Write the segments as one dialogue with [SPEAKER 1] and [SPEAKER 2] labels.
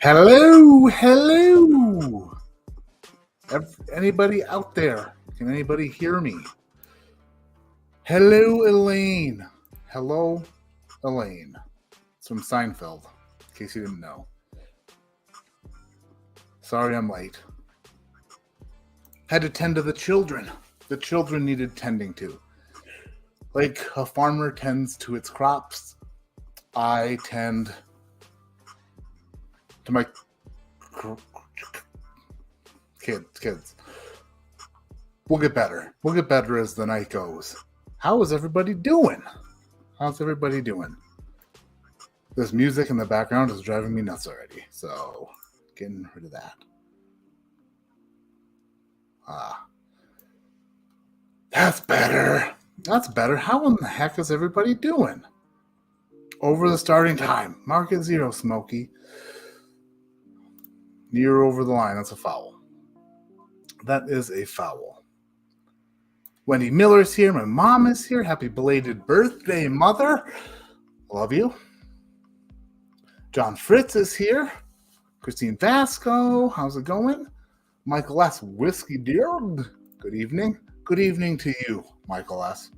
[SPEAKER 1] Hello, hello. Anybody out there? Can anybody hear me? Hello, Elaine. Hello, Elaine. It's from Seinfeld, in case you didn't know. Sorry I'm late. Had to tend to the children. The children needed tending to. Like a farmer tends to its crops, I tend to my kids. We'll get better. We'll get better as the night goes. How is everybody doing? How's everybody doing? This music in the background is driving me nuts already. So, getting rid of that. That's better. That's better. How in the heck is everybody doing? Over the starting time. Mark at 0, Smokey. Near over the line. That's a foul. That is a foul. Wendy Miller's here. My mom is here. Happy belated birthday, mother. Love you. John Fritz is here. Christine Vasco. How's it going? Michael S. Whiskey Barrel. Good evening. Good evening to you, Michael S.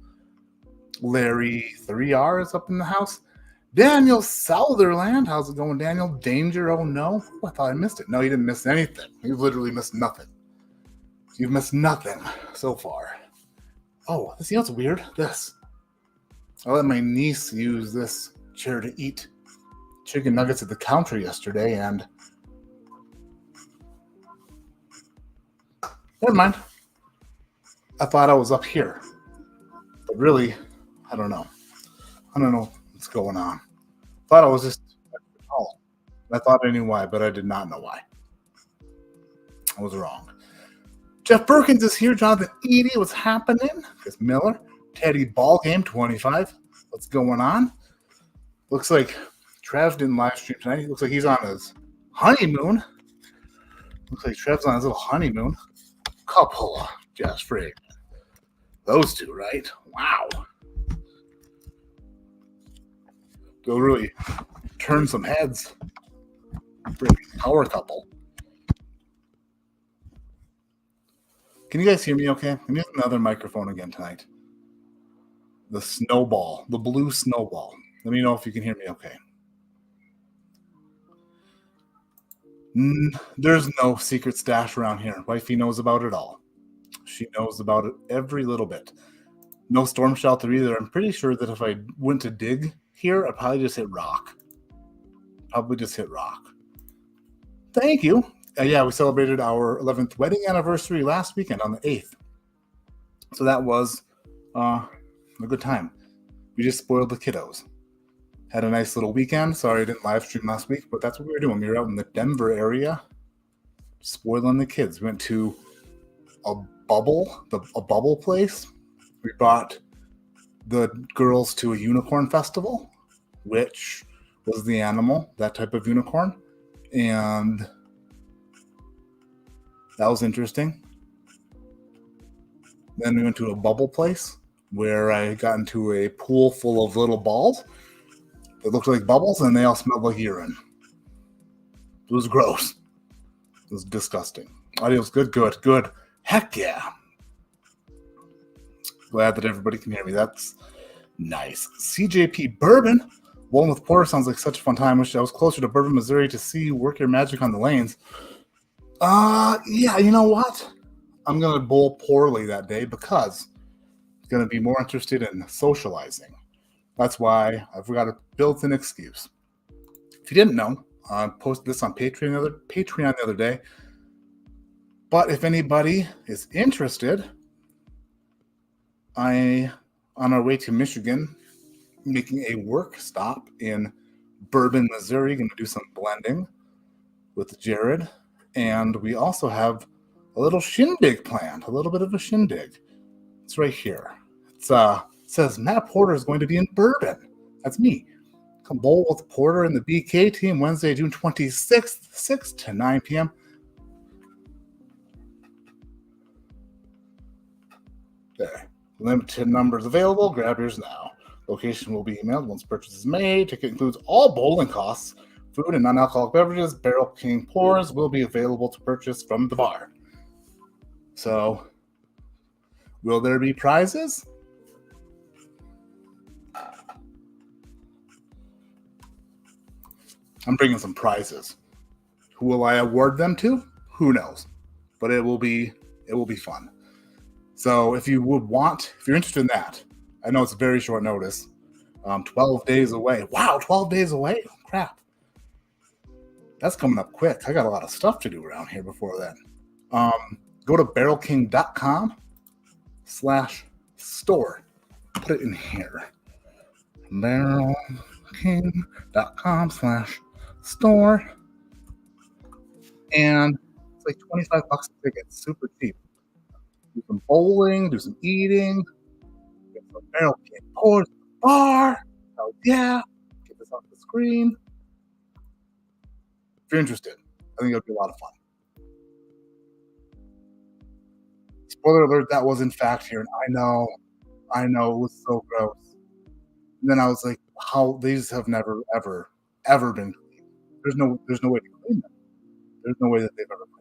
[SPEAKER 1] Larry 3R is up in the house. Daniel Southerland. How's it going, Daniel? Danger, oh no. I thought I missed it. No, you didn't miss anything. You've literally missed nothing. You've missed nothing so far. Oh, you know what's weird? This. I let my niece use this chair to eat chicken nuggets at the counter yesterday, and never mind. I thought I was up here. But really, I don't know. I don't know what's going on. Thought I was just tall. I thought I knew why, but I did not know why. I was wrong. Jeff Perkins is here. Jonathan Eady, what's happening? Chris Miller. Teddy Ballgame 25. What's going on? Looks like Trev didn't live stream tonight. Looks like he's on his honeymoon. Looks like Trev's on his little honeymoon. Couple of Jeff Frig. Those two, right? Wow. They'll really turn some heads. Freaking power couple. Can you guys hear me okay? I'm using another microphone again tonight. The snowball. The blue snowball. Let me know if you can hear me okay. There's no secret stash around here. Wifey knows about it all. She knows about it every little bit. No storm shelter either. I'm pretty sure that if I went to dig here, I'd probably just hit rock. Thank you. Yeah, we celebrated our 11th wedding anniversary last weekend on the 8th. So that was a good time. We just spoiled the kiddos. Had a nice little weekend. Sorry I didn't live stream last week, but that's what we were doing. We were out in the Denver area spoiling the kids. We went to a bubble place. We brought the girls to a unicorn festival, which was the animal, that type of unicorn. And that was interesting. Then we went to a bubble place where I got into a pool full of little balls that looked like bubbles, and they all smelled like urine. It was gross. It was disgusting. Audio's good. Heck yeah. Glad that everybody can hear me. That's nice. CJP Bourbon. Bowling with Porter sounds like such a fun time. Wish I was closer to Bourbon, Missouri to see you work your magic on the lanes. Yeah, you know what? I'm going to bowl poorly that day because I'm going to be more interested in socializing. That's why I've got a built-in excuse. If you didn't know, I posted this on Patreon the other day. But if anybody is interested, on our way to Michigan, making a work stop in Bourbon, Missouri. Going to do some blending with Jared. And we also have a little shindig planned, a little bit of a shindig. It's right here. It says Matt Porter is going to be in Bourbon. That's me. Come bowl with Porter and the BK team Wednesday, June 26th, 6 to 9 p.m. There. Limited numbers available. Grab yours now. Location will be emailed once purchase is made. Ticket includes all bowling costs food and non-alcoholic beverages, Barrel King pours will be available to purchase from the bar. So, will there be prizes? I'm bringing some prizes. Who will I award them to? Who knows? But it will be fun. So if you're interested in that, I know it's very short notice. 12 days away. Wow, 12 days away? Crap. That's coming up quick. I got a lot of stuff to do around here before then. Go to barrelking.com/store. Put it in here. barrelking.com/store. And it's like $25 a ticket. Super cheap. Do some bowling, do some eating, get some Barrel King pours at the bar. Oh yeah, get this off the screen. If you're interested, I think it'll be a lot of fun. Spoiler alert, that was in fact here, and I know, it was so gross. And then I was like, how these have never, ever, ever been cleaned. There's no way to clean them. There's no way that they've ever cleaned them.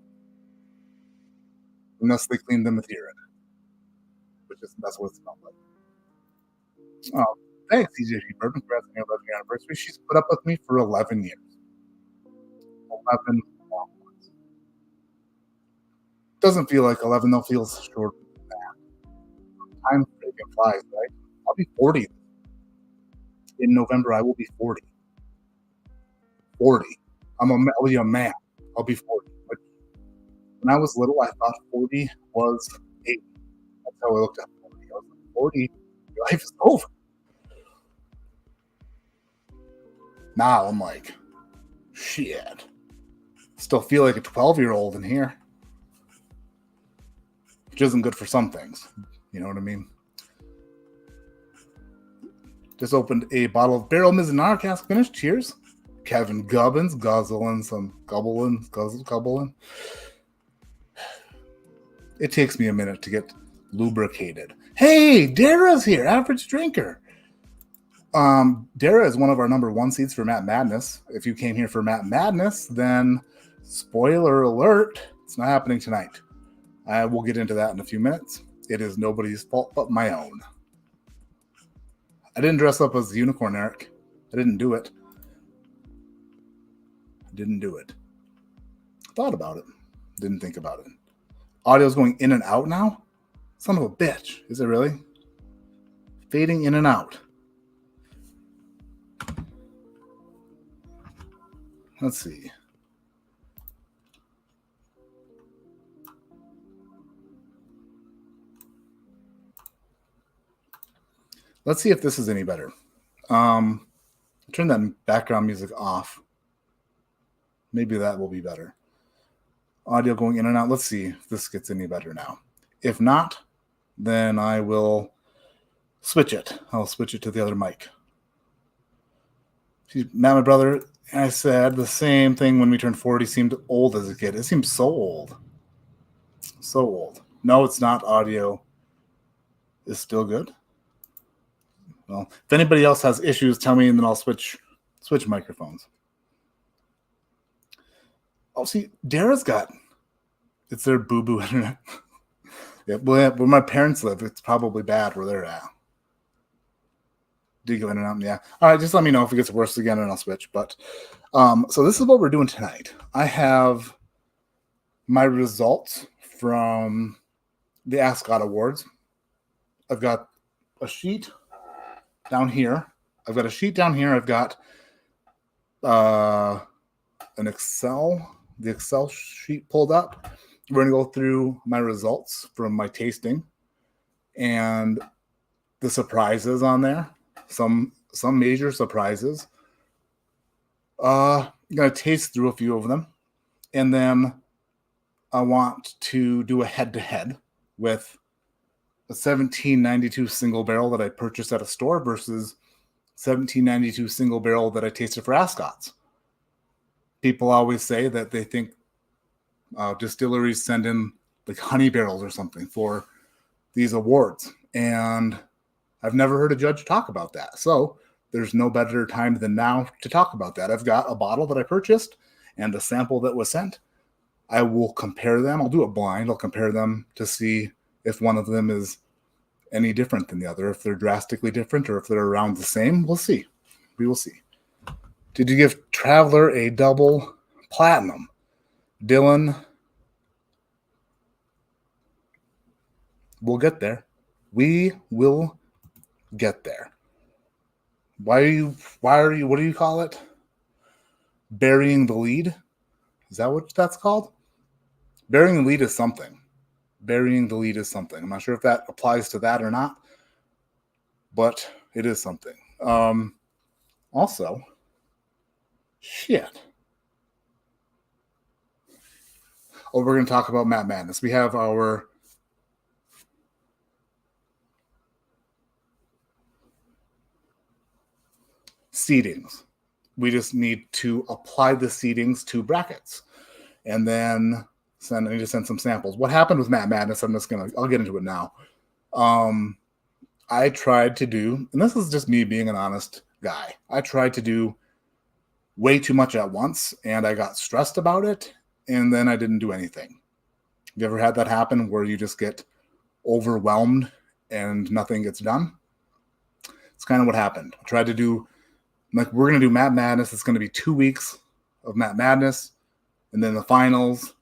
[SPEAKER 1] Unless they cleaned them with urine. That's what it smelled like. Oh, thanks, ADHD Bourbon. Congrats on your 11th anniversary. She's put up with me for 11 years. 11 long ones. Doesn't feel like 11, though. Feels shorter than that. Time freaking flies, right? I'll be 40. In November, I will be 40. 40. I'll be a man. I'll be 40. But when I was little, I thought 40 was 80. That's how I looked at 40. I was like, 40, your life is over. Now I'm like, shit. Still feel like a 12-year-old in here. Which isn't good for some things. You know what I mean? Just opened a bottle of Barrel Mizunara cask finish. Cheers. Kevin Gubbins guzzling some gubbling. It takes me a minute to get lubricated. Hey, Dara's here, average drinker. Dara is one of our number 1 seeds for Matt Madness. If you came here for Matt Madness, then spoiler alert, it's not happening tonight. I will get into that in a few minutes. It is nobody's fault but my own. I didn't dress up as the unicorn, Eric. I didn't do it. Thought about it. Didn't think about it. Audio's going in and out now? Son of a bitch. Is it really? Fading in and out. Let's see. Let's see if this is any better. Turn that background music off. Maybe that will be better. Audio going in and out. Let's see if this gets any better now. If not, then I will switch it. I'll switch it to the other mic. Matt, my brother, I said the same thing when we turned 40. Seemed old as a kid. It seems so old. So old. No, it's not. Audio is still good. Well, if anybody else has issues, tell me, and then I'll switch microphones. Oh, see, Dara's it's their boo-boo internet. Yeah, where my parents live, it's probably bad where they're at. Do you go in and out? Yeah. All right, just let me know if it gets worse again, and I'll switch. But so this is what we're doing tonight. I have my results from the Ascot Awards. I've got a sheet down here. I've got an Excel, the Excel sheet pulled up. We're going to go through my results from my tasting and the surprises on there. Some major surprises. I'm going to taste through a few of them. And then I want to do a head-to-head with a 1792 single barrel that I purchased at a store versus 1792 single barrel that I tasted for Ascots. People always say that they think distilleries send in like honey barrels or something for these awards. And I've never heard a judge talk about that. So there's no better time than now to talk about that. I've got a bottle that I purchased and a sample that was sent. I will compare them. I'll do it blind. I'll compare them to see if one of them is any different than the other, if they're drastically different or if they're around the same. We'll see. We will see. Did you give Traveler a double platinum? Dylan, we'll get there. We will get there. Why are you, what do you call it? Burying the lead? Is that what that's called? Burying the lead is something. Burying the lead is something. I'm not sure if that applies to that or not, but it is something. Also, shit. Oh, we're going to talk about Matt Madness. We have our seedings. We just need to apply the seedings to brackets. And then I need to send some samples. What happened with Matt Madness, I'll get into it now. I tried to do, and this is just me being an honest guy, I tried to do way too much at once, and I got stressed about it, and then I didn't do anything. You ever had that happen where you just get overwhelmed and nothing gets done? It's kind of what happened. I tried to do, like, we're going to do Matt Madness. It's going to be 2 weeks of Matt Madness, and then the finals.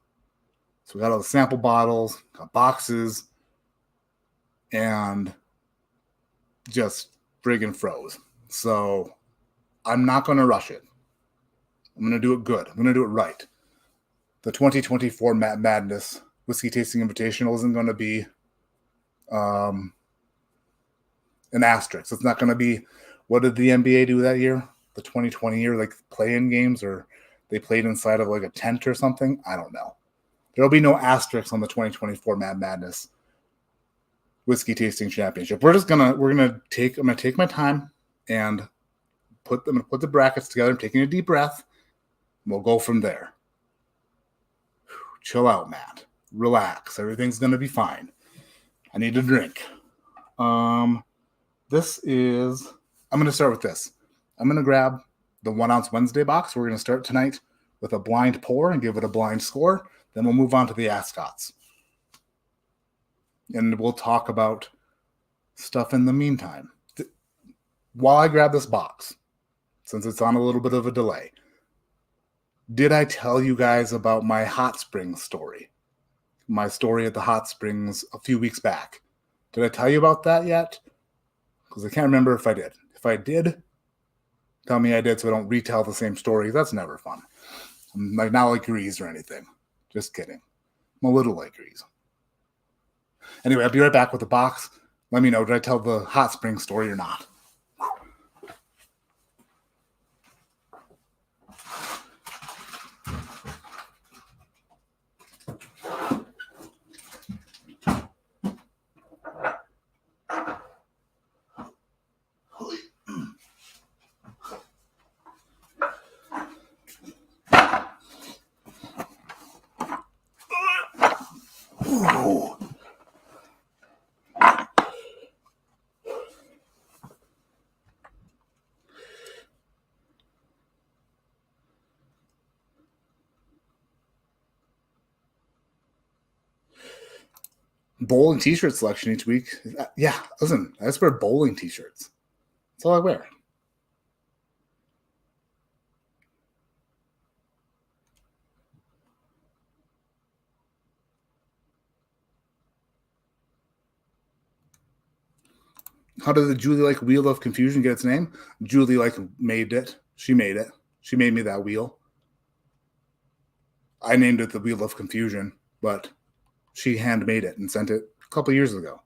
[SPEAKER 1] So we got all the sample bottles, got boxes, and just friggin' froze. So I'm not going to rush it. I'm going to do it good. I'm going to do it right. The 2024 Matt Madness Whiskey Tasting Invitational isn't going to be an asterisk. It's not going to be, what did the NBA do that year? The 2020 year, like play-in games, or they played inside of like a tent or something? I don't know. There'll be no asterisks on the 2024 Matt Madness Whiskey Tasting Championship. I'm gonna take my time and put the brackets together. I'm taking a deep breath. We'll go from there. Chill out, Matt. Relax. Everything's gonna be fine. I need a drink. I'm gonna start with this. I'm gonna grab the 1 ounce Wednesday box. We're gonna start tonight with a blind pour and give it a blind score. Then we'll move on to the Ascots. And we'll talk about stuff in the meantime. While I grab this box, since it's on a little bit of a delay, did I tell you guys about my hot springs story? My story at the hot springs a few weeks back. Did I tell you about that yet? Because I can't remember if I did. If I did, tell me I did so I don't retell the same story. That's never fun. I'm not like Grease or anything. Just kidding. I'm a little like Grease. Anyway, I'll be right back with the box. Let me know, did I tell the hot spring story or not? Ooh. Bowling t-shirt selection each week. Yeah, listen, I just wear bowling t-shirts. That's all I wear. How did the Julie like Wheel of Confusion get its name? Julie like made it. She made it. She made me that wheel. I named it the Wheel of Confusion, but she handmade it and sent it a couple years ago.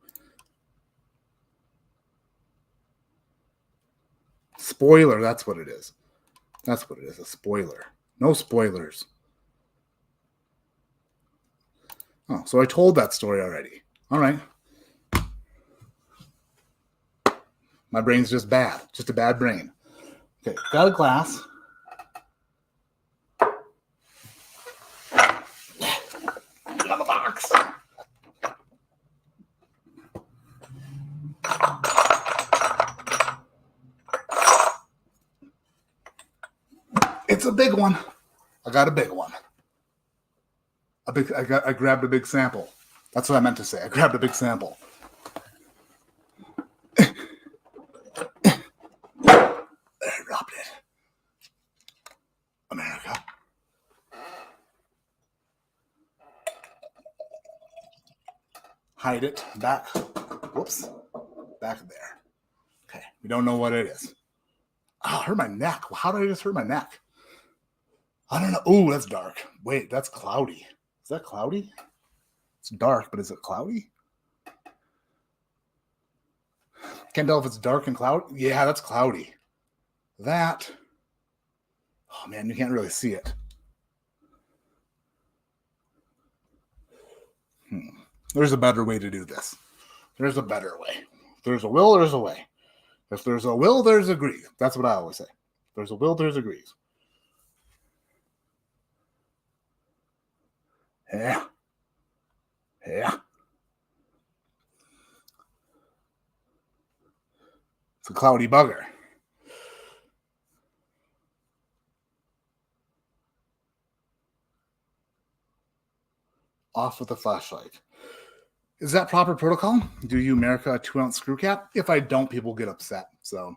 [SPEAKER 1] Spoiler, that's what it is. That's what it is, a spoiler. No spoilers. Oh, so I told that story already. All right. My brain's just bad. Just a bad brain. Okay, got a glass. Get on the box. It's a big one. I got a big one. I grabbed a big sample. That's what I meant to say. I grabbed a big sample. There, I dropped it. America. Hide it back. Whoops. Back there. Okay. We don't know what it is. Oh, I hurt my neck. How did I just hurt my neck? I don't know. Oh, that's dark. Wait, that's cloudy. Is that cloudy? It's dark, but is it cloudy? Can't tell if it's dark and cloudy. Yeah, that's cloudy. That. Oh, man, you can't really see it. There's a better way to do this. There's a better way. If there's a will, there's a way. If there's a will, there's a grease. That's what I always say. If there's a will, there's a grease. Yeah. Yeah. It's a cloudy bugger. Off with the flashlight. Is that proper protocol? Do you America a 2-ounce screw cap? If I don't, people get upset. So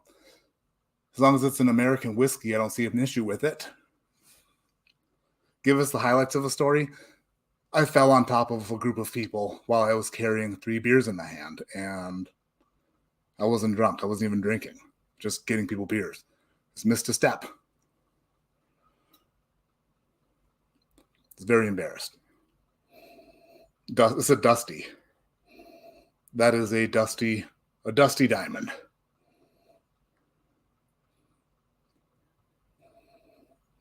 [SPEAKER 1] as long as it's an American whiskey, I don't see an issue with it. Give us the highlights of the story. I fell on top of a group of people while I was carrying 3 beers in my hand, and I wasn't drunk. I wasn't even drinking. Just getting people beers. Just missed a step. I was very embarrassed. It's a dusty. That is a dusty diamond.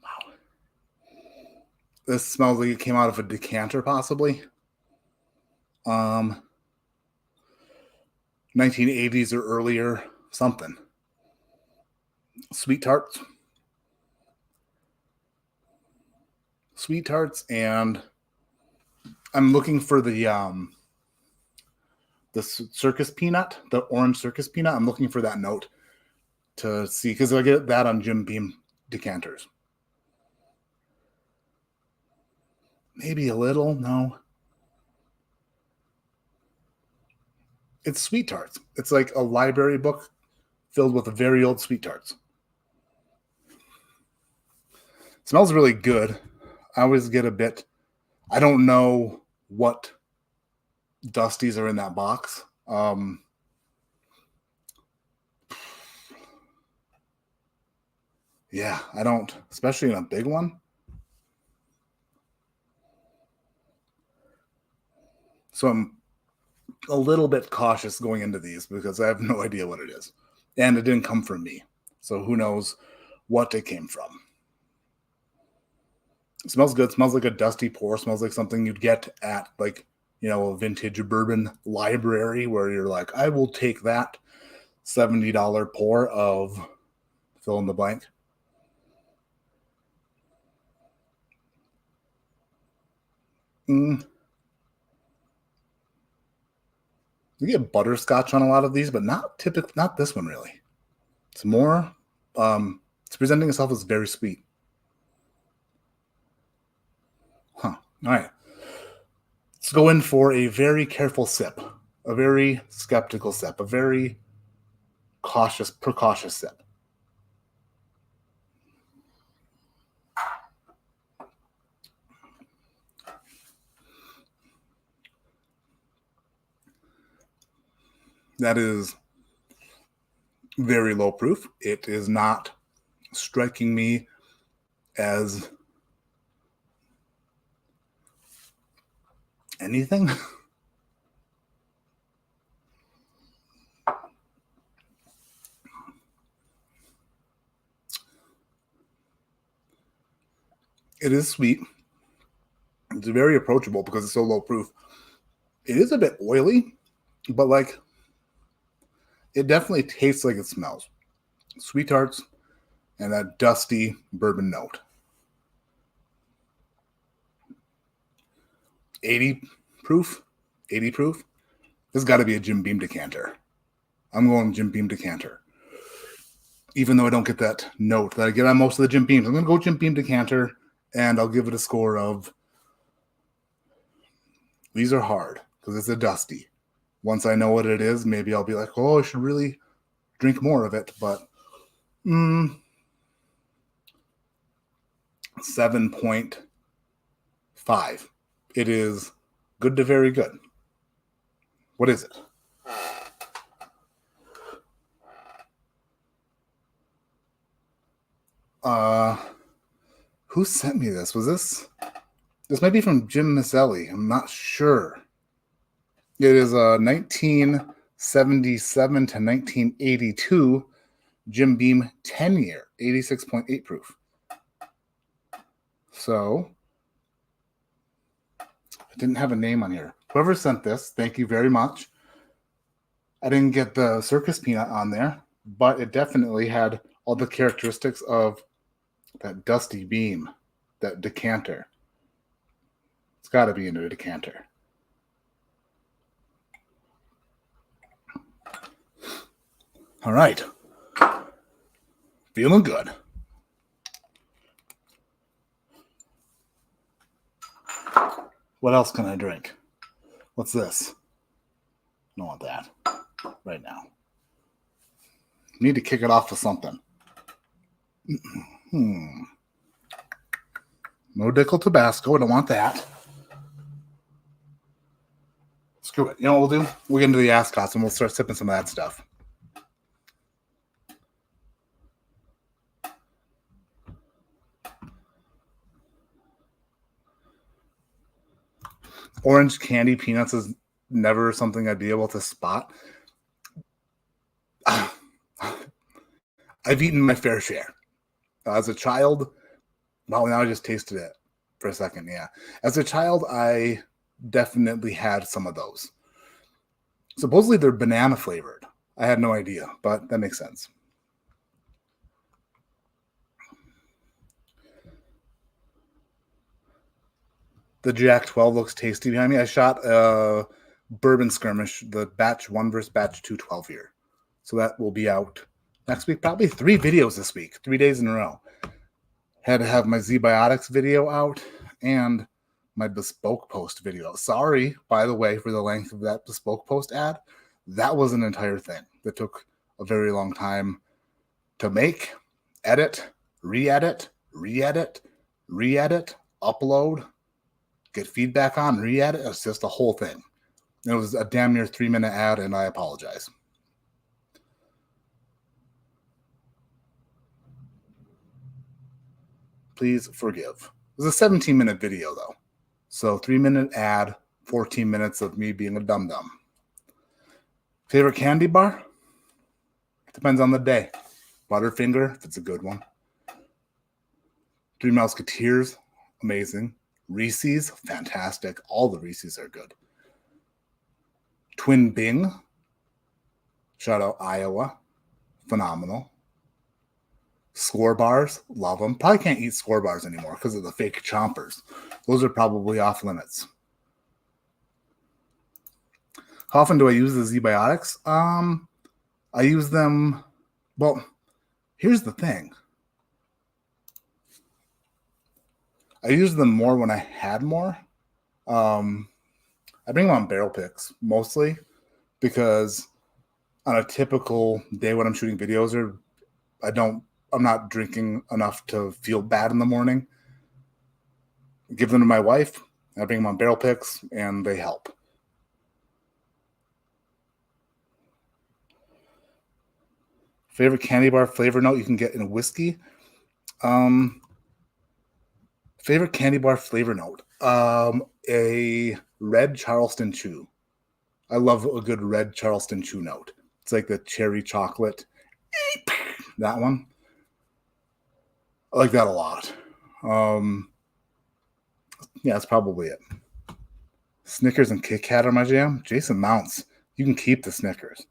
[SPEAKER 1] Wow. This smells like it came out of a decanter, possibly. 1980s or earlier, something. Sweet tarts. Sweet tarts, and I'm looking for the circus peanut, the orange circus peanut. I'm looking for that note to see, because I get that on Jim Beam decanters. Maybe a little, no. It's sweet tarts. It's like a library book filled with very old sweet tarts. It smells really good. I always get a bit, I don't know what dusties are in that box. Yeah, I don't, especially in a big one. So I'm a little bit cautious going into these because I have no idea what it is. And it didn't come from me. So who knows what it came from. It smells good. It smells like a dusty pour. It smells like something you'd get at, like, you know, a vintage bourbon library where you're like, I will take that $70 pour of fill in the blank. You get butterscotch on a lot of these, but not this one really. It's more, it's presenting itself as very sweet. Huh. All right. Let's go in for a very careful sip, a very skeptical sip, a very precautious sip. That is very low proof. It is not striking me as anything. It is sweet. It's very approachable because it's so low proof. It is a bit oily, but like it definitely tastes like it smells. Sweet tarts and that dusty bourbon note. 80 proof. This has got to be a Jim Beam decanter. I'm going Jim Beam decanter. even though I don't get that note that I get on most of the Jim Beams. I'm going to go Jim Beam decanter, and I'll give it a score of, these are hard because it's a dusty. Once I know what it is, maybe I'll be like, oh, I should really drink more of it. But 7.5. It is good to very good. What is it? Who sent me this? Was this might be from Jim Misselli. I'm not sure. It is a 1977 to 1982 Jim Beam 10-year, 86.8 proof. So, I didn't have a name on here. Whoever sent this, thank you very much. I didn't get the circus peanut on there, but it definitely had all the characteristics of that dusty beam, that decanter. It's got to be into a decanter. All right. Feeling good. What else can I drink? What's this? I don't want that right now. Need to kick it off with something. No Dickel Tabasco. I don't want that. Screw it. You know what we'll do? We'll get into the Ascots and we'll start sipping some of that stuff. Orange candy peanuts is never something I'd be able to spot. I've eaten my fair share. As a child, well, now I just tasted it for a second, yeah. As a child, I definitely had some of those. Supposedly they're banana flavored. I had no idea, but that makes sense. The Jack 12 looks tasty behind me. I shot a bourbon skirmish, the batch 1 versus batch 2 12 year. So that will be out next week. Probably 3 videos this week, 3 days in a row. Had to have my Z-Biotics video out and my bespoke post video. Sorry, by the way, for the length of that bespoke post ad. That was an entire thing that took a very long time to make, edit, re-edit, upload, get feedback on, re-edit. It's just a whole thing. It was a damn near 3-minute ad, and I apologize. Please forgive. It was a 17-minute video, though. So 3-minute ad, 14 minutes of me being a dum-dum. Favorite candy bar? Depends on the day. Butterfinger, if it's a good one. Three Musketeers, amazing. Reese's, fantastic. All the Reese's are good. Twin Bing, shout out Iowa, phenomenal. Score bars, love them. Probably can't eat score bars anymore because of the fake chompers. Those are probably off limits. How often do I use the Z-Biotics? I use them, well, here's the thing. I use them more when I had more. I bring them on barrel picks mostly because on a typical day when I'm shooting videos, I'm not drinking enough to feel bad in the morning. I give them to my wife. I bring them on barrel picks, and they help. Favorite candy bar flavor note you can get in a whiskey? Favorite candy bar flavor note? A red Charleston chew. I love a good red Charleston chew note. It's like the cherry chocolate. That one. I like that a lot. Yeah, that's probably it. Snickers and Kit Kat are my jam. Jason Mounts. You can keep the Snickers.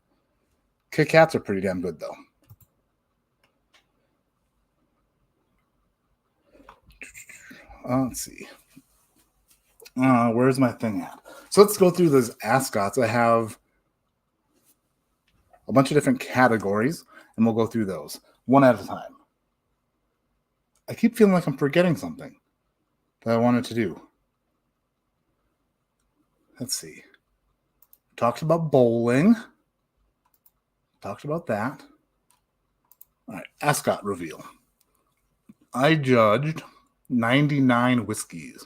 [SPEAKER 1] Kit Kats are pretty damn good, though. Let's see. Where's my thing at? So let's go through those Ascots. I have a bunch of different categories, and we'll go through those. one at a time. I keep feeling like I'm forgetting something that I wanted to do. Let's see. Talked about bowling. Talked about that. All right, Ascot reveal. I judged 99 whiskeys.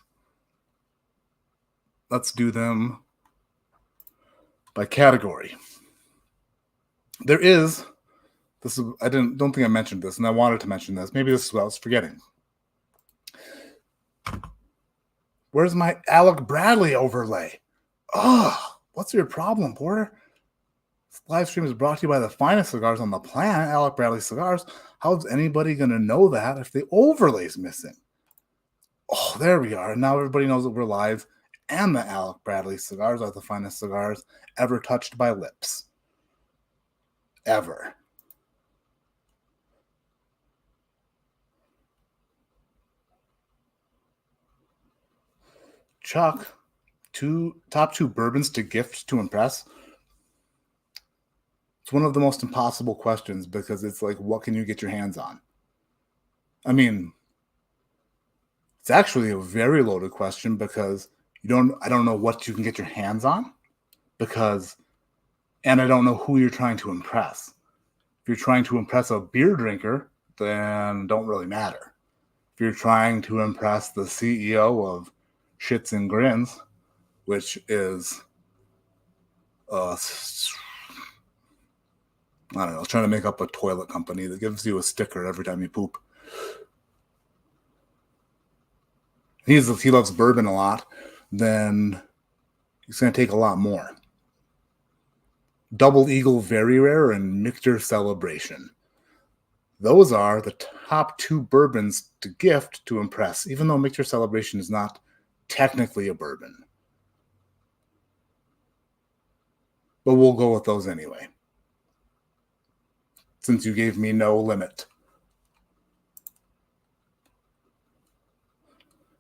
[SPEAKER 1] Let's do them by category. There is this. Don't think I mentioned this, and I wanted to mention this. Maybe this is what I was forgetting. Where's my Alec Bradley overlay? Oh, what's your problem, Porter? This live stream is brought to you by the finest cigars on the planet, Alec Bradley Cigars. How's anybody going to know that if the overlay's missing? Oh, there we are. Now everybody knows that we're live, and the Alec Bradley cigars are the finest cigars ever touched by lips. Ever. Chuck, top two bourbons to gift to impress. It's one of the most impossible questions because it's like, what can you get your hands on? I mean, it's actually a very loaded question because I don't know what you can get your hands on and I don't know who you're trying to impress. If you're trying to impress a beer drinker, then it don't really matter. If you're trying to impress the CEO of Shits and Grins, which is I don't know, trying to make up a toilet company that gives you a sticker every time you poop. He loves bourbon a lot, then he's going to take a lot more. Double Eagle Very Rare and Michter Celebration. Those are the top two bourbons to gift to impress, even though Michter Celebration is not technically a bourbon. But we'll go with those anyway, since you gave me no limit.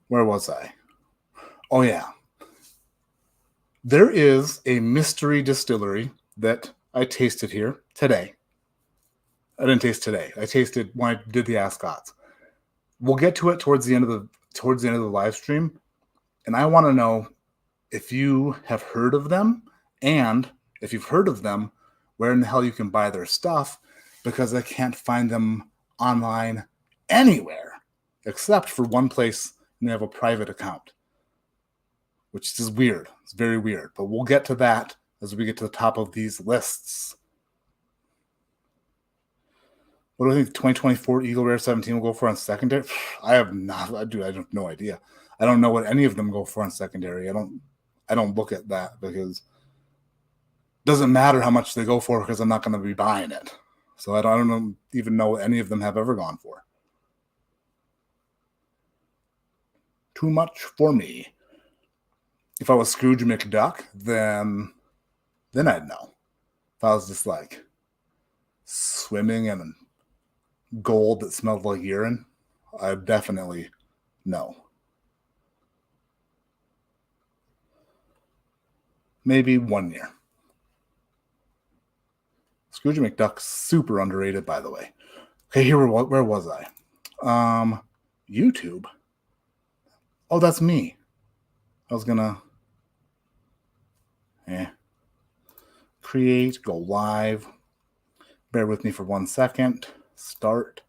[SPEAKER 1] Where was I? Oh, yeah. There is a mystery distillery that I tasted here today. I didn't taste today. I tasted when I did the Ascots. We'll get to it towards the end of the live stream, and I want to know if you have heard of them, and if you've heard of them, where in the hell you can buy their stuff, because I can't find them online anywhere except for one place, and they have a private account, which is weird. It's very weird, but we'll get to that as we get to the top of these lists. What do I think 2024 Eagle Rare 17 will go for on secondary? I have no idea. I don't know what any of them go for on secondary. I don't look at that because it doesn't matter how much they go for because I'm not going to be buying it. So I don't even know what any of them have ever gone for. Too much for me. If I was Scrooge McDuck, then I'd know. If I was just like swimming in gold that smelled like urine, I'd definitely know. Maybe 1 year. Scrooge McDuck's super underrated, by the way. Okay, where was I? YouTube. Oh, that's me. I was gonna create, go live. Bear with me for 1 second. Start,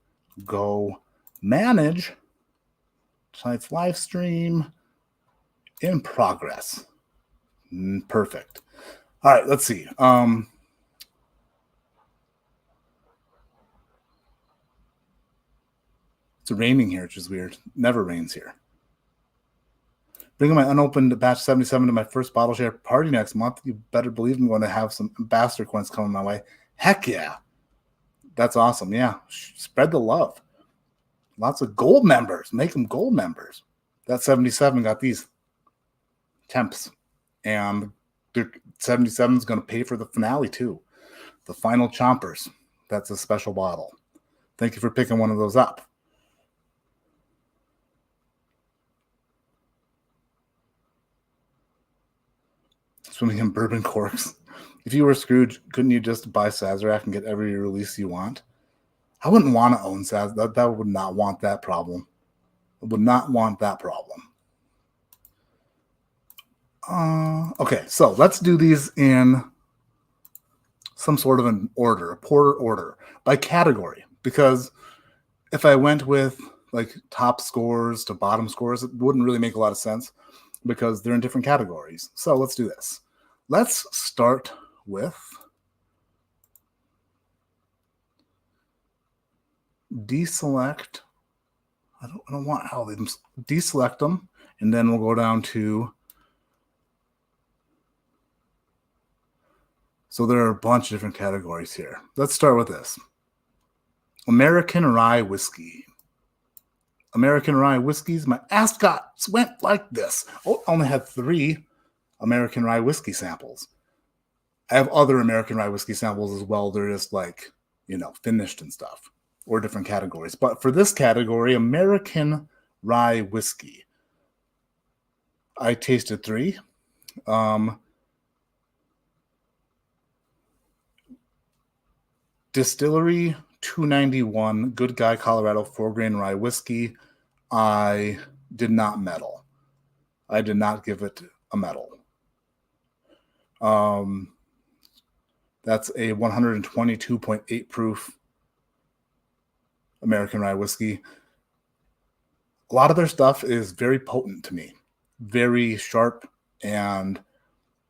[SPEAKER 1] go, manage. Tonight's live stream in progress. Perfect. All right, let's see. It's raining here, which is weird. Never rains here. Bringing my unopened batch 77 to my first bottle share party next month. You better believe I'm going to have some ambassador coins coming my way. Heck yeah. That's awesome. Yeah. Spread the love. Lots of gold members. Make them gold members. That 77 got these temps. And 77 is going to pay for the finale too. The final chompers. That's a special bottle. Thank you for picking one of those up. Swimming in bourbon corks. If you were Scrooge, couldn't you just buy Sazerac and get every release you want? I wouldn't want to own Saz. That would not want that problem. I would not want that problem. Okay, so let's do these in some sort of an order, a porter order by category. Because if I went with like top scores to bottom scores, it wouldn't really make a lot of sense because they're in different categories. So let's do this. Let's start with deselect. I don't want all of them. Deselect them, and then we'll go down to. So there are a bunch of different categories here. Let's start with this. American Rye Whiskey. American Rye Whiskeys. My Ascot went like this. Oh, I only had 3 American Rye Whiskey samples. I have other American Rye Whiskey samples as well. They're just like, finished and stuff, or different categories. But for this category, American Rye Whiskey, I tasted 3. Distillery 291, Good Guy, Colorado, 4-grain rye whiskey. I did not medal. I did not give it a medal. That's a 122.8 proof American rye whiskey. A lot of their stuff is very potent to me, very sharp and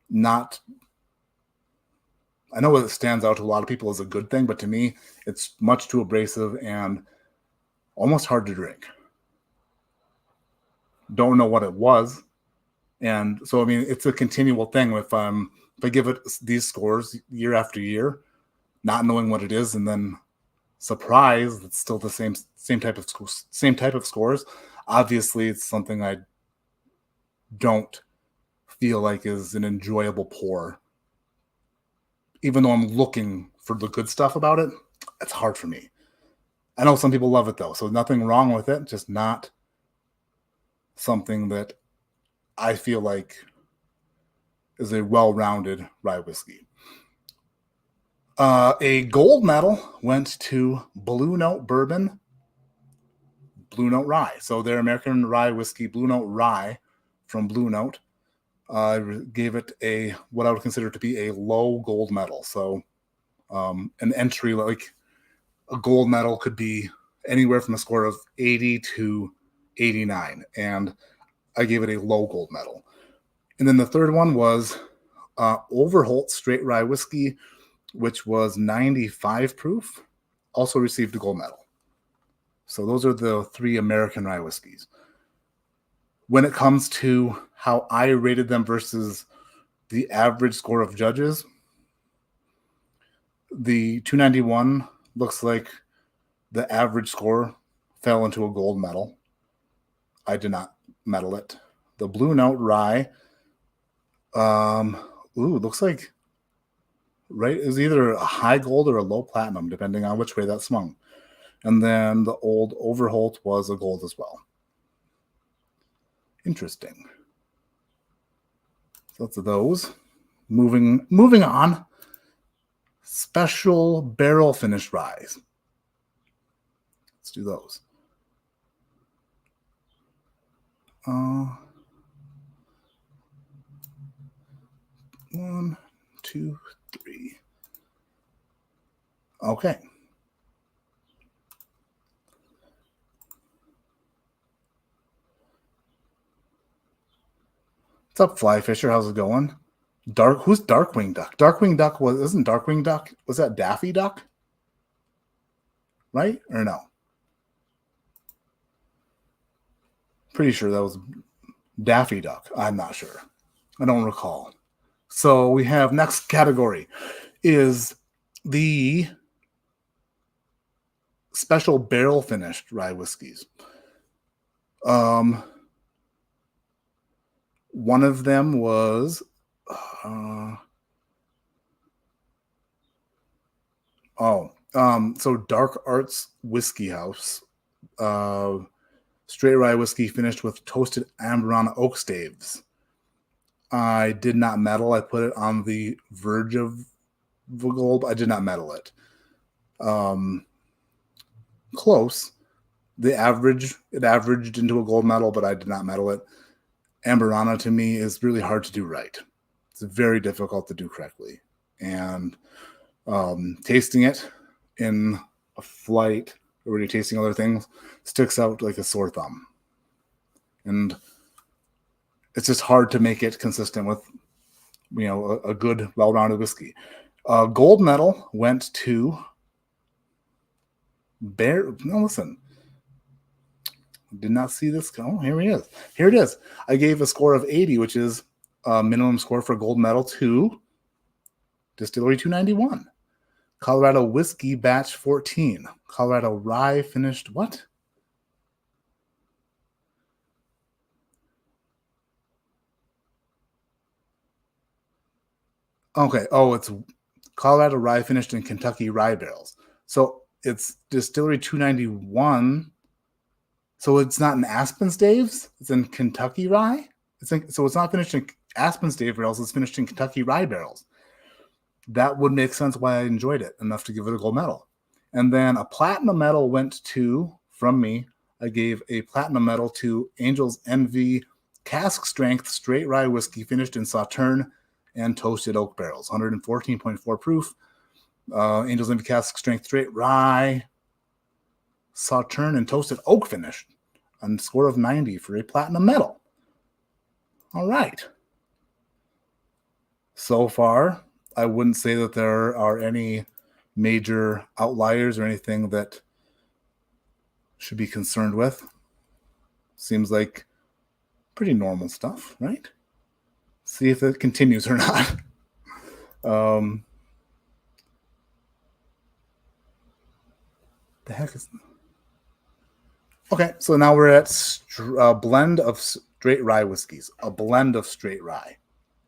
[SPEAKER 1] not. I know it stands out to a lot of people as a good thing, but to me, it's much too abrasive and almost hard to drink. Don't know what it was. And so, I mean, it's a continual thing. If I give it these scores year after year, not knowing what it is, and then surprised it's still the same type of scores, obviously it's something I don't feel like is an enjoyable pour. Even though I'm looking for the good stuff about it, it's hard for me. I know some people love it though, so nothing wrong with it, just not something that I feel like is a well-rounded rye whiskey. A gold medal went to Blue Note Bourbon, Blue Note Rye. So their American Rye Whiskey, Blue Note Rye from Blue Note. I gave it what I would consider to be a low gold medal. So an entry, like a gold medal could be anywhere from a score of 80 to 89. And I gave it a low gold medal. And then the third one was Overholt Straight Rye Whiskey, which was 95 proof, also received a gold medal. So those are the 3 American Rye Whiskeys. When it comes to how I rated them versus the average score of judges, the 291 looks like the average score fell into a gold medal. I did not medal it. The Blue Note Rye, looks like is either a high gold or a low platinum, depending on which way that swung. And then the old Overholt was a gold as well. Interesting. So that's those. Moving on. Special barrel finished ryes. Let's do those. 1, 2, 3. Okay. What's up, Fly Fisher? How's it going? Who's Darkwing Duck? Darkwing Duck isn't Darkwing Duck? Was that Daffy Duck? Right? Or no? Pretty sure that was Daffy Duck. I'm not sure. I don't recall. So we have next category is the special barrel finished rye whiskeys. One of them was so Dark Arts Whiskey House, straight rye whiskey finished with toasted Amberana oak staves. I did not medal. I put it on the verge of the gold. I did not medal it. close. It averaged into a gold medal, but I did not medal it. Amburana to me is really hard to do right. It's very difficult to do correctly. And tasting it in a flight, or when you're tasting other things, sticks out like a sore thumb. And it's just hard to make it consistent with, a good, well-rounded whiskey. Gold medal went to listen. Did not see this. Oh, here he is. Here it is. I gave a score of 80, which is a minimum score for gold medal, to Distillery 291. Colorado Whiskey Batch 14. Colorado Rye finished what? Okay. Oh, it's Colorado Rye finished in Kentucky rye barrels. So it's Distillery 291. So it's not in Aspen staves. It's in Kentucky rye. So it's not finished in Aspen stave barrels. It's finished in Kentucky rye barrels. That would make sense why I enjoyed it enough to give it a gold medal. And then a platinum medal went from me. I gave a platinum medal to Angel's Envy cask strength straight rye whiskey finished in Sauterne and toasted oak barrels, 114.4 proof. Angel's Envy cask strength straight rye, Sauterne and toasted oak finish, and score of 90 for a platinum medal. All right. So far, I wouldn't say that there are any major outliers or anything that should be concerned with. Seems like pretty normal stuff, right? See if it continues or not. The heck is... Okay, so now we're at a blend of straight rye whiskeys. A blend of straight rye.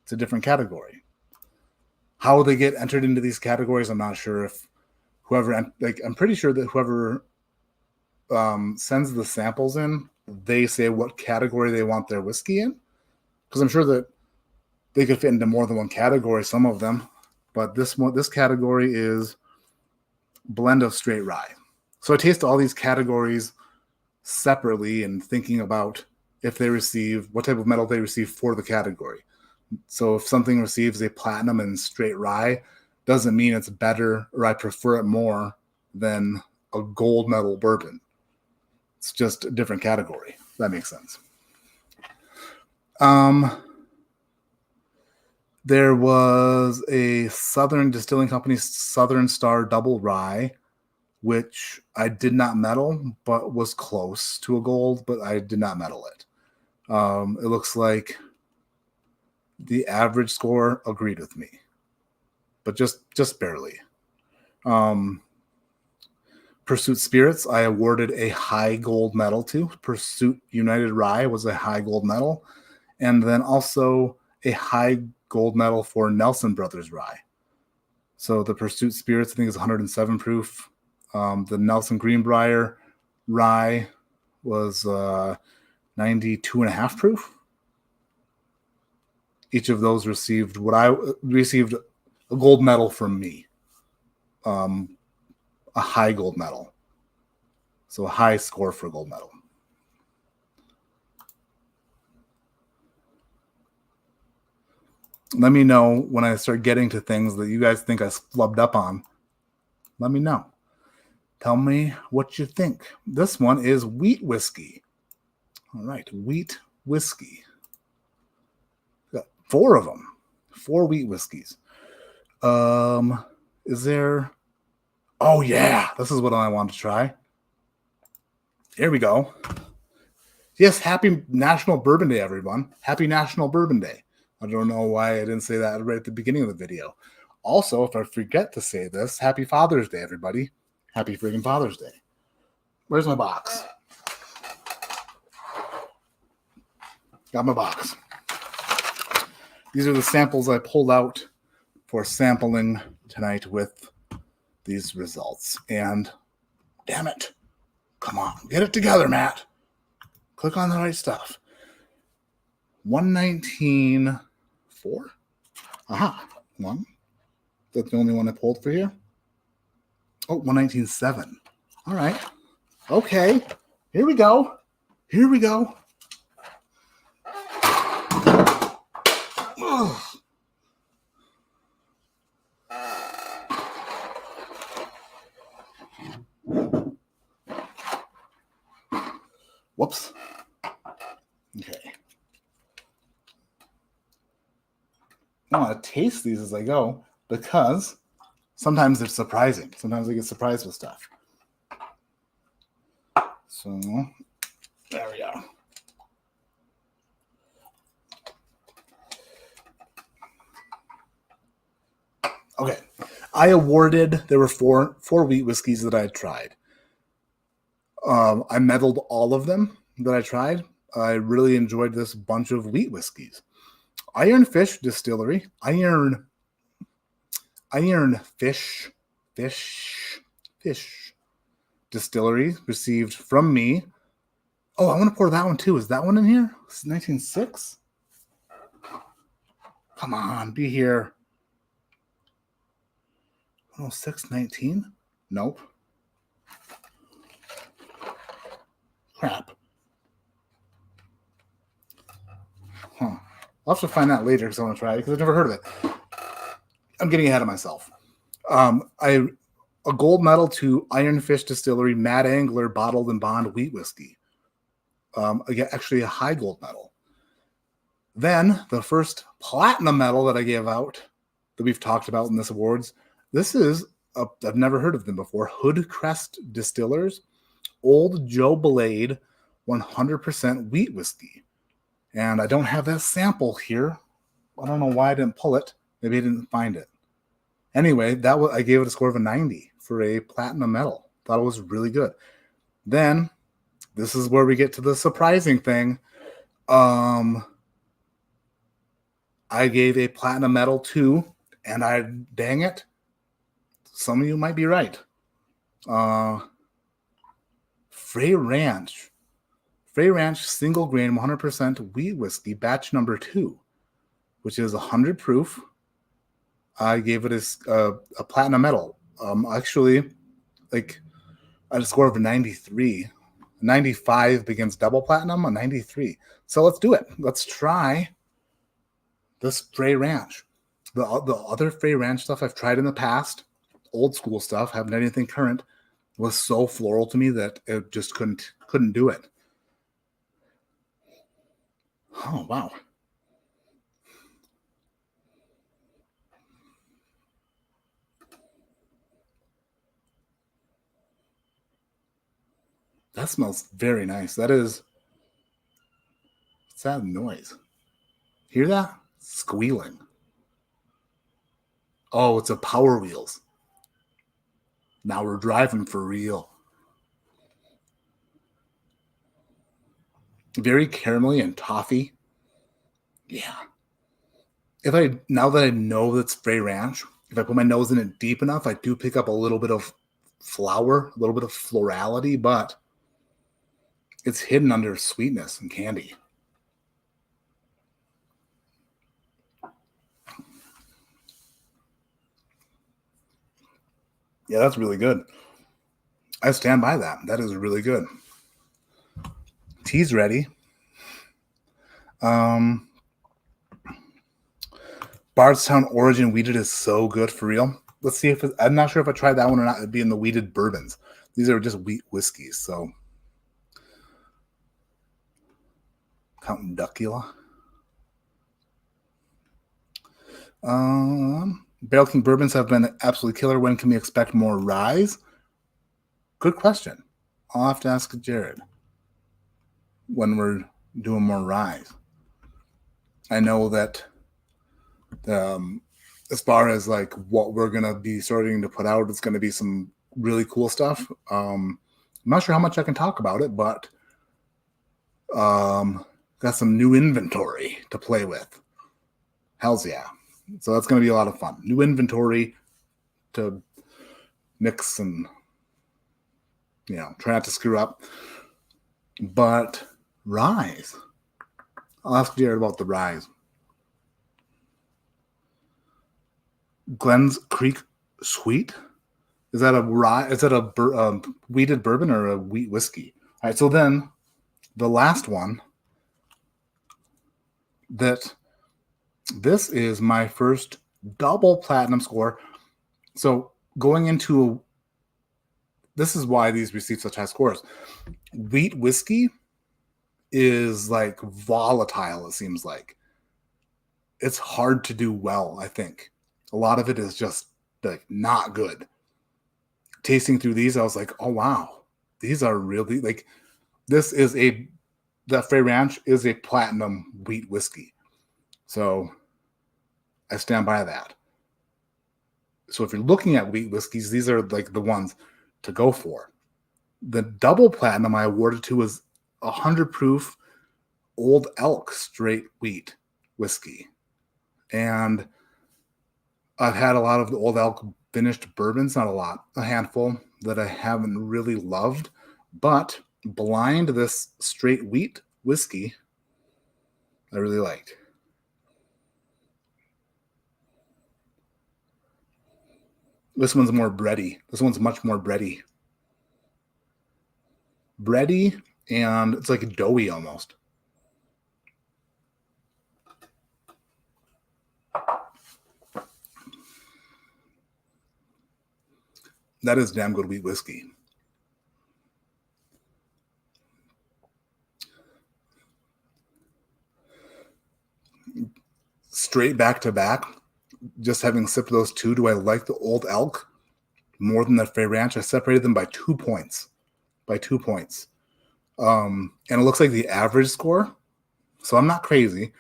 [SPEAKER 1] It's a different category. How they get entered into these categories, I'm not sure. If I'm pretty sure that whoever sends the samples in, they say what category they want their whiskey in. Because I'm sure that they could fit into more than one category, some of them. But this category is blend of straight rye. So I taste all these categories separately and thinking about if they receive, what type of medal they receive for the category. So if something receives a platinum in straight rye, doesn't mean it's better or I prefer it more than a gold medal bourbon. It's just a different category. That makes sense. There was a Southern Distilling Company Southern Star Double Rye, which I did not medal, but was close to a gold, but I did not medal it. It looks like the average score agreed with me, but just barely. Pursuit Spirits, I awarded a high gold medal to. Pursuit United Rye was a high gold medal. And then also a high gold medal for Nelson Brothers Rye. So the Pursuit Spirits, I think, is 107 proof. The Nelson Greenbrier Rye was 92.5 proof. Each of those received a gold medal from me. A high gold medal. So a high score for a gold medal. Let me know when I start getting to things that you guys think I flubbed up on. Let me know. Tell me what you think. This one is wheat whiskey. All right, wheat whiskey. Got 4 of them. 4 wheat whiskeys. Is there... Oh, yeah. This is what I want to try. Here we go. Yes, happy National Bourbon Day, everyone. Happy National Bourbon Day. I don't know why I didn't say that right at the beginning of the video. Also, if I forget to say this, happy Father's Day, everybody. Happy friggin' Father's Day. Where's my box? Got my box. These are the samples I pulled out for sampling tonight with these results. And damn it. Come on. Get it together, Matt. Click on the right stuff. 119.4. Aha. 1. That's the only one I pulled for here. Oh, 119.7. All right. Okay. Here we go. Here we go. Ugh. Whoops. Okay. I want to taste these as I go because sometimes they're surprising. Sometimes I get surprised with stuff. So there we go. Okay. There were four wheat whiskeys that I had tried. I medaled all of them that I tried. I really enjoyed this bunch of wheat whiskeys. Iron Fish Distillery, Iron Fish Distillery received from me. Oh, I want to pour that one too. Is that one in here? It's 1906? Come on, be here. 106.19? Nope. Crap. Huh. I'll have to find that later because I want to try it because I've never heard of it. I'm getting ahead of myself. A gold medal to Iron Fish Distillery Mad Angler Bottled and Bond Wheat Whiskey. Actually, a high gold medal. Then the first platinum medal that I gave out that we've talked about in this awards. This is I've never heard of them before. Hood Crest Distillers Old Joe Blade 100% wheat whiskey. And I don't have that sample here. I don't know why I didn't pull it. Maybe I didn't find it. Anyway, I gave it a score of a 90 for a platinum medal. Thought it was really good. Then, this is where we get to the surprising thing. I gave a platinum medal to, and dang it, some of you might be right. Frey Ranch single grain 100% wheat whiskey batch number 2, which is 100 proof. I gave it a platinum medal. Actually, like a score of a 93. 95 begins double platinum, a 93. So let's do it. Let's try this Frey Ranch. The other Frey Ranch stuff I've tried in the past, old school stuff, haven't had anything current, was so floral to me that it just couldn't do it. Oh, wow. That smells very nice. What's that noise? Hear that? Squealing. Oh, it's a Power Wheels. Now we're driving for real. Very caramelly and toffee. Yeah. Now that I know that's Frey Ranch, if I put my nose in it deep enough, I do pick up a little bit of flower, a little bit of florality, but it's hidden under sweetness and candy. Yeah, that's really good. I stand by that. That is really good. Tea's ready. Bardstown Origin Wheated is so good for real. Let's see if I'm not sure if I tried that one or not. It'd be in the wheated bourbons. These are just wheat whiskeys. So, Count Duckula. Barrel King bourbons have been absolutely killer. When can we expect more rise? Good question. I'll have to ask Jared when we're doing more rise. I know that as far as like what we're gonna be starting to put out, it's gonna be some really cool stuff. I'm not sure how much I can talk about it, but got some new inventory to play with. Hells yeah. So that's gonna be a lot of fun. New inventory to mix and try not to screw up. But rise. I'll ask Jared about the rise. Glens Creek Sweet Is that a rye? Is that a wheated bourbon or a wheat whiskey? All right. So then the last one that this is my first double platinum score. So going into this is why these receive such high scores. Wheat whiskey is like volatile, it seems like. It's hard to do well, I think. A lot of it is just like not good. Tasting through these, I was like, oh wow, these are really like the Frey Ranch is a platinum wheat whiskey. So I stand by that. So if you're looking at wheat whiskeys, these are like the ones to go for. The double platinum I awarded to was 100 proof Old Elk straight wheat whiskey. And I've had a lot of the Old Elk finished bourbons, not a lot, a handful that I haven't really loved, but blind this straight wheat whiskey I really liked. This one's more bready. This one's much more bready. Bready, and it's like doughy almost. That is damn good wheat whiskey. Straight back to back, just having sipped those two, do I like the Old Elk more than the Frey Ranch? I separated them by 2 points. And it looks like the average score, so I'm not crazy.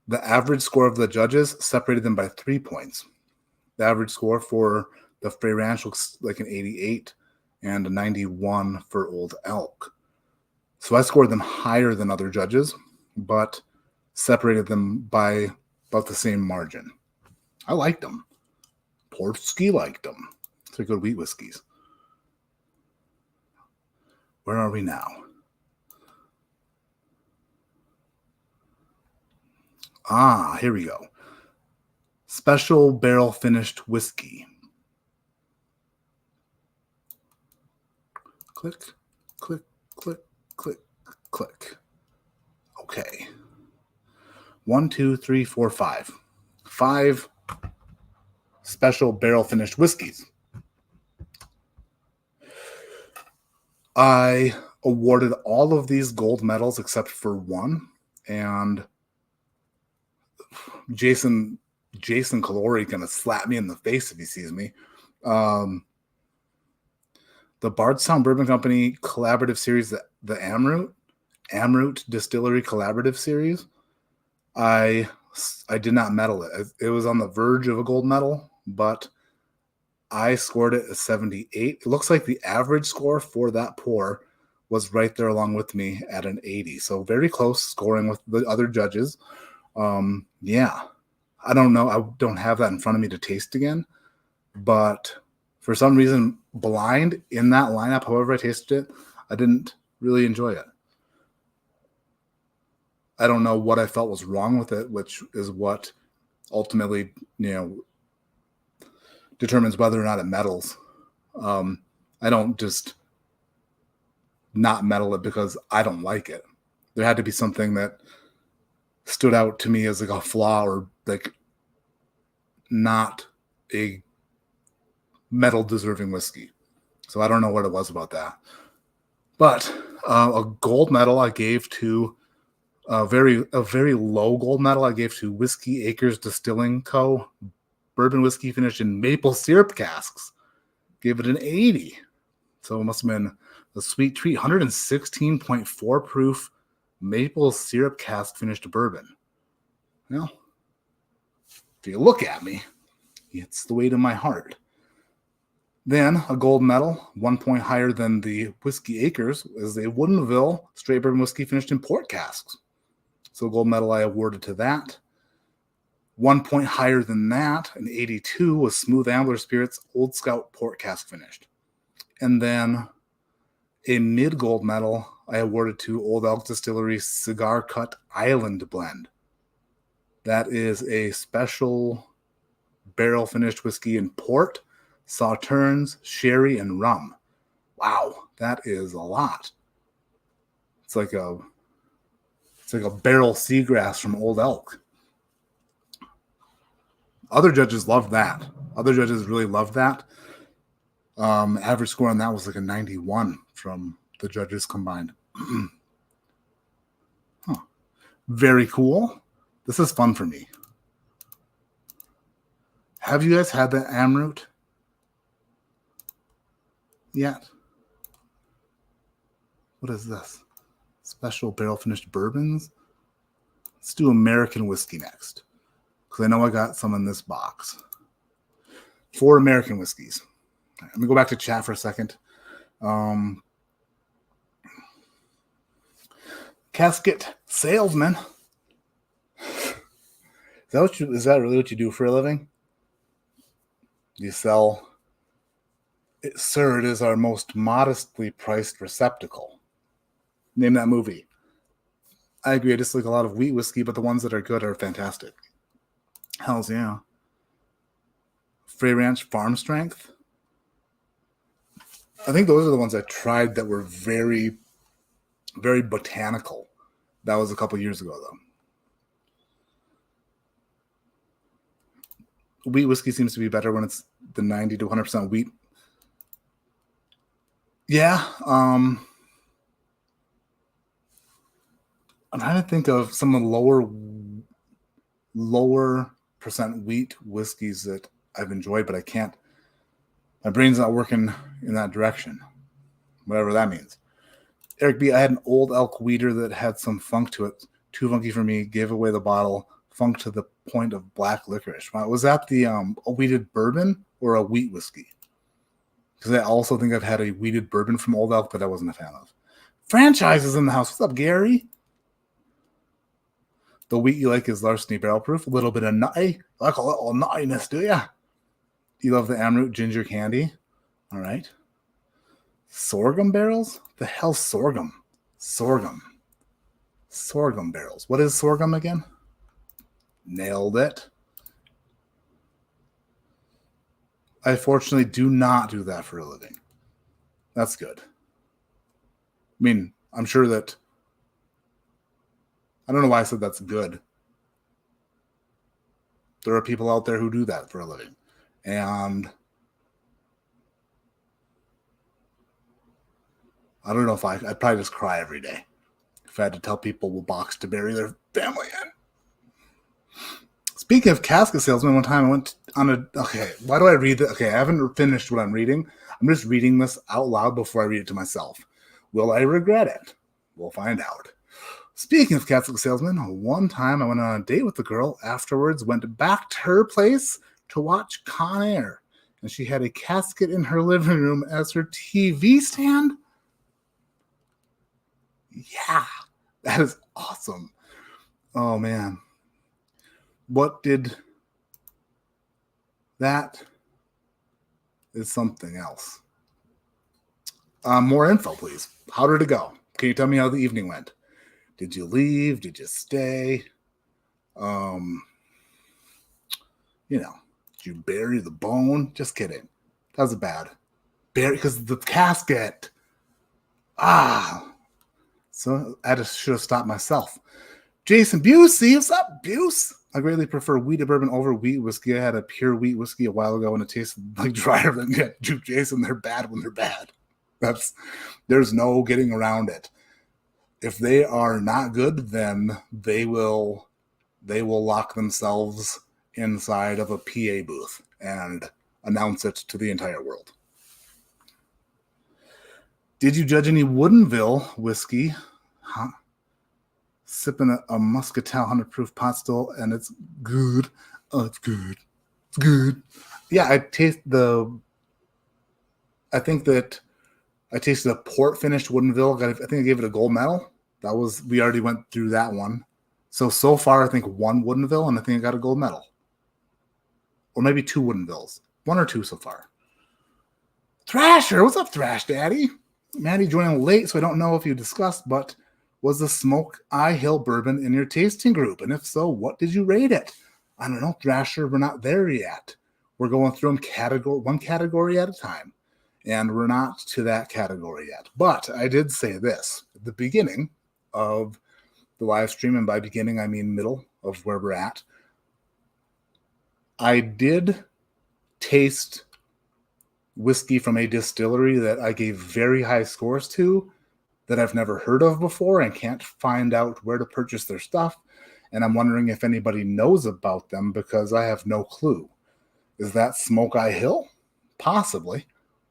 [SPEAKER 1] The average score of the judges separated them by 3 points. The average score for the Frey Ranch looks like an 88 and a 91 for Old Elk. So I scored them higher than other judges, but separated them by about the same margin. I liked them. Portsky liked them. They're good wheat whiskeys. Where are we now? Here we go. Special barrel finished whiskey. Click, click, click, click, click. Okay. 1, 2, 3, 4, 5. 5 special barrel finished whiskeys. I awarded all of these gold medals except for one, and Jason Calori gonna slap me in the face if he sees me. The Bardstown Bourbon Company collaborative series, the Amroot Distillery collaborative series, I did not medal it. It was on the verge of a gold medal, but I scored it a 78. It looks like the average score for that pour was right there along with me at an 80. So very close scoring with the other judges. Yeah, I don't know. I don't have that in front of me to taste again, but for some reason, blind in that lineup, however I tasted it, I didn't really enjoy it. I don't know what I felt was wrong with it, which is what ultimately, determines whether or not it medals. I don't just not medal it because I don't like it. There had to be something that stood out to me as like a flaw or like not a medal deserving whiskey. So I don't know what it was about that. But a gold medal I gave to a very low gold medal I gave to Whiskey Acres Distilling Co. Bourbon whiskey finished in maple syrup casks. Gave it an 80. So it must have been a sweet treat. 116.4 proof maple syrup cask finished bourbon. Well, if you look at me, it's the weight of my heart. Then a gold medal, 1 point higher than the Whiskey Acres, is a Woodinville straight bourbon whiskey finished in port casks. So a gold medal I awarded to that. 1 point higher than that, an 82, was Smooth Ambler Spirits Old Scout port cask finished. And then a mid-gold medal I awarded to Old Elk Distillery Cigar Cut Island Blend. That is a special barrel finished whiskey in port, sauternes, sherry, and rum. Wow, that is a lot. It's like a barrel seagrass from Old Elk. Other judges loved that. Other judges really loved that. Average score on that was like a 91 from the judges combined. Huh. Very cool. This is fun for me. Have you guys had the Amroot yet? What is this? Special barrel finished bourbons? Let's do American whiskey next, because I know I got some in this box. 4 American whiskeys. Right, let me go back to chat for a second. Casket salesman. Is that really what you do for a living? You sell it, sir, it is our most modestly priced receptacle. Name that movie. I agree, I just like a lot of wheat whiskey, but the ones that are good are fantastic. Hells yeah. Frey Ranch Farm Strength. I think those are the ones I tried that were very, very botanical. That was a couple years ago, though. Wheat whiskey seems to be better when it's the 90 to 100% wheat. Yeah. I'm trying to think of some of the lower percent wheat whiskeys that I've enjoyed, but I can't. My brain's not working in that direction, whatever that means. Eric B., I had an Old Elk weeder that had some funk to it. Too funky for me. Gave away the bottle. Funk to the point of black licorice. Was that the a wheated bourbon or a wheat whiskey? Because I also think I've had a wheated bourbon from Old Elk that I wasn't a fan of. Franchises in the house. What's up, Gary? The wheat you like is larceny barrel proof. A little bit of nutty. Like a little nuttiness, do ya? You love the Amroot ginger candy. All right. Sorghum barrels? The hell sorghum? Sorghum barrels. What is sorghum again? Nailed it. I fortunately do not do that for a living. That's good. I mean, I'm sure that... I don't know why I said that's good. There are people out there who do that for a living. And I don't know if I'd probably just cry every day if I had to tell people what box to bury their family in. Speaking of casket salesman, one time I went on a... Okay, why do I read that? Okay, I haven't finished what I'm reading. I'm just reading this out loud before I read it to myself. Will I regret it? We'll find out. Speaking of casket salesman, one time I went on a date with the girl. Afterwards, went back to her place to watch Con Air. And she had a casket in her living room as her TV stand. Yeah, that is awesome. Oh, man. That is something else. More info, please. How did it go? Can you tell me how the evening went? Did you leave? Did you stay? Did you bury the bone? Just kidding. That was bad. Bury, because the casket. So I should have stopped myself. Jason Busey, what's up, Buse? I greatly prefer wheated bourbon over wheat whiskey. I had a pure wheat whiskey a while ago and it tasted like drier than Jason. They're bad when they're bad. There's no getting around it. If they are not good, then they will lock themselves inside of a PA booth and announce it to the entire world. Did you judge any Woodinville whiskey? Huh? Sipping a Muscatel 100 proof pot still, and it's good. Oh, it's good. It's good. Yeah, I tasted a port finished Woodinville. I think I gave it a gold medal. We already went through that one. So far, I think 1 Woodinville, and I think I got a gold medal. Or maybe 2 Woodinvilles. 1 or 2 so far. Thrasher, what's up, Thrash Daddy? Maddie joining late, so I don't know if you discussed, but was the Smoke Eye Hill bourbon in your tasting group? And if so, what did you rate it? I don't know, Thrasher, we're not there yet. We're going through them one category at a time. And we're not to that category yet. But I did say this at the beginning of the live stream, and by beginning, I mean middle of where we're at. I did taste whiskey from a distillery that I gave very high scores to that I've never heard of before and can't find out where to purchase their stuff. And I'm wondering if anybody knows about them because I have no clue. Is that Smoke Eye Hill? Possibly.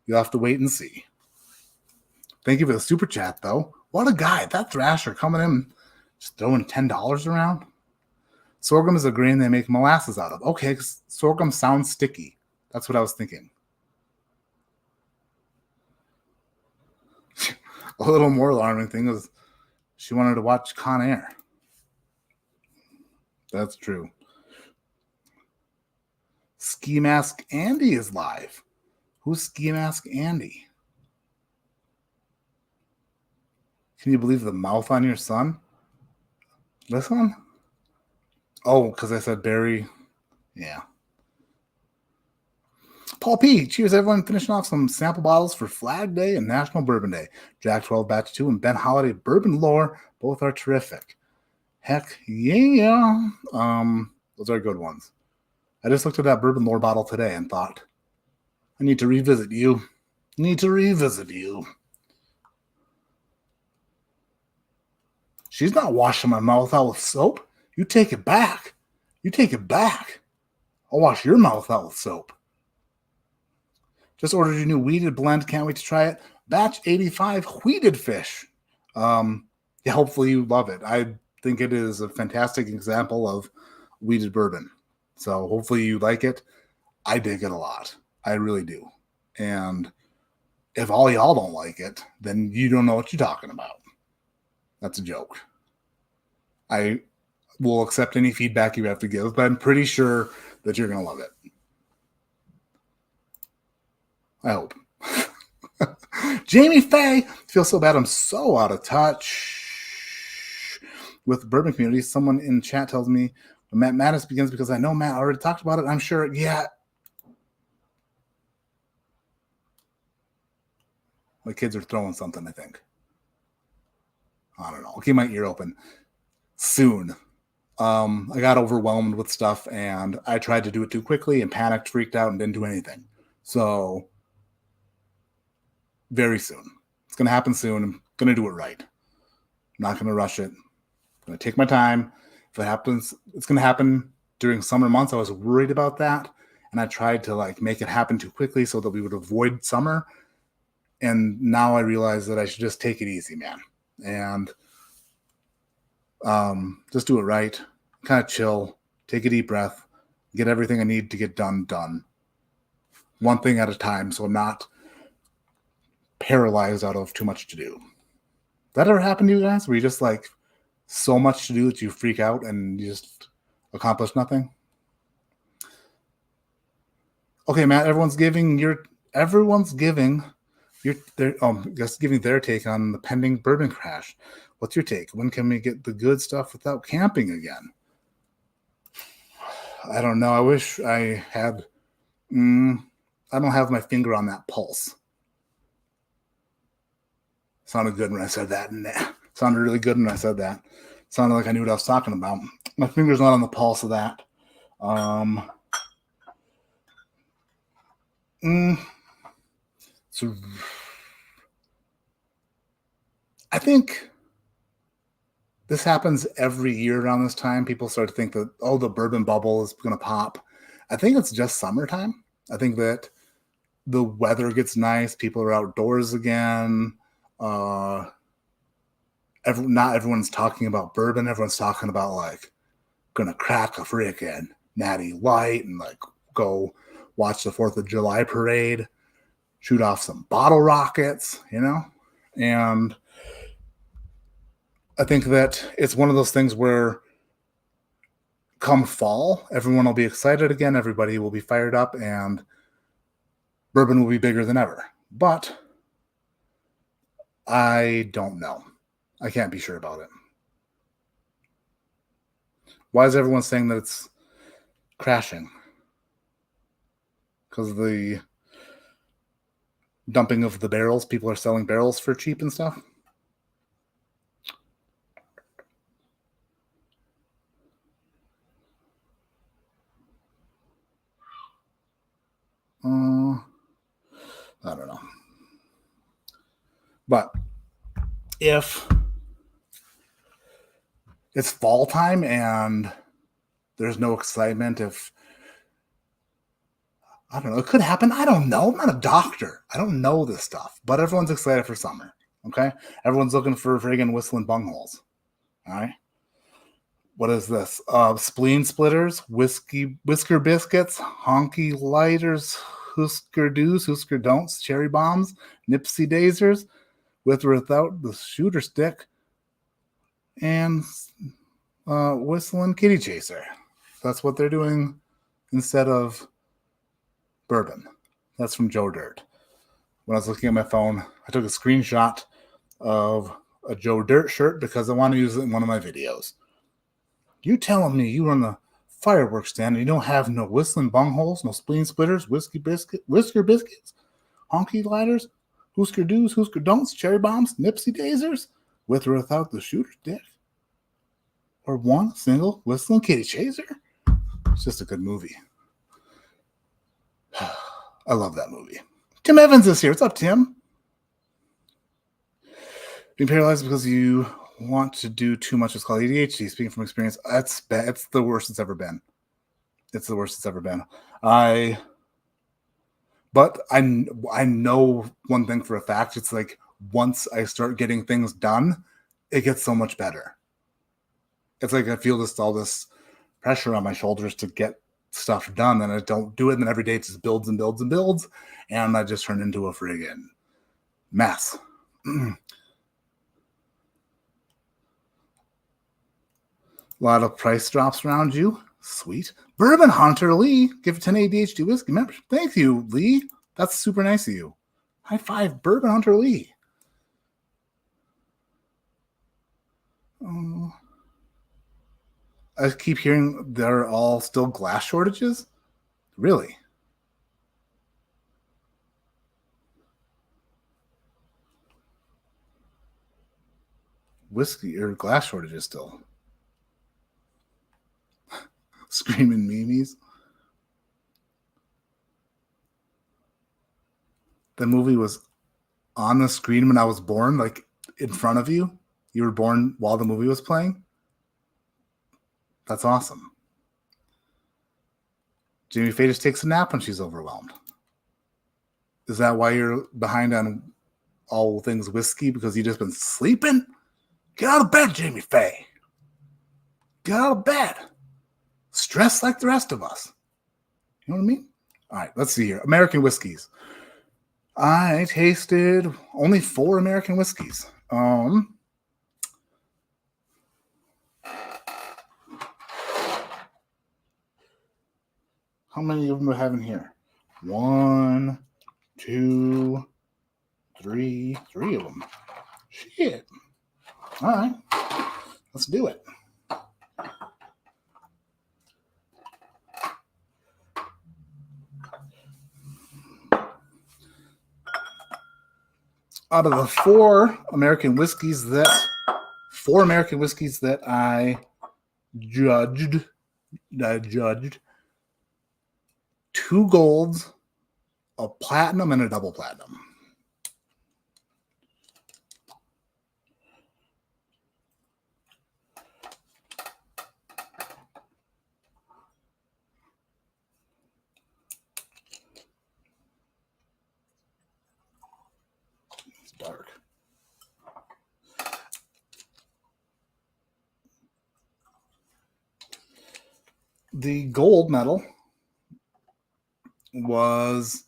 [SPEAKER 1] You'll have to wait and see. Thank you for the super chat, though. What a guy. That Thrasher coming in, just throwing $10 around. Sorghum is a grain they make molasses out of. Okay, sorghum sounds sticky. That's what I was thinking. A little more alarming thing is she wanted to watch Con Air. That's true. Ski Mask Andy is live. Who's Ski Mask Andy? Can you believe the mouth on your son? This one? Oh, because I said Barry. Yeah. Paul P. Cheers, everyone. Finishing off some sample bottles for Flag Day and National Bourbon Day. Jack 12 Batch 2 and Ben Holiday Bourbon Lore. Both are terrific. Heck yeah. Those are good ones. I just looked at that Bourbon Lore bottle today and thought, I need to revisit you. She's not washing my mouth out with soap. You take it back. I'll wash your mouth out with soap. Just ordered your new wheated blend. Can't wait to try it. Batch 85 wheated fish. Yeah, hopefully you love it. I think it is a fantastic example of wheated bourbon. So hopefully you like it. I dig it a lot. I really do. And if all y'all don't like it, then you don't know what you're talking about. That's a joke. I will accept any feedback you have to give, but I'm pretty sure that you're going to love it. I hope. Jamie Faye, feel so bad. I'm so out of touch with the bourbon community. Someone in chat tells me when Matt Madness begins because I know Matt already talked about it. I'm sure. Yeah. My kids are throwing something, I think. I don't know. I'll keep my ear open. Soon. I got overwhelmed with stuff and I tried to do it too quickly and panicked, freaked out, and didn't do anything. So very soon. It's going to happen soon. I'm going to do it right. I'm not going to rush it. I'm going to take my time. If it happens, it's going to happen during summer months. I was worried about that. And I tried to make it happen too quickly so that we would avoid summer. And now I realize that I should just take it easy, man. And just do it right. Kind of chill. Take a deep breath. Get everything I need to get done. One thing at a time, so I'm not paralyzed out of too much to do. That ever happened to you guys? Where you just so much to do that you freak out and you just accomplish nothing? Okay, Matt, everyone's giving their take on the pending bourbon crash. What's your take? When can we get the good stuff without camping again? I don't know. I wish I had. I don't have my finger on that pulse. Sounded good when I said that. Sounded really good when I said that. Sounded like I knew what I was talking about. My finger's not on the pulse of that. So I think this happens every year around this time. People start to think that, the bourbon bubble is going to pop. I think it's just summertime. I think that the weather gets nice. People are outdoors again. Not everyone's talking about bourbon. Everyone's talking about going to crack a freaking Natty Light and go watch the 4th of July parade, shoot off some bottle rockets, and I think that it's one of those things where come fall, everyone will be excited again. Everybody will be fired up and bourbon will be bigger than ever. But I don't know. I can't be sure about it. Why is everyone saying that it's crashing? because of the dumping of the barrels. People are selling barrels for cheap and stuff. I don't know. But if it's fall time and there's no excitement, if I don't know, it could happen. I don't know. I'm not a doctor. I don't know this stuff, but everyone's excited for summer. Okay. Everyone's looking for friggin' whistling bungholes. All right. What is this? Spleen splitters, whisker biscuits, honky lighters, Husker do's, Husker don'ts, cherry bombs, Nipsey daisers, with or without the shooter stick, and whistling kitty chaser. That's what they're doing instead of bourbon. That's from Joe Dirt. When I was looking at my phone, I took a screenshot of a Joe Dirt shirt because I want to use it in one of my videos. You telling me you run the fireworks stand and you don't have no whistling bungholes, no spleen splitters, whisker biscuits, honky lighters, Husker do's, Husker don'ts, cherry bombs, Nipsey daisers, with or without the shooter stick, or one single whistling kitty chaser? It's just a good movie. I love that movie. Tim Evans is here. What's up, Tim? Being paralyzed because you want to do too much is called ADHD. Speaking from experience, that's bad. It's the worst it's ever been. It's the worst it's ever been. But I know one thing for a fact. It's like once I start getting things done, it gets so much better. It's like I feel all this pressure on my shoulders to get stuff done, and I don't do it, and then every day it just builds and builds and builds, and I just turn into a friggin' mess. A lot of price drops around you. Sweet. Bourbon Hunter Lee, give 10 ADHD Whiskey membership. Thank you, Lee. That's super nice of you. High five, Bourbon Hunter Lee. I keep hearing they're all still glass shortages. Really? Whiskey or glass shortages still. Screaming memes. The movie was on the screen when I was born, like in front of you. You were born while the movie was playing. That's awesome. Jamie Faye just takes a nap when she's overwhelmed. Is that why you're behind on all things whiskey? Because you've just been sleeping? Get out of bed, Jamie Faye. Get out of bed. Stressed like the rest of us. You know what I mean? All right, let's see here. American whiskeys. I tasted only 4 American whiskeys. How many of them do I have in here? 1, 2, 3. 3 of them. Shit. All right. Let's do it. Out of the 4 American whiskeys that I judged 2 golds, a platinum, and a double platinum. It's dark. The gold medal was,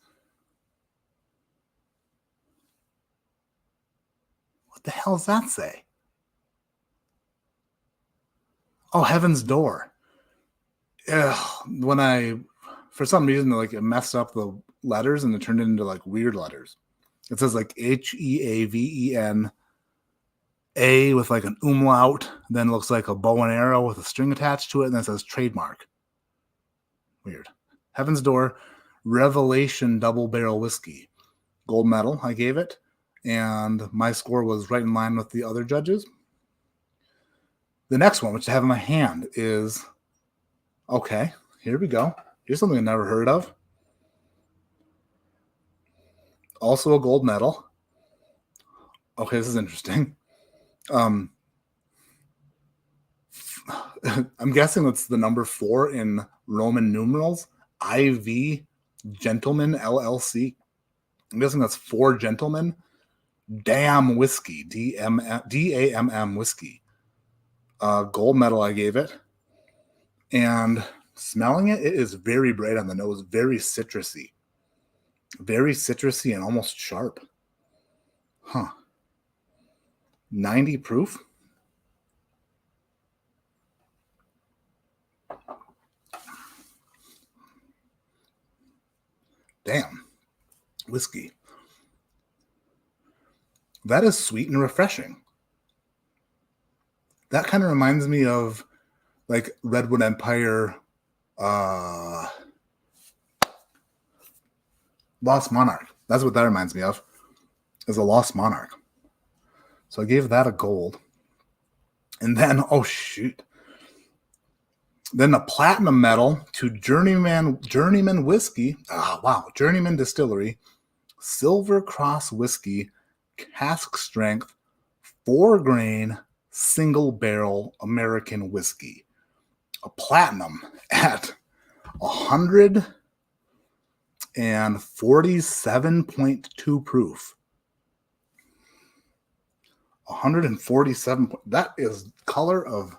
[SPEAKER 1] what the hell does that say? Oh, Heaven's Door. When I, for some reason, like it messed up the letters and it turned it into like weird letters. It says like HEAVEN, A with like an umlaut, then looks like a bow and arrow with a string attached to it, and then it says trademark. Weird. Heaven's Door, Revelation Double Barrel Whiskey. Gold medal, I gave it. And my score was right in line with the other judges. The next one, which I have in my hand, is, okay, here we go. Here's something I never heard of. Also a gold medal. Okay, this is interesting. I'm guessing that's the number 4 in Roman numerals. IV Gentleman LLC. I'm guessing that's 4 gentlemen. Damn whiskey. DAMM whiskey. Gold medal I gave it. And smelling it, it is very bright on the nose. Very citrusy. Very citrusy and almost sharp. Huh. 90 proof. Damn. Whiskey. That is sweet and refreshing. That kind of reminds me of like Redwood Empire, Lost Monarch. That's what that reminds me of, is a Lost Monarch. So I gave that a gold. And then, oh shoot. Then a platinum medal to Journeyman Whiskey. Oh, wow. Journeyman Distillery. Silver Cross Whiskey. Cask strength. 4-grain. Single barrel American whiskey. A platinum at 147.2 proof. 147. That is color of.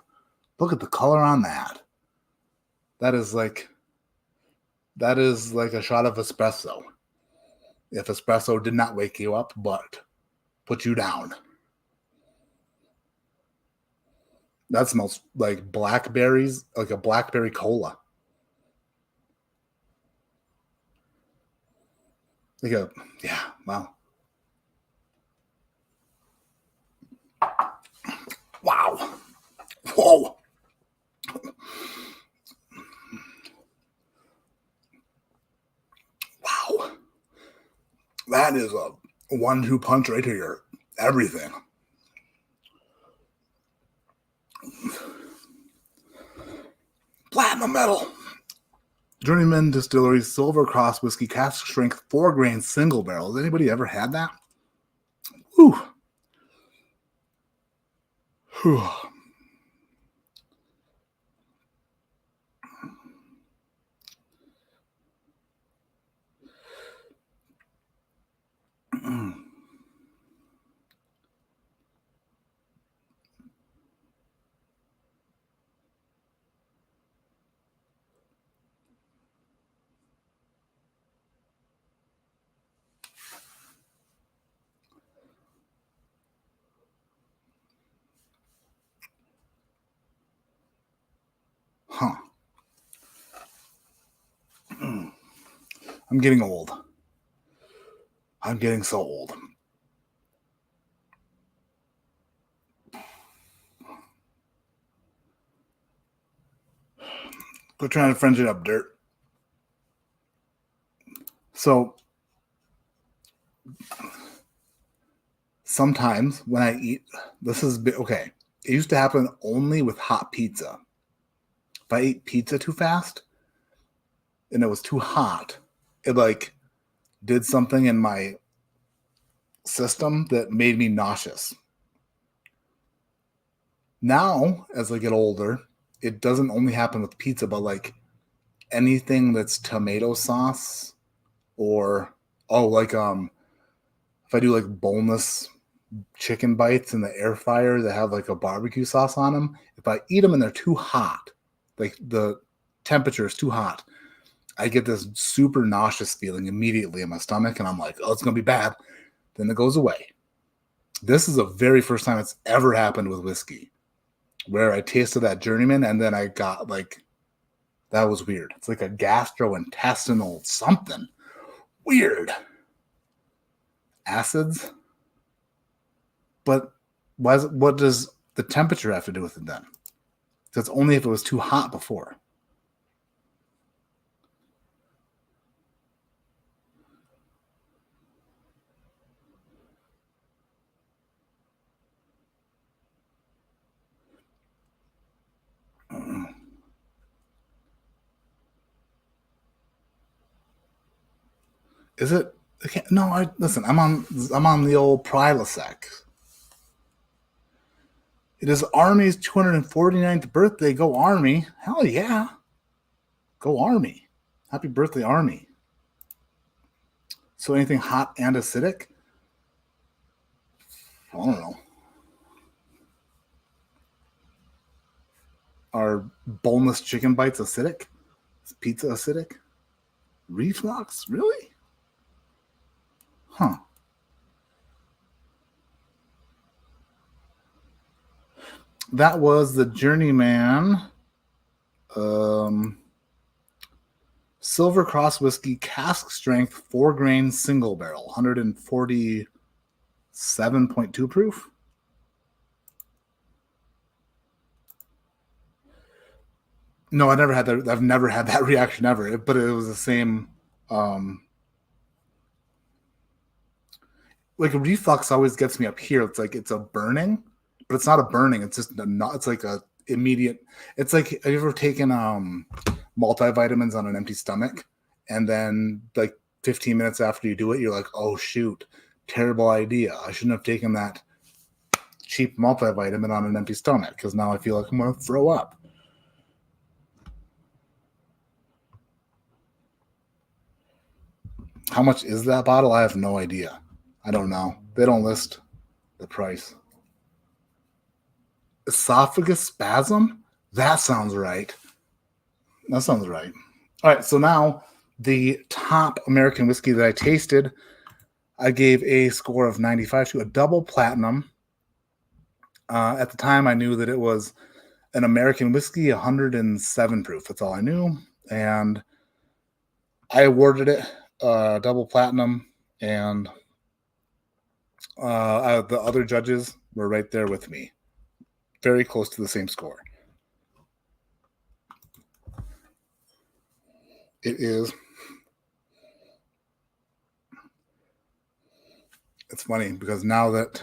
[SPEAKER 1] Look at the color on that. That is like a shot of espresso. If espresso did not wake you up, but put you down. That smells like blackberries, like a blackberry cola. Yeah, wow. Wow. Whoa. Wow. That is a 1-2 punch right here. Everything. Platinum medal. Journeyman Distillery Silver Cross Whiskey Cask Strength 4-grain single barrel. Has anybody ever had that? Whew. Whew. Huh. I'm getting old. I'm getting so old. Go trying to fringe it up, dirt. So sometimes when I eat, this is okay. It used to happen only with hot pizza. If I ate pizza too fast and it was too hot, it like did something in my system that made me nauseous. Now, as I get older, it doesn't only happen with pizza, but like anything that's tomato sauce or if I do like boneless chicken bites in the air fryer that have like a barbecue sauce on them, if I eat them and they're too hot, like the temperature is too hot, I get this super nauseous feeling immediately in my stomach, and I'm like, oh, it's gonna be bad. Then it goes away. This is the very first time it's ever happened with whiskey, where I tasted that Journeyman and then I got like, that was weird. It's like a gastrointestinal something weird. Acids. But what does the temperature have to do with it then? That's only if it was too hot before. Is it? No, listen. I'm on the old Prilosec. It is Army's 249th birthday. Go Army! Hell yeah! Go Army! Happy birthday, Army! So anything hot and acidic? I don't know. Are boneless chicken bites acidic? Is pizza acidic? Reflux? Really? Huh. That was the Journeyman Silver Cross Whiskey Cask Strength 4-grain single barrel, 147.2 proof. No, I never had that. I've never had that reaction ever. But it was the same. Like a reflux always gets me up here. It's like it's a burning, but it's not a burning. It's just it's like a immediate. It's like, have you ever taken multivitamins on an empty stomach, and then like 15 minutes after you do it, you're like, oh shoot, terrible idea. I shouldn't have taken that cheap multivitamin on an empty stomach because now I feel like I'm going to throw up. How much is that bottle? I have no idea. I don't know. They don't list the price. Esophagus spasm? That sounds right. That sounds right. All right, so now the top American whiskey that I tasted, I gave a score of 95 to a double platinum. At the time, I knew that it was an American whiskey, 107 proof. That's all I knew. And I awarded it double platinum, and the other judges were right there with me. Very close to the same score. It is. It's funny because now that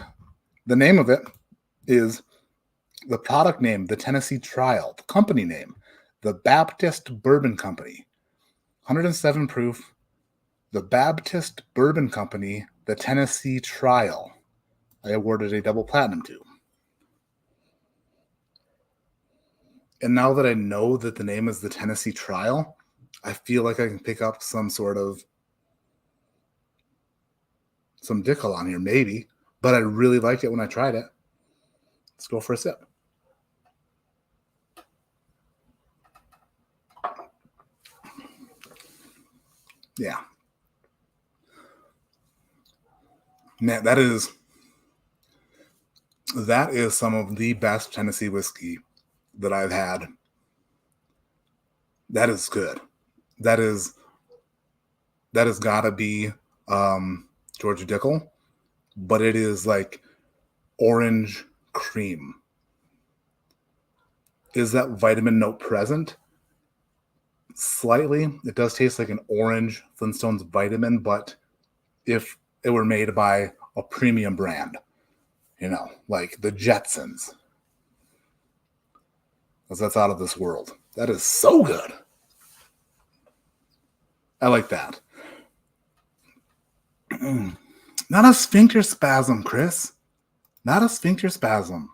[SPEAKER 1] the name of it is the product name, the Tennessee Trial, the company name, the Baptist Bourbon Company, 107 proof, the Baptist Bourbon Company, the Tennessee Trial. I awarded a double platinum to. And now that I know that the name is the Tennessee Trial, I feel like I can pick up some Dickel on here, maybe. But I really liked it when I tried it. Let's go for a sip. Yeah. Man, that is some of the best Tennessee whiskey that I've had. That is good. That has got to be Georgia Dickel, but it is like orange cream. Is that vitamin note present? Slightly. It does taste like an orange Flintstones vitamin, but if it were made by a premium brand, like the Jetsons, because that's out of this world. That is so good. I like that. Not a sphincter spasm, Chris. Not a sphincter spasm.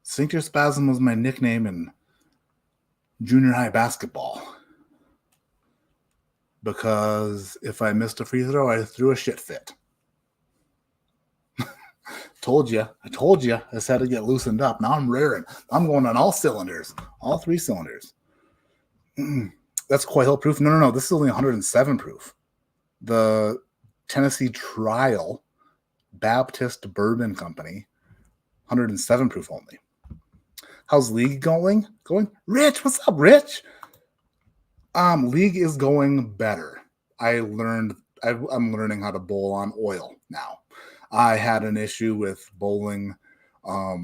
[SPEAKER 1] Sphincter spasm was my nickname in junior high basketball. Because if I missed a free throw, I threw a shit fit. Told you. I told you. I just had to get loosened up. Now I'm raring. I'm going on all cylinders. All 3 cylinders. That's Coil proof. No. This is only 107 proof. The Tennessee Trial Baptist Bourbon Company, 107 proof only. How's League going? Rich, what's up, Rich? League is going better. I'm learning how to bowl on oil now. I had an issue with bowling I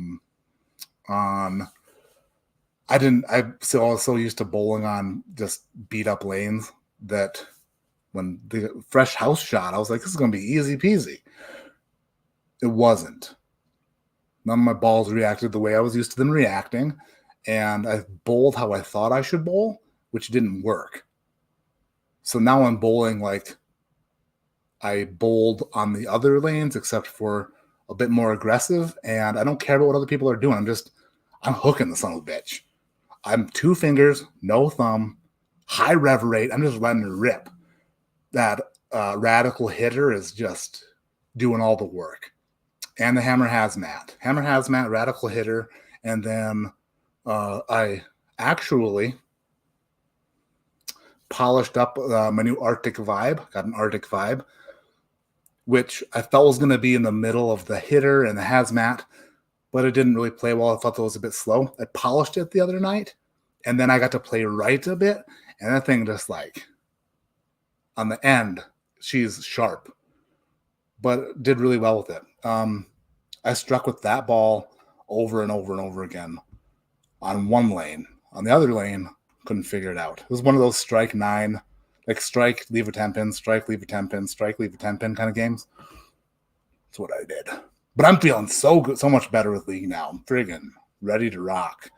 [SPEAKER 1] was so used to bowling on just beat up lanes that when the fresh house shot, I was like, this is going to be easy peasy. It wasn't. None of my balls reacted the way I was used to them reacting, and I bowled how I thought I should bowl, which didn't work. So now I'm bowling like I bowled on the other lanes except for a bit more aggressive, and I don't care about what other people are doing. I'm hooking the son of a bitch. I'm 2 fingers, no thumb, high rev rate. I'm just letting it rip. That radical hitter is just doing all the work. And the hammer hazmat, radical hitter, and then I actually polished up my new Arctic Vibe. Got an Arctic Vibe, which I thought was going to be in the middle of the hitter and the hazmat, but it didn't really play well. I thought that was a bit slow. I polished it the other night, and then I got to play right a bit, and that thing just like, on the end, she's sharp, but did really well with it. I struck with that ball over and over and over again on one lane. On the other lane, couldn't figure it out. It was one of those strike 9, like strike, leave a 10 pin, strike, leave a 10 pin, strike, leave a 10 pin kind of games. That's what I did. But I'm feeling so good, so much better with League now. I'm friggin' ready to rock.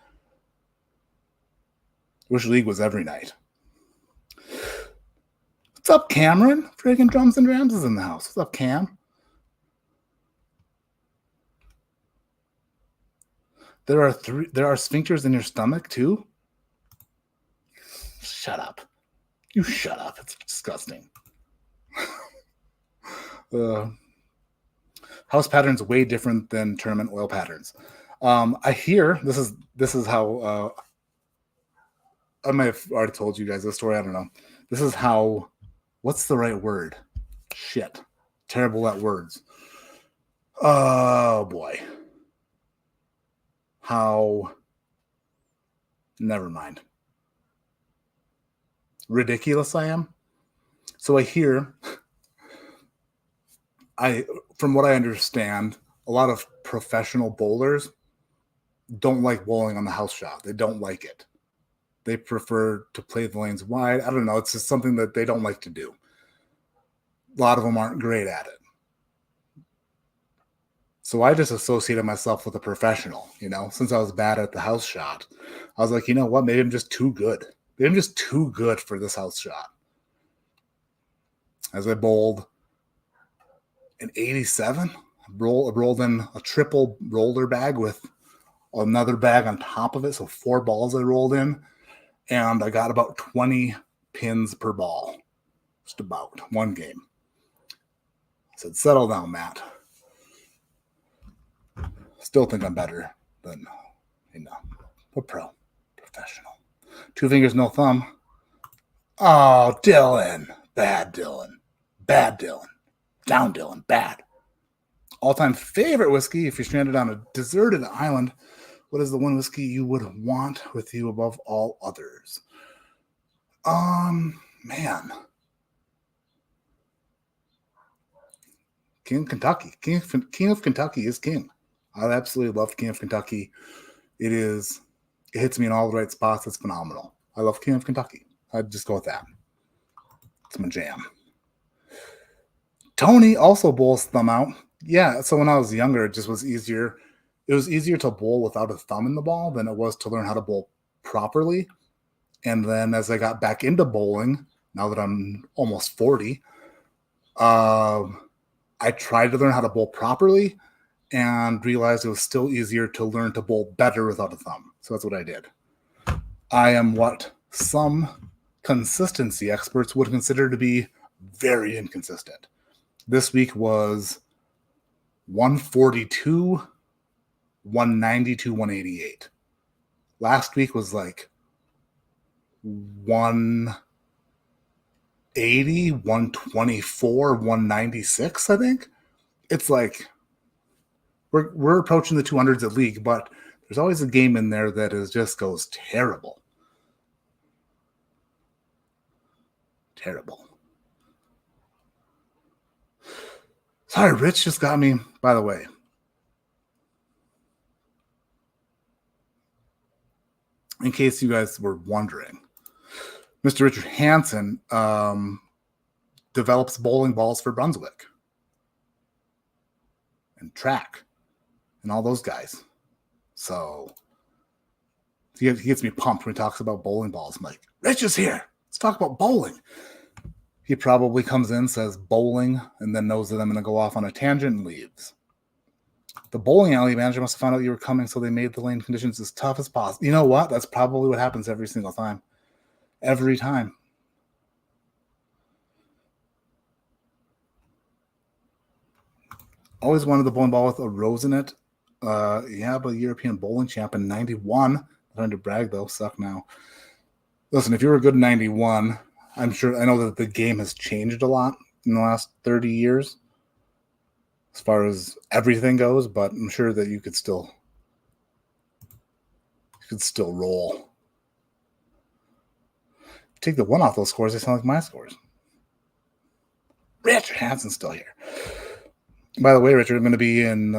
[SPEAKER 1] Wish League was every night. What's up, Cameron? Friggin' Drums and Drams is in the house. What's up, Cam? There are sphincters in your stomach too? Shut up. You shut up. It's disgusting. House patterns way different than tournament oil patterns. I hear this is how I might have already told you guys this story. I don't know. This is how. What's the right word? Shit. Terrible at words. Oh boy. How. Never mind. Ridiculous I am. So I hear. From what I understand, a lot of professional bowlers don't like bowling on the house shot. They don't like it. They prefer to play the lanes wide. I don't know. It's just something that they don't like to do. A lot of them aren't great at it. So I just associated myself with a professional, since I was bad at the house shot. I was like, you know what? Maybe I'm just too good. Maybe I'm just too good for this house shot. As I bowled an 87, rolled in a triple roller bag with another bag on top of it. So 4 balls I rolled in. And I got about 20 pins per ball. Just about one game. I said, settle down, Matt. Still think I'm better than, a professional. 2 fingers, no thumb. Oh, Dylan. Bad Dylan. Bad Dylan. Down Dylan. Bad. All-time favorite whiskey if you're stranded on a deserted island. What is the one whiskey you would want with you above all others? Man. King of Kentucky. King of Kentucky is king. I absolutely love King of Kentucky. It hits me in all the right spots. It's phenomenal. I love King of Kentucky. I'd just go with that. It's my jam. Tony also bowls thumb out. Yeah, so when I was younger, it just was easier. It was easier to bowl without a thumb in the ball than it was to learn how to bowl properly. And then as I got back into bowling, now that I'm almost 40, I tried to learn how to bowl properly and realized it was still easier to learn to bowl better without a thumb. So that's what I did. I am what some consistency experts would consider to be very inconsistent. This week was 142, 192, 188. Last week was like 180, 124, 196, I think. It's like we're approaching the 200s at league, but there's always a game in there that just goes terrible. Terrible. Sorry, Rich just got me, by the way. In case you guys were wondering, Mr. Richard Hansen develops bowling balls for Brunswick and track and all those guys. So he gets me pumped when he talks about bowling balls. I'm like, Rich is here. Let's talk about bowling. He probably comes in, says bowling, and then knows that I'm going to go off on a tangent and leaves. The bowling alley manager must have found out you were coming, so they made the lane conditions as tough as possible. You know what? That's probably what happens every single time. Every time. Always wanted the bowling ball with a rose in it. Yeah, but European bowling champ in 91. Not to brag, though. Suck now. Listen, if you were good in 91, I know that the game has changed a lot in the last 30 years as far as everything goes, but I'm sure that you could still roll. Take the one off those scores, they sound like my scores. Richard Hansen's still here. By the way, Richard, I'm going to be in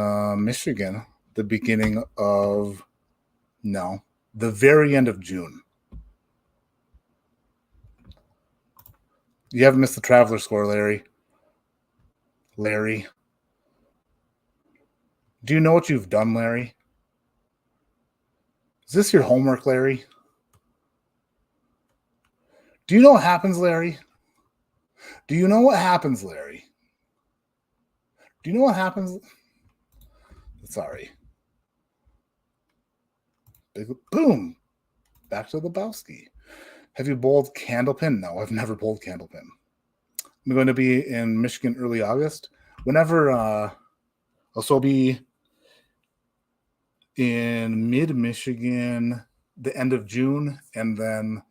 [SPEAKER 1] Michigan the very end of June. You haven't missed the Traveler score, Larry. Larry. Do you know what you've done, Larry? Is this your homework, Larry? Do you know what happens, Larry? Do you know what happens, Larry? Do you know what happens? Sorry. Big boom. Back to Lebowski. Have you bowled Candlepin? No, I've never bowled Candlepin. I'm going to be in Michigan early August. Whenever I'll be in mid-Michigan the end of June, and then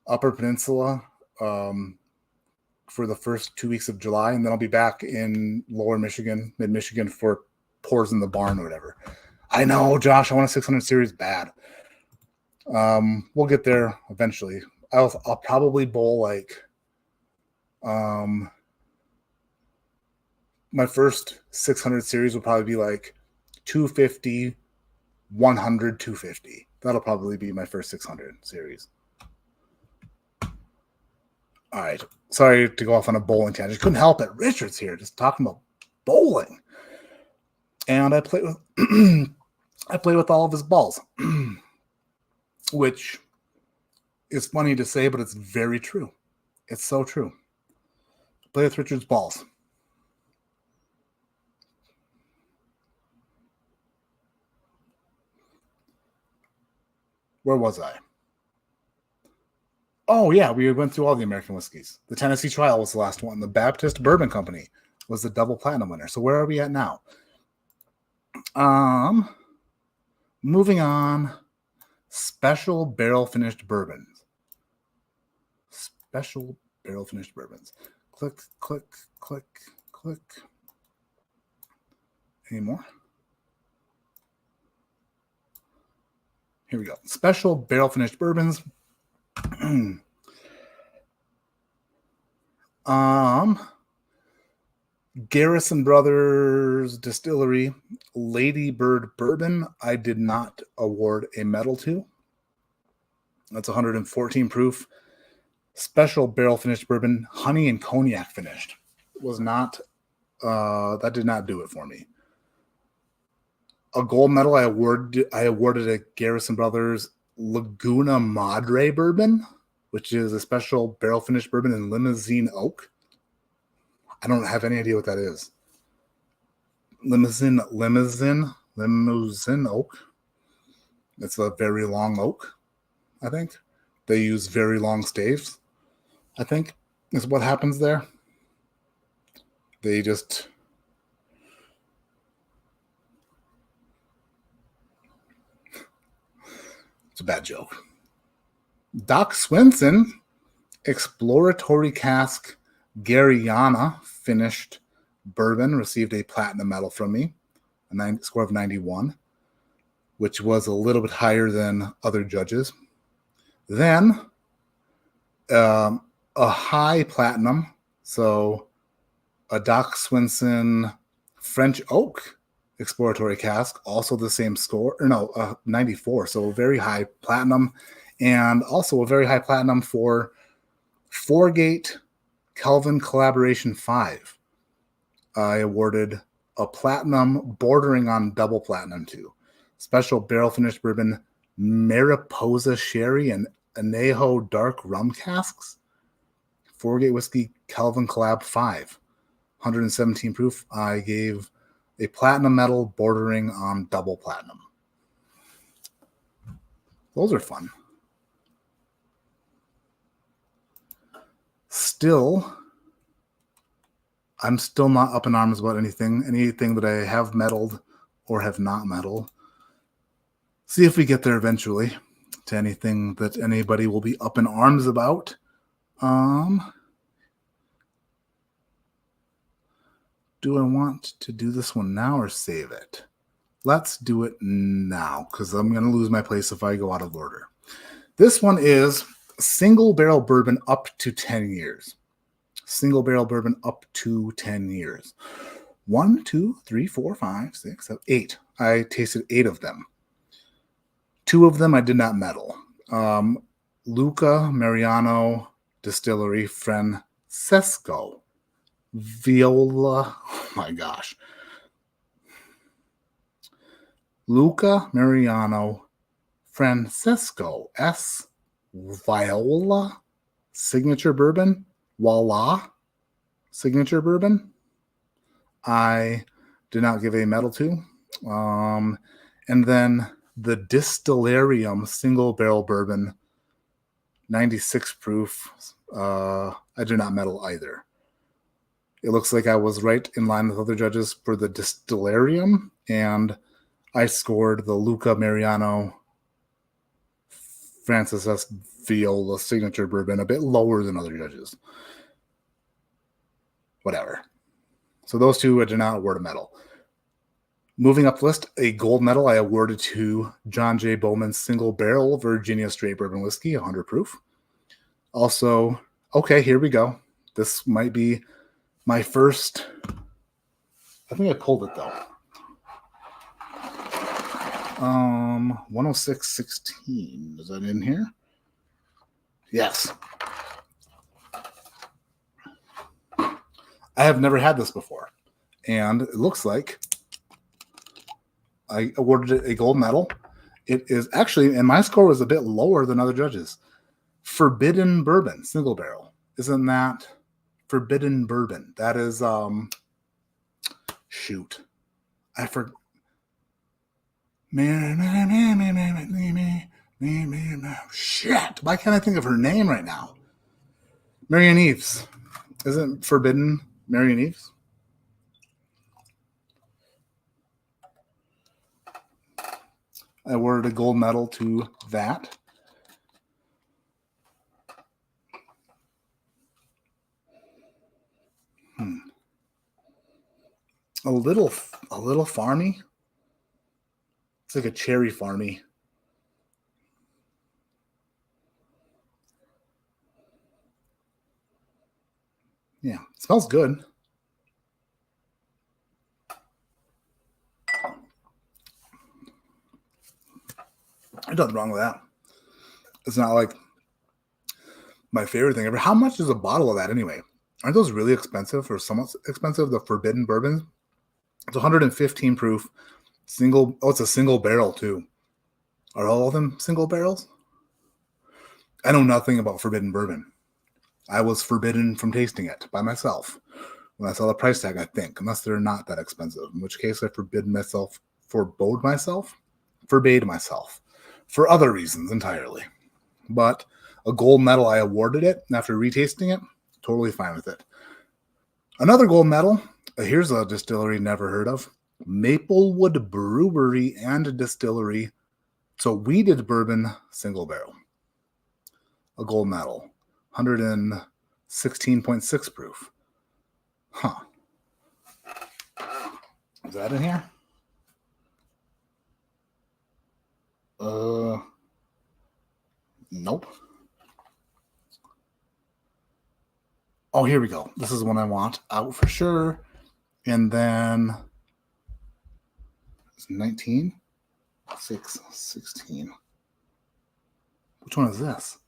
[SPEAKER 1] Upper Peninsula for the first 2 weeks of July, and then I'll be back in Lower Michigan, mid-Michigan for Pours in the Barn or whatever. I know, Josh, I want a 600 series bad. We'll get there eventually. I'll probably bowl like my first 600 series will probably be like 250, 100, 250. That'll probably be my first 600 series. All right. Sorry to go off on a bowling tangent. Couldn't help it. Richard's here just talking about bowling. And I play with all of his balls. Which is funny to say, but it's very true. It's so true. Play with Richard's balls. Where was I? Oh, yeah, we went through all the American whiskeys. The Tennessee Trial was the last one. The Baptist Bourbon Company was the double platinum winner. So where are we at now? Moving on. Special barrel finished bourbons. Special barrel finished bourbons. Click, click, click, click. Any more? Here we go. Special barrel finished bourbons. Garrison Brothers Distillery Lady Bird Bourbon, I did not award a medal to. That's 114 proof. Special barrel finished bourbon, honey and cognac finished. Was not, that did not do it for me. A gold medal I awarded a Garrison Brothers Laguna Madre Bourbon, which is a special barrel finished bourbon in Limousine Oak. I don't have any idea what that is. Limousine Oak. It's a very long oak, I think. They use very long staves, I think, is what happens there. They just... It's a bad joke. Doc Swenson, Exploratory Cask Garyana finished bourbon, received a platinum medal from me, a score of 91, which was a little bit higher than other judges. Then a high platinum, so a Doc Swenson French Oak Exploratory Cask, also the same score, 94, so a very high platinum, and also a very high platinum for Foregate Kelvin Collaboration 5. I awarded a platinum bordering on double platinum to special barrel finished bourbon Mariposa Sherry and Anejo Dark Rum casks. Foregate Whiskey Calvin Collab 5, 117 proof. I gave a platinum medal bordering on double platinum. Those are fun. I'm still not up in arms about anything that I have medaled or have not medaled. See if we get there eventually to anything that anybody will be up in arms about. Do I want to do this one now or save it? Let's do it now because I'm going to lose my place if I go out of order. This one is single barrel bourbon up to 10 years. Single barrel bourbon up to 10 years. 1, 2, 3, 4, 5, 6, 7, 8. I tasted 8 of them. 2 of them I did not medal. Luca Mariano Distillery Francesco Viola. Oh my gosh. Luca Mariano Francesco S. Viola Signature Bourbon. Voila Signature Bourbon. I did not give a medal to. And then the Distillarium Single Barrel Bourbon, 96 proof. I did not medal either. It looks like I was right in line with other judges for the Distillarium, and I scored the Luca Mariano Francis S. Viola Signature Bourbon a bit lower than other judges. Whatever. So those 2 I did not award a medal. Moving up the list, a gold medal I awarded to John J. Bowman's Single Barrel Virginia Straight Bourbon Whiskey, 100 proof. Also, okay, here we go. This might be my first. I think I pulled it though. 106.16. Is that in here? Yes. I have never had this before. And it looks like I awarded it a gold medal. It is actually, and my score was a bit lower than other judges. Forbidden Bourbon, single barrel. Isn't that Forbidden Bourbon? That is, shoot. I forgot. Shit. Why can't I think of her name right now? Marianne Eves. Isn't Forbidden Marianne Eves? I awarded a gold medal to that. A little farmy. It's like a cherry farmy. Yeah, it smells good. There's nothing wrong with that. It's not like my favorite thing ever. How much is a bottle of that anyway? Aren't those really expensive or somewhat expensive? The Forbidden Bourbon. It's 115 proof. Single. Oh, it's a single barrel too. Are all of them single barrels? I know nothing about Forbidden Bourbon. I was forbidden from tasting it by myself when I saw the price tag, I think, unless they're not that expensive, in which case I forbade myself for other reasons entirely. But a gold medal, I awarded it, and after retasting it, totally fine with it. Another gold medal, here's a distillery never heard of, Maplewood Brewery and Distillery. So weeded bourbon, single barrel. A gold medal, 116.6 proof. Huh. Is that in here? Nope. Oh, here we go. This is one I want out for sure. And then it's 19, 6, 16. Which one is this?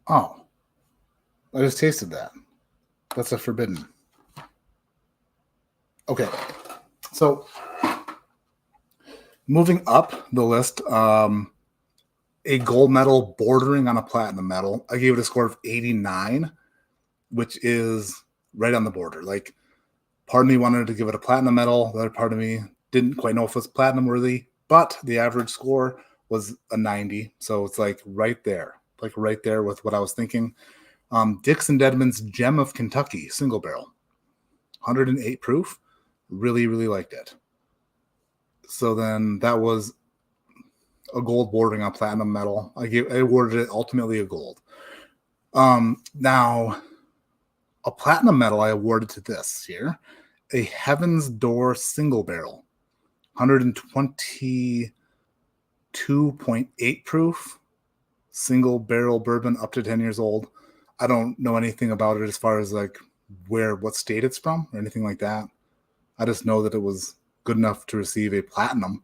[SPEAKER 1] Oh, I just tasted that. That's a forbidden. Okay, so moving up the list, a gold medal bordering on a platinum medal. I gave it a score of 89, which is right on the border. Like, part of me wanted to give it a platinum medal. The other part of me didn't quite know if it was platinum worthy, but the average score was a 90. So it's like right there with what I was thinking. Dix and Dedman's Gem of Kentucky single barrel, 108 proof. Really, really liked it. So then that was a gold bordering on platinum medal. I awarded it ultimately a gold. Now, a platinum medal I awarded to this here, a Heaven's Door single barrel, 122.8 proof, single barrel bourbon up to 10 years old. I don't know anything about it as far as like what state it's from or anything like that. I just know that it was good enough to receive a platinum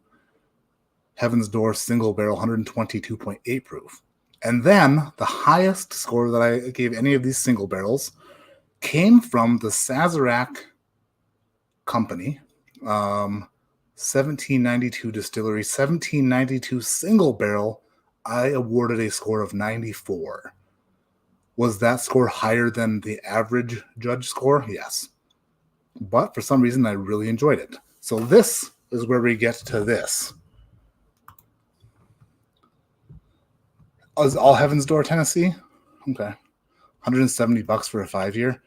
[SPEAKER 1] Heaven's Door single barrel, 122.8 proof. And then the highest score that I gave any of these single barrels came from the Sazerac Company, 1792 distillery, 1792 single barrel. I awarded a score of 94. Was that score higher than the average judge score? Yes. But for some reason, I really enjoyed it. So this is where we get to this. Is All Heaven's Door, Tennessee? Okay. $170 for a 5-year.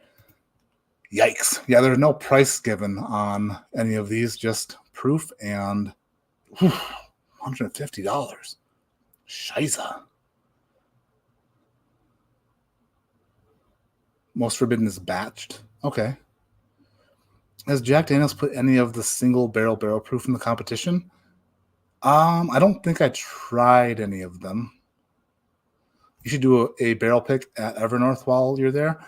[SPEAKER 1] Yikes. Yeah, there's no price given on any of these, just proof and $150. Shiza. Most Forbidden is batched. Okay. Has Jack Daniels put any of the single barrel proof in the competition? I don't think I tried any of them. You should do a barrel pick at Evernorth while you're there.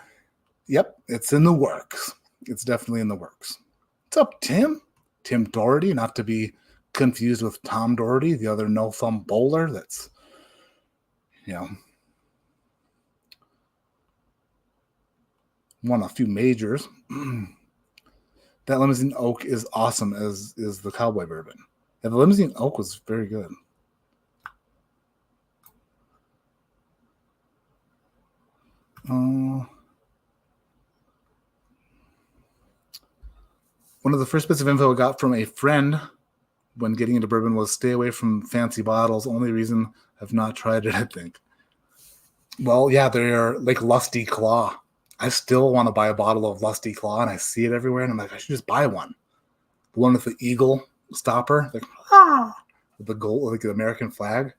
[SPEAKER 1] Yep, it's in the works. It's definitely in the works. What's up, Tim? Tim Doherty, not to be confused with Tom Doherty, the other no-thumb bowler that's, won a few majors. That Limousine Oak is awesome, as is the Cowboy Bourbon. Yeah, the Limousine Oak was very good. One of the first bits of info I got from a friend when getting into bourbon was stay away from fancy bottles. Only reason I've not tried it, I think. Well, yeah, they're like Lusty Claw. I still want to buy a bottle of Lusty Claw, and I see it everywhere, and I'm like, I should just buy one. The one with the eagle stopper, like with the gold, like the American flag.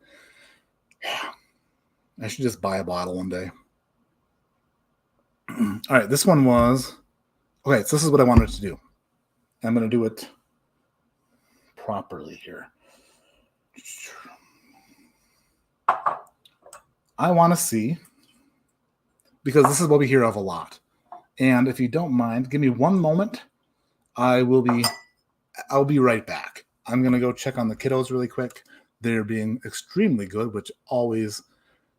[SPEAKER 1] Yeah, I should just buy a bottle one day. All right, this one was okay. So this is what I wanted to do. I'm going to do it properly here. I want to see, because this is what we hear of a lot. And if you don't mind, give me one moment. I'll be right back. I'm going to go check on the kiddos really quick. They're being extremely good, which always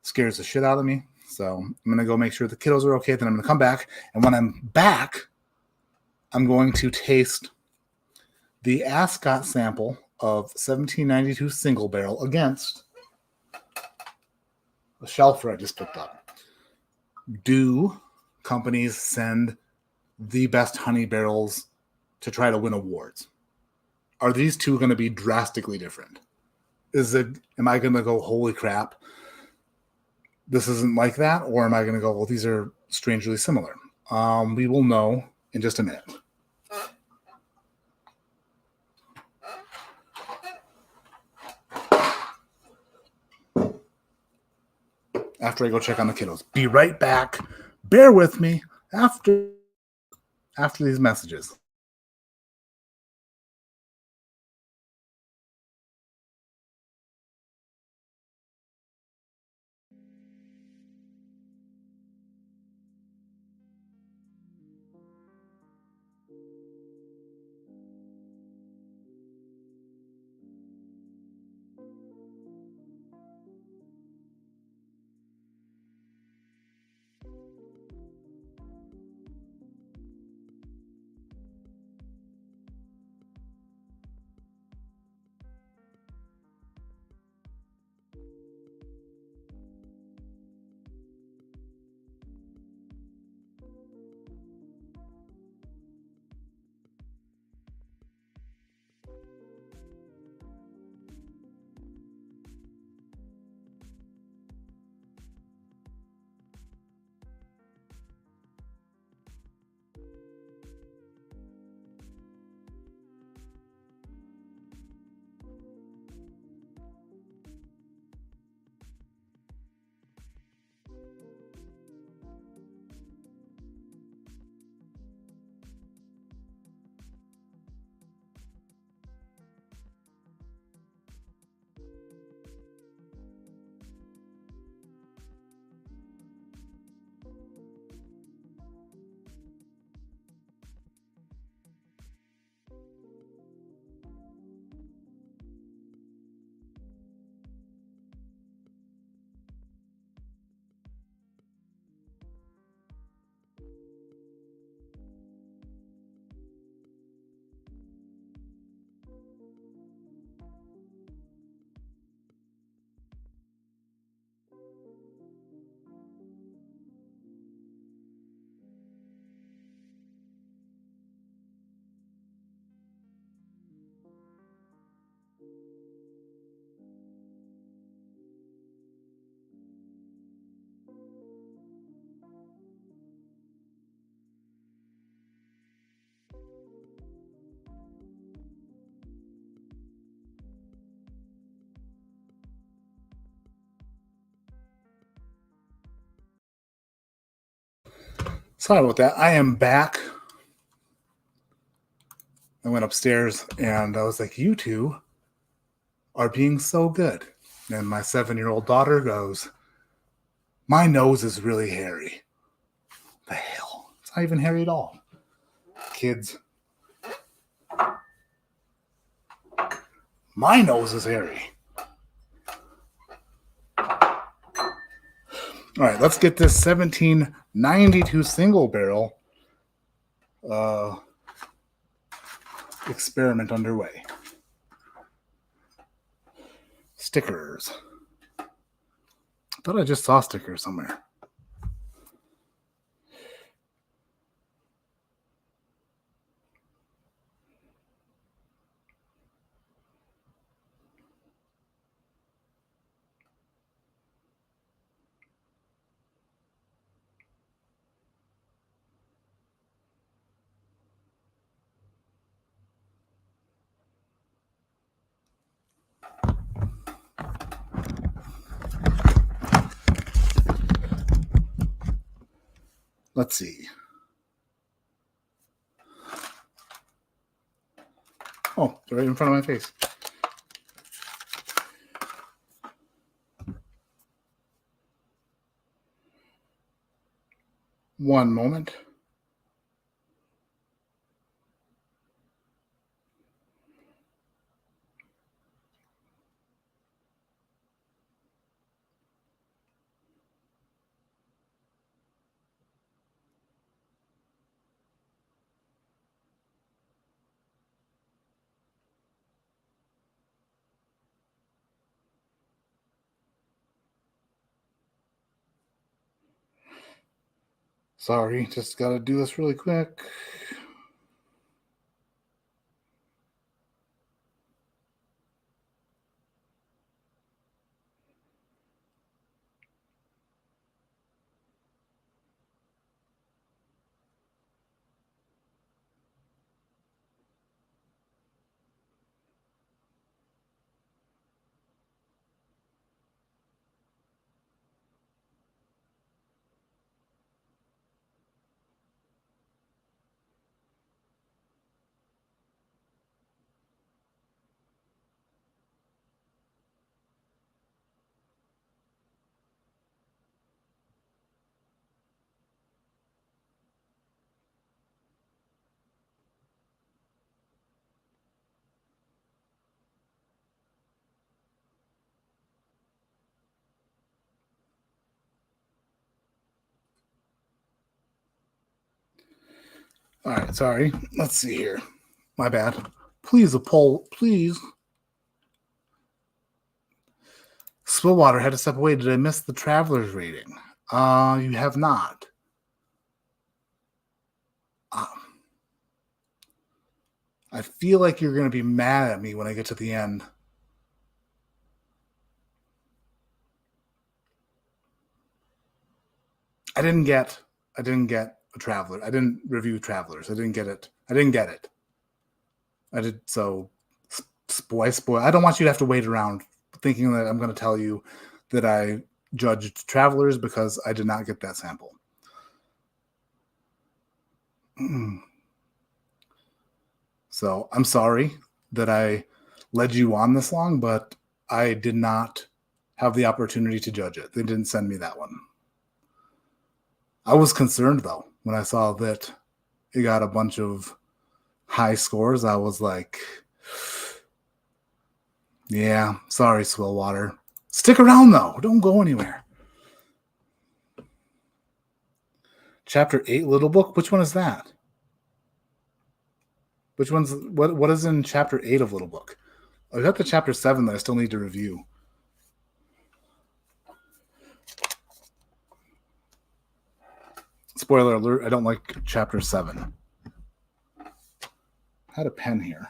[SPEAKER 1] scares the shit out of me. So I'm going to go make sure the kiddos are okay. Then I'm going to come back. And when I'm back, I'm going to taste the Ascot sample of 1792 single barrel against the shelfer I just picked up. Do companies send the best honey barrels to try to win awards? Are these two going to be drastically different? Am I going to go, holy crap, this isn't like that? Or am I going to go, well, these are strangely similar? We will know in just a minute. After I go check on the kiddos. Be right back. Bear with me after these messages. Sorry about that. I am back. I went upstairs and I was like, you two are being so good. And my 7-year-old daughter goes, my nose is really hairy. The hell? It's not even hairy at all. Kids. My nose is hairy. All right, let's get this 1792 single barrel experiment underway. Stickers. I thought I just saw stickers somewhere. Let's see. Oh, they're right in front of my face. One moment. Sorry, just got to do this really quick. All right, sorry. Let's see here. My bad. Please, a poll, please. Swillwater had to step away. Did I miss the traveler's rating? You have not. I feel like you're going to be mad at me when I get to the end. I didn't get a traveler. I didn't review travelers. I didn't get it. I did so. Spoil. I don't want you to have to wait around thinking that I'm going to tell you that I judged travelers because I did not get that sample. So I'm sorry that I led you on this long, but I did not have the opportunity to judge it. They didn't send me that one. I was concerned, though, when I saw that it got a bunch of high scores. I was like, yeah, sorry, Swillwater. Stick around, though. Don't go anywhere. Chapter 8, Little Book. Which one is that? Which one's what is in Chapter 8 of Little Book? I got the Chapter 7 that I still need to review. Spoiler alert, I don't like Chapter 7. I had a pen here.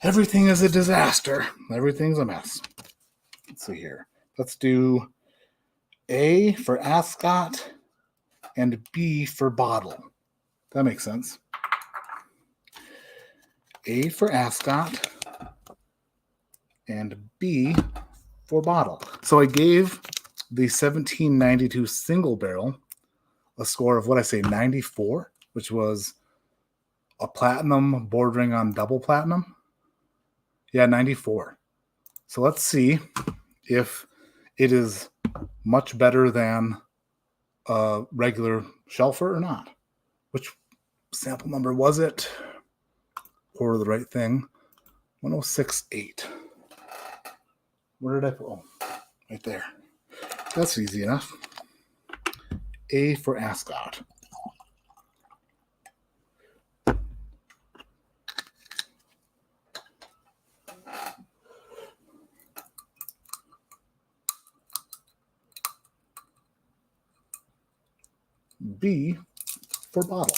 [SPEAKER 1] Everything is a disaster. Everything's a mess. Let's see here. Let's do A for Ascot and B for bottle. That makes sense. A for Ascot and B for bottle. So I gave the 1792 single barrel a score of what I say 94, which was a platinum bordering on double platinum. Yeah, 94. So let's see if it is much better than a regular shelfer or not. Which sample number was it? Or the right thing? 1068. Where did I put? Oh, right there. That's easy enough. A for Ascot. B for bottle.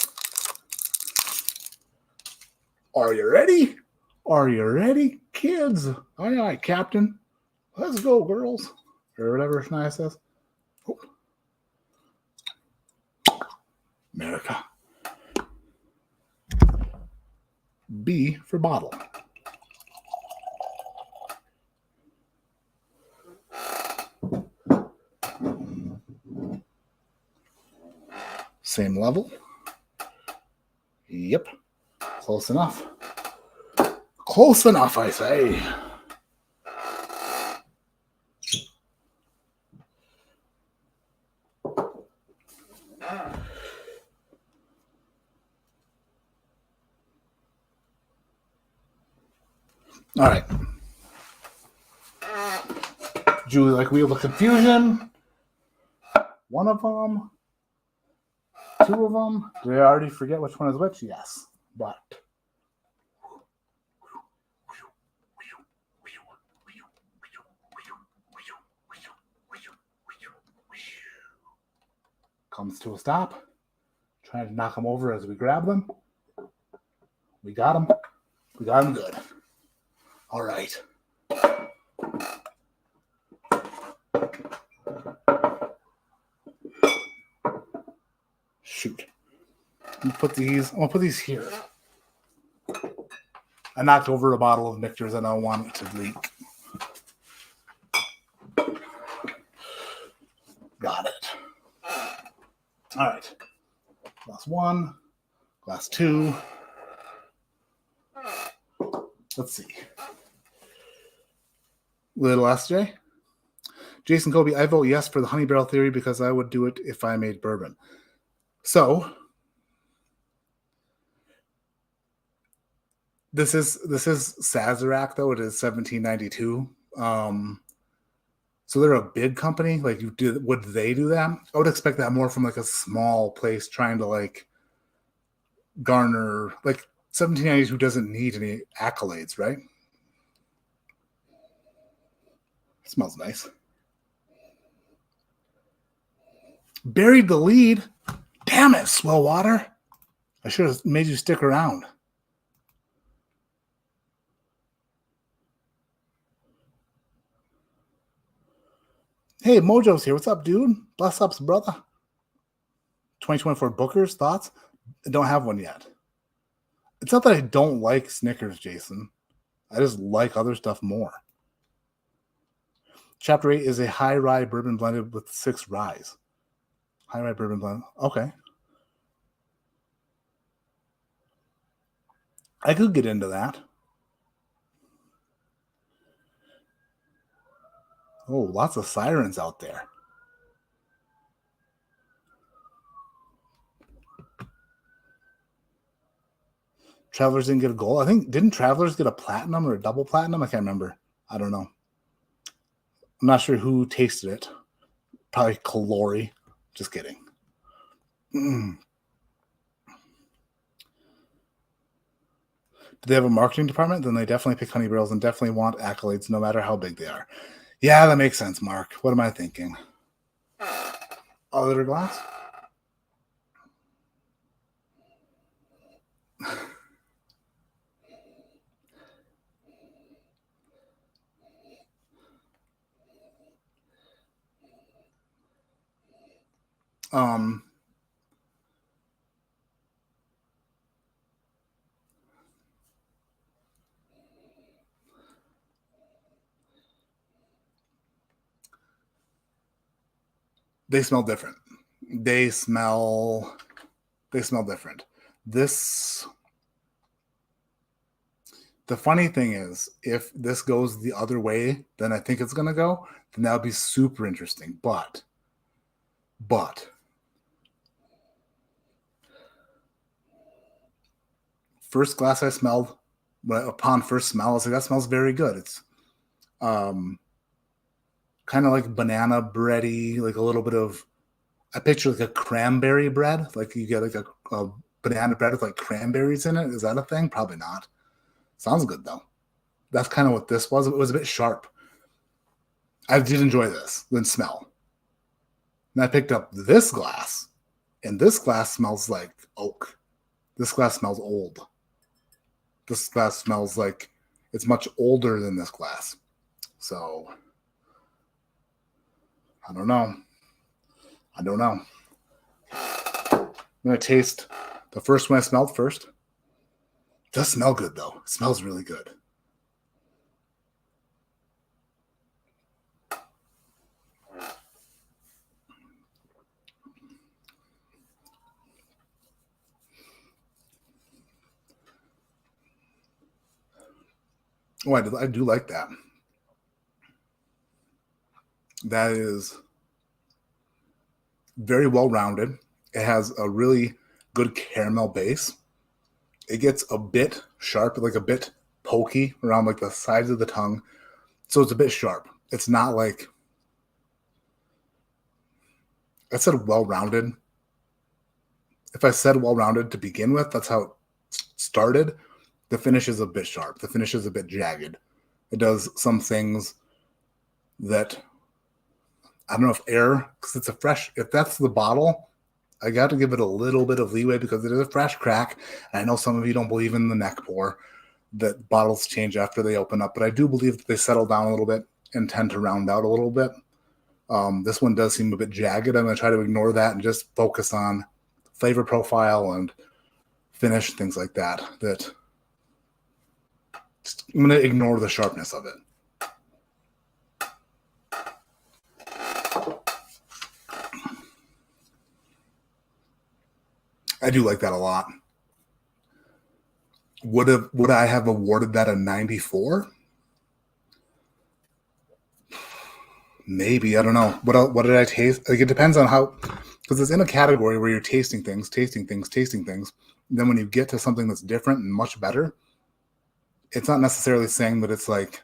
[SPEAKER 1] Are you ready? Are you ready, kids? Aye, aye, Captain. Let's go, girls. Or whatever Shania says. Oh. America. B for bottle. Same level. Yep. Close enough. Close enough, I say. All right. Julie, like Wheel of Confusion. One of them. Two of them. Did I already forget which one is which? Yes. But. Comes to a stop. Trying to knock them over as we grab them. We got them. We got them good. All right. Shoot. I'm gonna put these here. I knocked over a bottle of Michter's and I don't want it to leak. Got it. All right. Glass one. Glass two. Let's see. Little SJ. Jason Kobe, I vote yes for the honey barrel theory because I would do it if I made bourbon. So this is Sazerac, though. It is 1792. So they're a big company. Like, would they do that? I would expect that more from like a small place trying to like garner, like 1792 doesn't need any accolades, right? It smells nice. Buried the lead. Damn it, Swell Water. I should have made you stick around. Hey, Mojo's here. What's up, dude? Bless ups, brother. 2024 Booker's thoughts? I don't have one yet. It's not that I don't like Snickers, Jason. I just like other stuff more. Chapter 8 is a high rye bourbon blended with 6 ryes. High rye bourbon blend. Okay. I could get into that. Oh, lots of sirens out there. Travelers didn't get a gold. I think, didn't Travelers get a platinum or a double platinum? I can't remember. I don't know. I'm not sure who tasted it. Probably Calori. Just kidding. Do they have a marketing department? Then they definitely pick honey barrels and definitely want accolades no matter how big they are. Yeah, that makes sense, Mark. What am I thinking? Other glass? They smell different. They smell different. The funny thing is, if this goes the other way than I think it's going to go, then that would be super interesting. But first glass I smelled, upon first smell, I was like, that smells very good. It's kind of like banana bready, like a little bit of, I picture like a cranberry bread. Like you get like a banana bread with like cranberries in it. Is that a thing? Probably not. Sounds good though. That's kind of what this was. It was a bit sharp. I did enjoy this, the smell. And I picked up this glass, and this glass smells like oak. This glass smells old. This glass smells like it's much older than this glass. So, I don't know. I'm going to taste the first one I smelled first. It does smell good, though. It smells really good. Oh, I do like that. That is very well rounded. It has a really good caramel base. It gets a bit sharp, like a bit pokey around like the sides of the tongue. So it's a bit sharp. It's not like, I said well-rounded. If I said well-rounded to begin with, that's how it started. The finish is a bit sharp. The finish is a bit jagged. It does some things that, I don't know if because it's a fresh, if that's the bottle, I got to give it a little bit of leeway because it is a fresh crack. And I know some of you don't believe in the neck pour, that bottles change after they open up, but I do believe that they settle down a little bit and tend to round out a little bit. This one does seem a bit jagged. I'm going to try to ignore that and just focus on flavor profile and finish, things like that. I'm going to ignore the sharpness of it. I do like that a lot. Would I have awarded that a 94? Maybe. I don't know. What did I taste? Like, it depends on how, because it's in a category where you're tasting things. And then when you get to something that's different and much better, it's not necessarily saying that it's like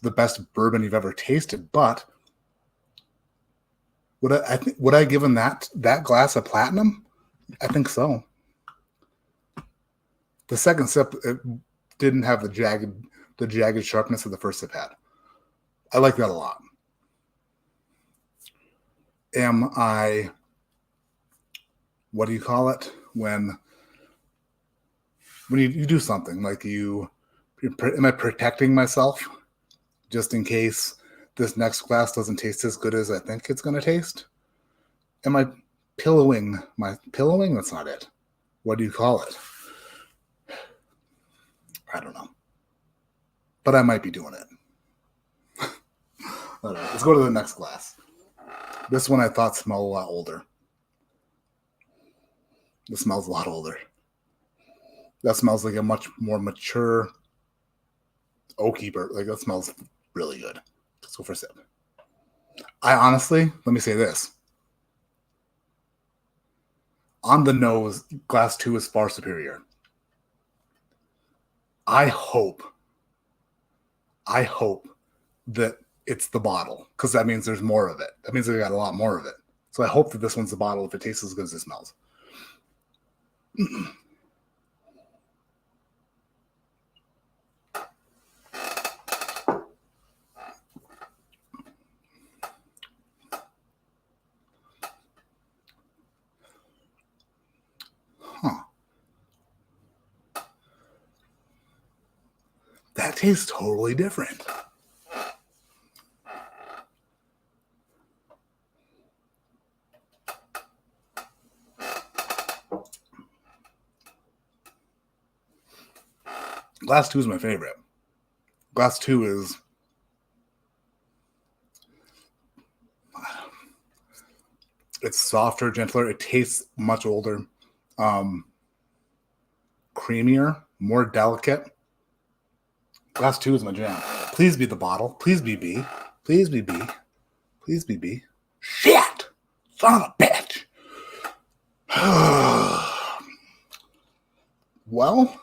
[SPEAKER 1] the best bourbon you've ever tasted, but would I given that glass a platinum? I think so. The second sip, it didn't have the jagged sharpness that the first sip had. I like that a lot. Am I, what do you call it? When you do something like am I protecting myself just in case this next glass doesn't taste as good as I think it's going to taste? Am I pillowing? That's not it. What do you call it? I don't know. But I might be doing it. All right, let's go to the next glass. This one I thought smelled a lot older. This smells a lot older. That smells like a much more mature oaky bourbon. Like, that smells really good. Let's go for a sip. I honestly, let me say this. On the nose, glass 2 is far superior. I hope that it's the bottle, because that means there's more of it. That means they got a lot more of it. So I hope that this one's the bottle if it tastes as good as it smells. That tastes totally different. Glass 2 is my favorite. Glass 2 is, It's softer, gentler. It tastes much older, creamier, more delicate. Glass 2 is my jam. Please be the bottle. Please be B. Please be B. Please be B. Shit! Son of a bitch! Well,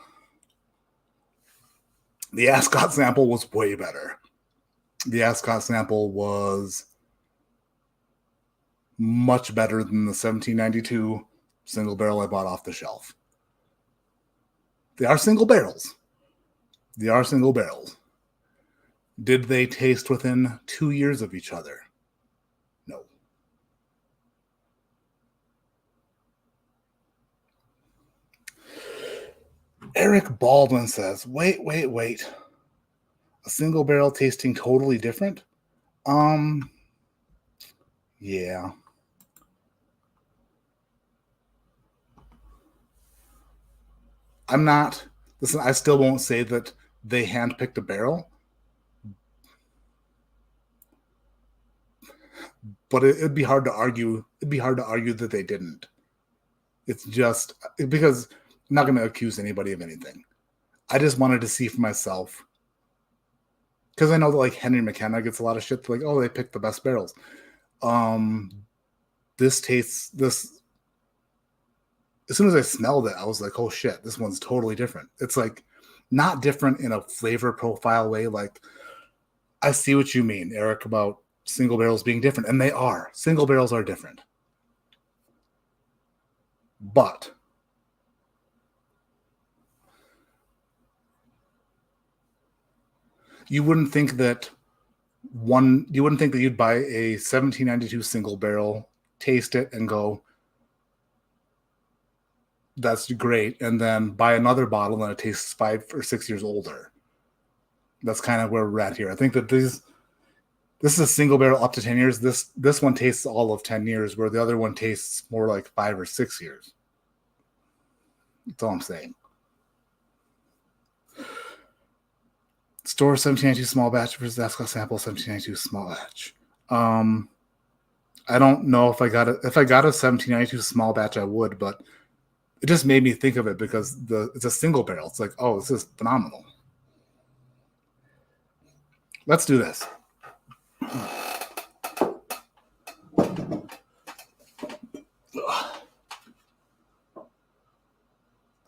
[SPEAKER 1] the Ascot sample was way better. The Ascot sample was much better than the 1792 single barrel I bought off the shelf. They are single barrels. They are single barrels. Did they taste within 2 years of each other? No. Eric Baldwin says, wait. A single barrel tasting totally different? Yeah. Listen, I still won't say that they handpicked a barrel, but it'd be hard to argue. It'd be hard to argue that they didn't. It's just because I'm not going to accuse anybody of anything. I just wanted to see for myself, because I know that like Henry McKenna gets a lot of shit. Like, oh, they picked the best barrels. This. As soon as I smelled it, I was like, oh shit, this one's totally different. It's like not different in a flavor profile way. Like, I see what you mean, Eric, about single barrels being different. And they are. Single barrels are different. But you wouldn't think that you'd buy a 1792 single barrel, taste it, and go, that's great, and then buy another bottle and it tastes 5 or 6 years older. That's kind of where we're at here. I think that this is a single barrel up to 10 years. This one tastes all of 10 years, where the other one tastes more like 5 or 6 years. That's all I'm saying. Store 1792 small batch versus Ascot sample 1792 small batch. I don't know if I got a 1792 small batch, I would, but it just made me think of it because it's a single barrel. It's like, oh, this is phenomenal. Let's do this.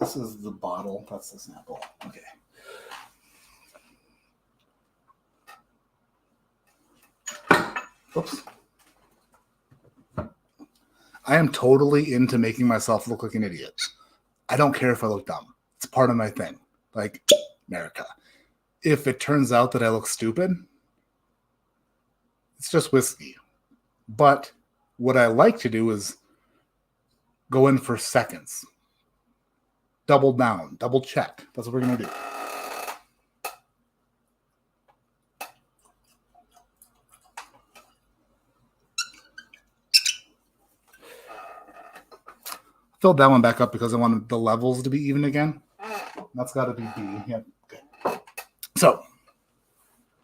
[SPEAKER 1] This is the bottle. That's the sample. Okay. Oops. I am totally into making myself look like an idiot. I don't care if I look dumb. It's part of my thing. Like, America. If it turns out that I look stupid, it's just whiskey. But what I like to do is go in for seconds. Double down. Double check. That's what we're going to do. Filled that one back up because I wanted the levels to be even again. That's got to be B. Yep. Okay. So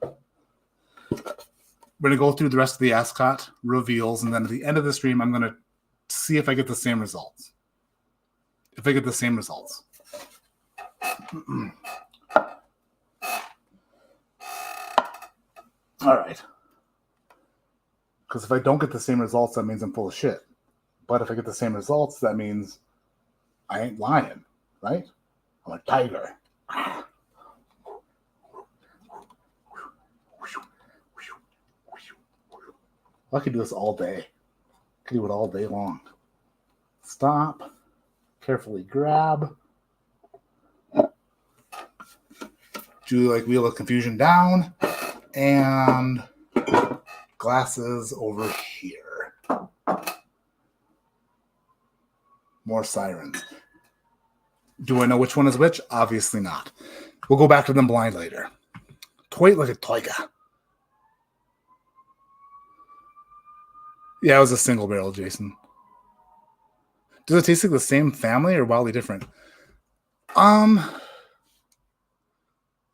[SPEAKER 1] we're going to go through the rest of the Ascot reveals, and then at the end of the stream, I'm going to see if I get the same results. If I get the same results. All right. Because if I don't get the same results, that means I'm full of shit. But if I get the same results, that means I ain't lying, right? I'm a tiger. I could do this all day. I could do it all day long. Stop. Carefully grab. Do like Wheel of Confusion down. And glasses over here. More sirens. Do I know which one is which? Obviously not. We'll go back to them blind later. Toy like a tiger. Yeah, it was a single barrel, Jason. Does it taste like the same family or wildly different?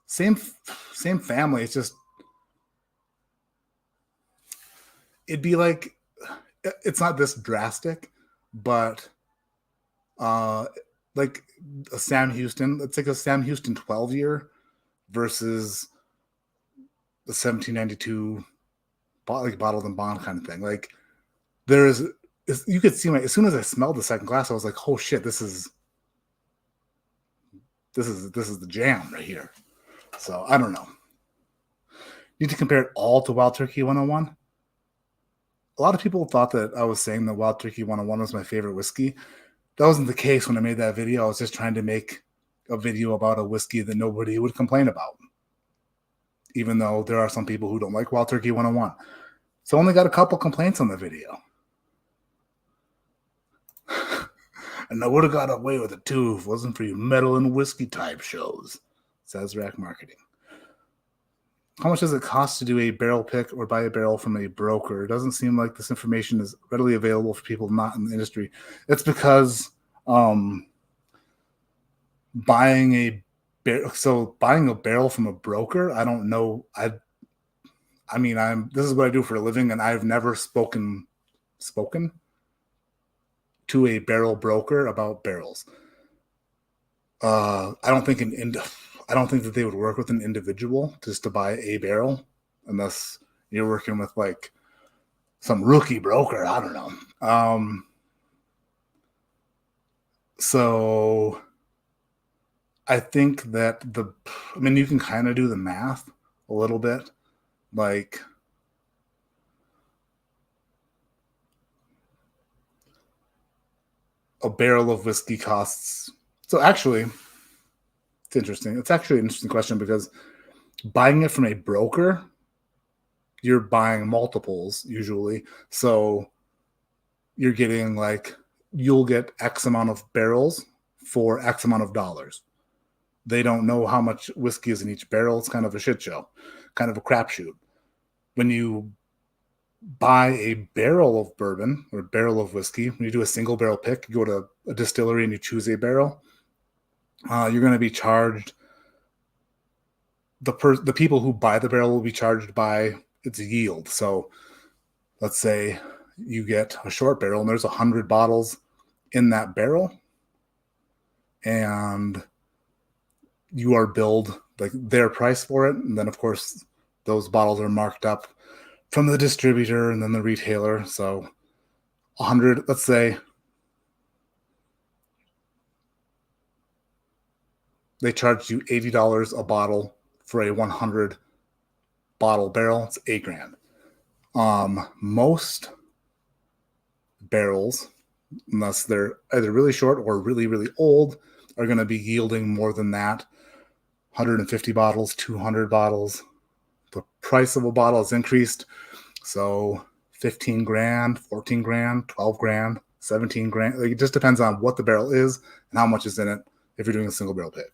[SPEAKER 1] Same family. It's just it'd be like it's not this drastic, but like a Sam Houston, it's like a Sam Houston 12 year versus the 1792 like bottled and bond kind of thing. Like there is, you could see as soon as I smelled the second glass, I was like, oh shit, this is the jam right here. So I don't know. Need to compare it all to Wild Turkey 101. A lot of people thought that I was saying that Wild Turkey 101 was my favorite whiskey. That wasn't the case when I made that video. I was just trying to make a video about a whiskey that nobody would complain about, even though there are some people who don't like Wild Turkey 101. So I only got a couple complaints on the video. And I would have got away with it too if it wasn't for you metal and whiskey type shows, says Rack Marketing. How much does it cost to do a barrel pick or buy a barrel from a broker? It doesn't seem like this information is readily available for people not in the industry. It's because buying a barrel from a broker, I don't know. I mean, this is what I do for a living, and I've never spoken to a barrel broker about barrels. I don't think that they would work with an individual just to buy a barrel, unless you're working with like some rookie broker. I don't know. So I think that you can kind of do the math a little bit. Like, a barrel of whiskey costs. So actually, it's interesting. It's actually an interesting question because buying it from a broker, you're buying multiples usually. So you're getting you'll get X amount of barrels for X amount of dollars. They don't know how much whiskey is in each barrel. It's kind of a shit show, kind of a crapshoot. When you buy a barrel of bourbon or a barrel of whiskey, when you do a single barrel pick, you go to a distillery and you choose a barrel, you're going to be charged. The people who buy the barrel will be charged by its yield. So let's say you get a short barrel and there's 100 bottles in that barrel, and you are billed like their price for it. And then of course those bottles are marked up from the distributor and then the retailer. So 100, let's say they charge you $80 a bottle for a 100 bottle barrel. It's $8,000. Most barrels, unless they're either really short or really, really old, are going to be yielding more than that. 150 bottles, 200 bottles. The price of a bottle has increased. So $15,000, $14,000, $12,000, $17,000. Like, it just depends on what the barrel is and how much is in it if you're doing a single barrel pick.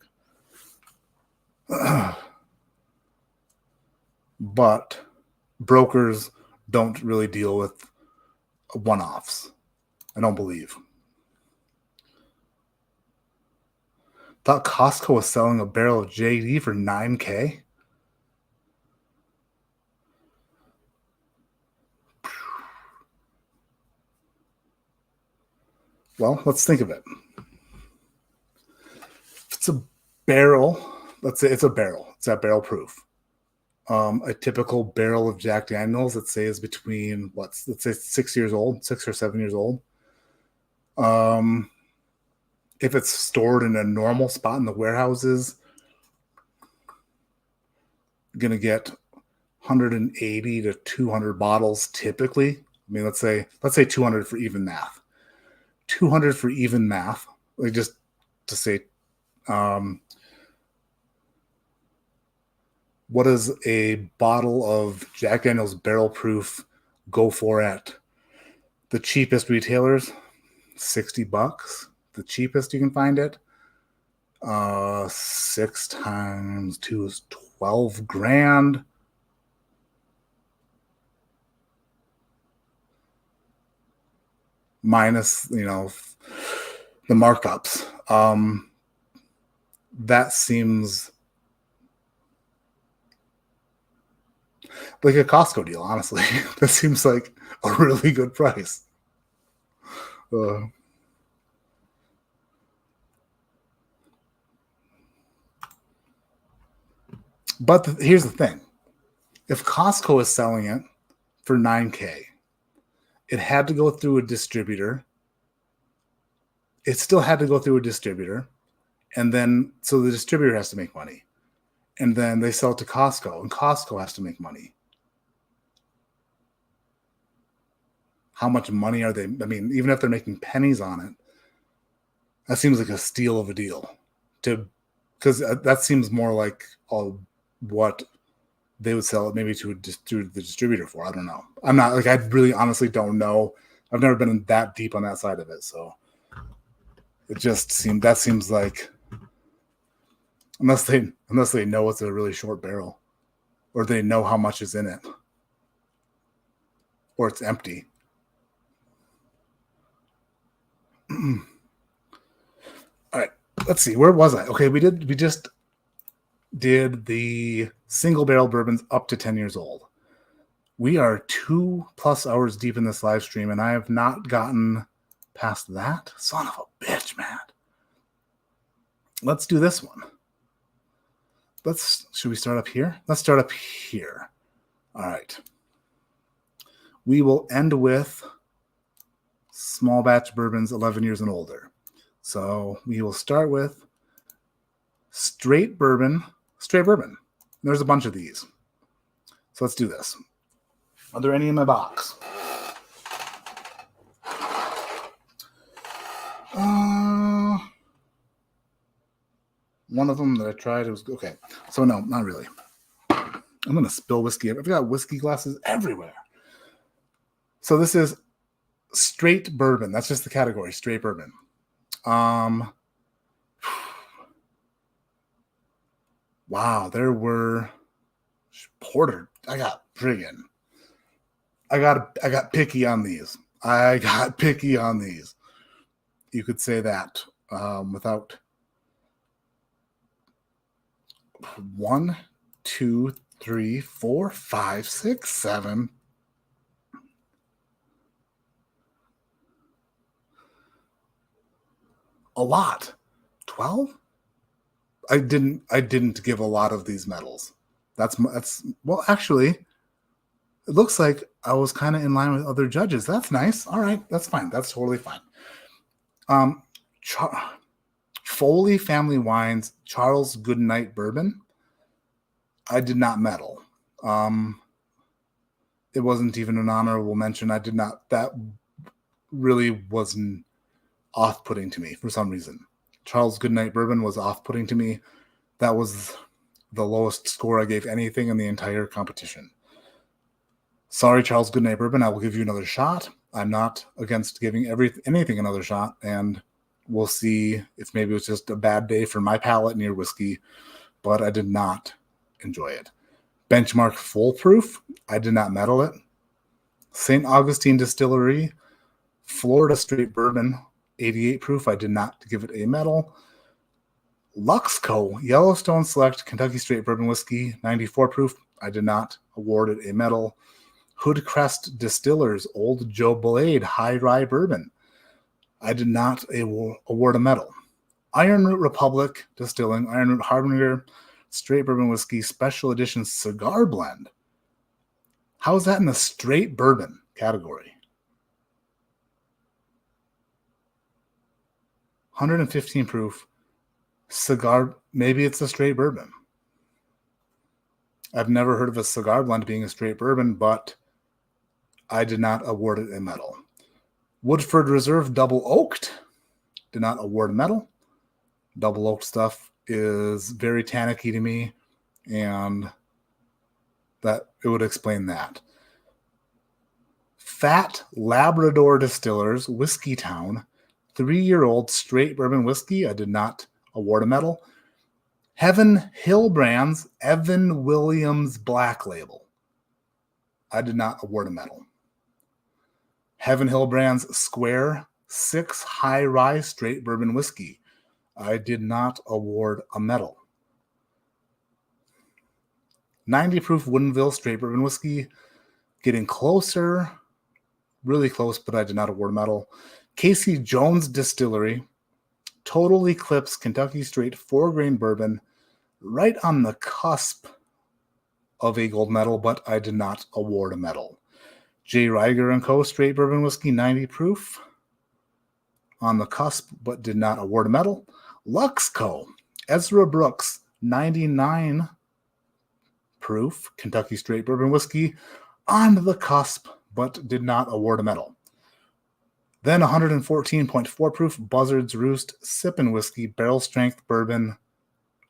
[SPEAKER 1] But brokers don't really deal with one-offs, I don't believe. Thought Costco was selling a barrel of JD for $9,000. Well, let's think of it. If it's a barrel, let's say it's a barrel. It's that barrel proof. A typical barrel of Jack Daniels, let's say, is between let's say 6 years old, 6 or 7 years old. If it's stored in a normal spot in the warehouses, gonna get 180 to 200 bottles typically. I mean, let's say 200 for even math. 200 for even math. Like, just to say, what does a bottle of Jack Daniels barrel proof go for at the cheapest retailers? $60. The cheapest you can find it. 6 times 2 is $12,000. Minus, the markups. That seems Like a Costco deal, honestly. That seems like a really good price. But here's the thing. If Costco is selling it for $9K, it had to go through a distributor. It still had to go through a distributor. And then, so the distributor has to make money. And then they sell it to Costco, and Costco has to make money. How much money are they? I mean, even if they're making pennies on it, that seems like a steal of a deal. Because that seems more like what they would sell it maybe to the distributor for. I don't know. I'm not like, I really honestly don't know. I've never been that deep on that side of it. So it just seems like, unless they know it's a really short barrel, or they know how much is in it, or it's empty. All right, let's see. Where was I? Okay, we just did the single barrel bourbons up to 10 years old. We are 2+ hours deep in this live stream, and I have not gotten past that. Son of a bitch, man. Let's do this one. Should we start up here? Let's start up here. All right. We will end with small batch bourbons 11 years and older. So we will start with straight bourbon. There's a bunch of these. So let's do this. Are there any in my box? One of them that I tried, it was okay. So no, not really. I'm going to spill whiskey. I've got whiskey glasses everywhere. So this is straight bourbon. That's just the category, straight bourbon. Wow, there were porter. I got picky on these. You could say that without 1, 2, 3, 4, 5, 6, 7. A lot. 12? I didn't give a lot of these medals. That's well, actually, it looks like I was kind of in line with other judges. That's nice. All right, that's fine. That's totally fine. Foley Family Wines Charles Goodnight Bourbon. I did not medal. It wasn't even an honorable mention. I did not. That really wasn't off-putting to me for some reason. Charles Goodnight Bourbon was off-putting to me. That was the lowest score I gave anything in the entire competition. Sorry, Charles Goodnight Bourbon. I will give you another shot. I'm not against giving anything another shot, and we'll see if maybe it was just a bad day for my palate and your whiskey, but I did not enjoy it. Benchmark Foolproof. I did not medal it. St. Augustine Distillery Florida Straight Bourbon 88 proof. I did not give it a medal. Luxco Yellowstone Select Kentucky Straight Bourbon Whiskey 94 proof. I did not award it a medal. Hoodcrest Distillers Old Joe Blade High Rye Bourbon. I did not award a medal. Iron Root Republic Distilling Iron Root Harbinger Straight Bourbon Whiskey Special Edition Cigar Blend. How is that in the straight bourbon category? 115 proof cigar. Maybe it's a straight bourbon. I've never heard of a cigar blend being a straight bourbon, but I did not award it a medal. Woodford Reserve Double Oaked. Did not award a medal. Double oaked stuff is very tannicky to me, and that it would explain that. Fat Labrador Distillers Whiskey Town 3-year-old straight bourbon whiskey. I did not award a medal. Heaven Hill Brands Evan Williams Black Label. I did not award a medal. Heaven Hill Brands Square 6 High Rye Straight Bourbon Whiskey. I did not award a medal. 90 proof Woodinville straight bourbon whiskey. Getting closer, really close, but I did not award a medal. Casey Jones Distillery, Total Eclipse Kentucky Straight 4-grain bourbon, right on the cusp of a gold medal, but I did not award a medal. J. Riger & Co. Straight Bourbon Whiskey, 90 proof, on the cusp, but did not award a medal. Lux Co. Ezra Brooks, 99 proof Kentucky Straight Bourbon Whiskey, on the cusp, but did not award a medal. Then 114.4 proof Buzzard's Roost Sippin' Whiskey Barrel Strength Bourbon.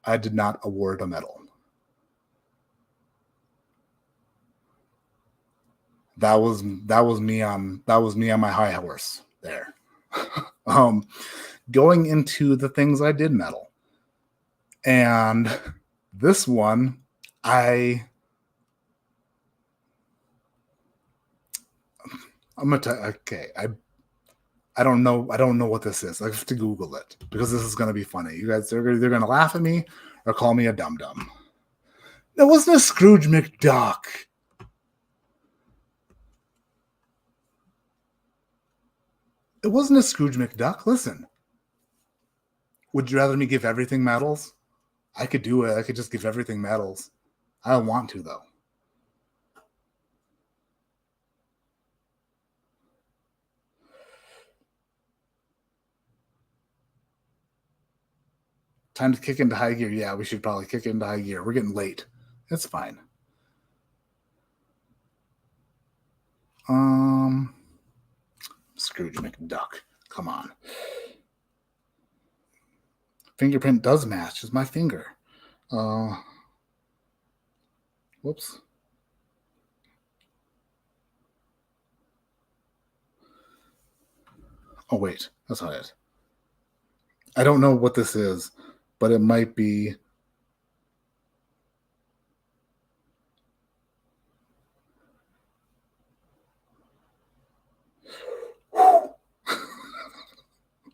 [SPEAKER 1] I did not award a medal. That was me on my high horse there. Going into the things I did medal. And this one, I'm gonna tell you, okay, I don't know what this is. I have to Google it because this is gonna be funny. You guys are either gonna laugh at me or call me a dum-dum. That wasn't a Scrooge McDuck. It wasn't a Scrooge McDuck. Listen. Would you rather me give everything medals? I could do it. I could just give everything medals. I don't want to, though. Time to kick into high gear. Yeah, we should probably kick into high gear. We're getting late. It's fine. Scrooge McDuck. Come on. Fingerprint does match. It's my finger. Whoops. Oh, wait. That's not it. I don't know what this is, but it might be...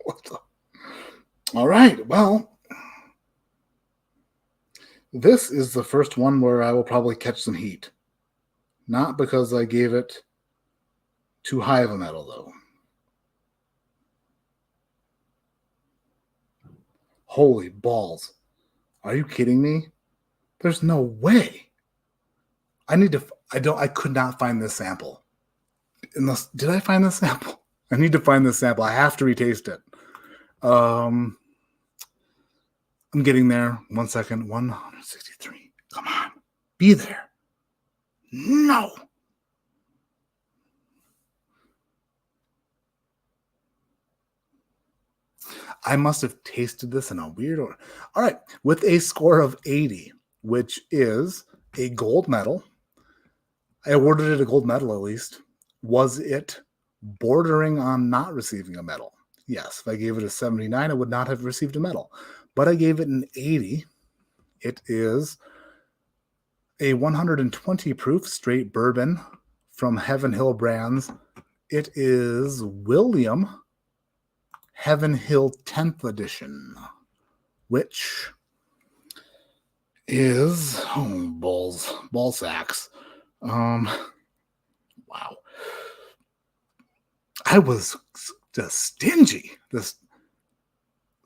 [SPEAKER 1] What the... All right, well, this is the first one where I will probably catch some heat. Not because I gave it too high of a medal, though. Holy balls. Are you kidding me? There's no way. I could not find this sample. Did I find this sample? I need to find this sample. I have to retaste it. I'm getting there. 1 second. 163. Come on. Be there. No. I must have tasted this in a weird order. All right. With a score of 80, which is a gold medal. I awarded it a gold medal at least. Was it bordering on not receiving a medal? Yes. If I gave it a 79, I would not have received a medal. But I gave it an 80. It is a 120 proof straight bourbon from Heaven Hill Brands. It is William Heaven Hill 10th edition, which is ball sacks. Wow. I was just stingy. This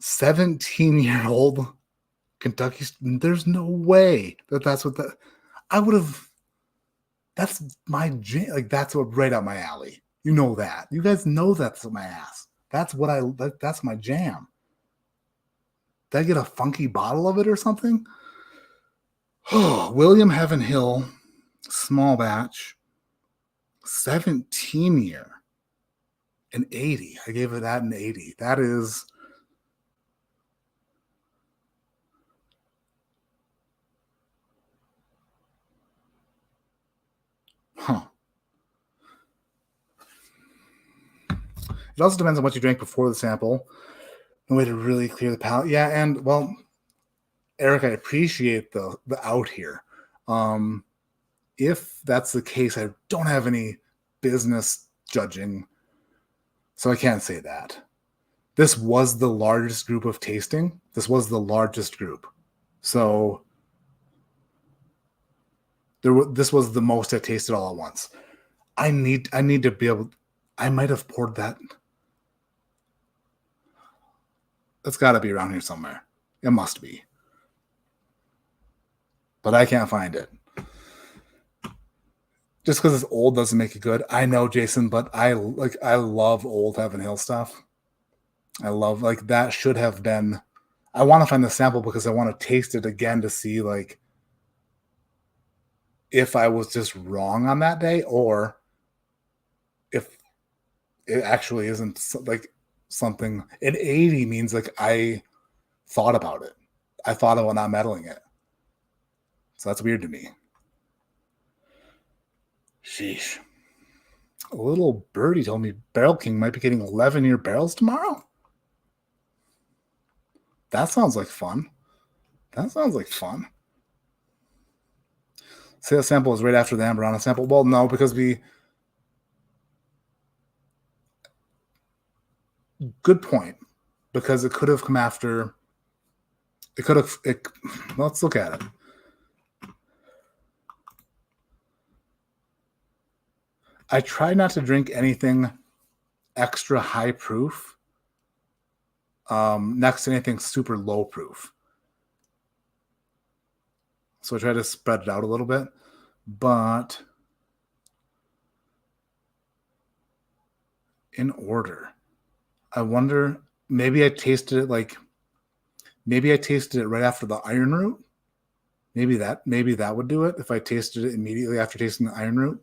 [SPEAKER 1] 17-year-old Kentucky, there's no way that's what I would have. That's my jam. Like, that's what right up my alley. You know that. You guys know that's my ass. That's my jam. Did I get a funky bottle of it or something? Oh, William Heaven Hill, small batch, 17-year, an 80. I gave it that an 80. That is... Huh. It also depends on what you drank before the sample. No way to really clear the palate. Yeah, and, well, Eric, I appreciate the out here. If that's the case, I don't have any business judging, so I can't say that. This was the largest group of tasting. This was the largest group. So This was the most I tasted all at once. I need to be able. I might have poured that. It's got to be around here somewhere. It must be, but I can't find it. Just because it's old doesn't make it good. I know, Jason, but I love old Heaven Hill stuff. I love, like, that should have been. I want to find the sample because I want to taste it again to see, like, if I was just wrong on that day or if it actually isn't like something. An 80 means like I thought about it. I thought about not meddling it. So that's weird to me. Sheesh. A little birdie told me Barrel King might be getting 11-year barrels tomorrow. That sounds like fun. Say the sample is right after the Amberana sample. Well, no, because good point. Because it could have come after. Let's look at it. I try not to drink anything extra high proof next to anything super low proof. So I try to spread it out a little bit. But in order, I wonder, maybe I tasted it right after the iron root. Maybe that would do it if I tasted it immediately after tasting the iron root.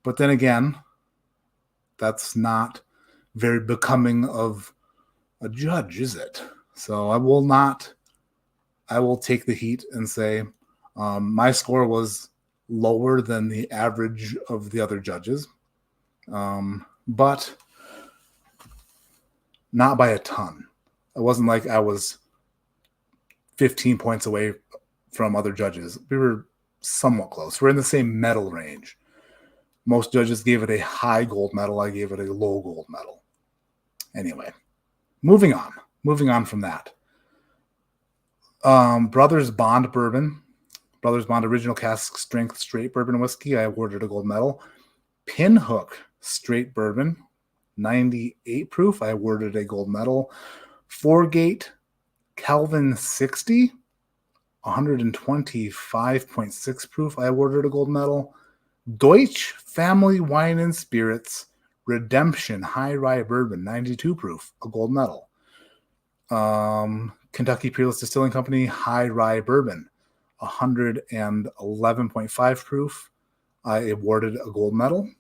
[SPEAKER 1] But then again, that's not very becoming of a judge, is it? So I will take the heat and say my score was lower than the average of the other judges, but not by a ton. It wasn't like I was 15 points away from other judges. We were somewhat close. We're in the same medal range. Most judges gave it a high gold medal. I gave it a low gold medal. Anyway, moving on from that. Brothers Bond Bourbon. Brothers Bond Original Cask Strength Straight Bourbon Whiskey. I awarded a gold medal. Pinhook Straight Bourbon, 98 proof. I awarded a gold medal. Foregate Calvin 60, 125.6 proof. I awarded a gold medal. Deutsch Family Wine and Spirits Redemption High Rye Bourbon, 92 proof, a gold medal. Kentucky Peerless Distilling Company High Rye Bourbon, 111.5 proof. I awarded a gold medal.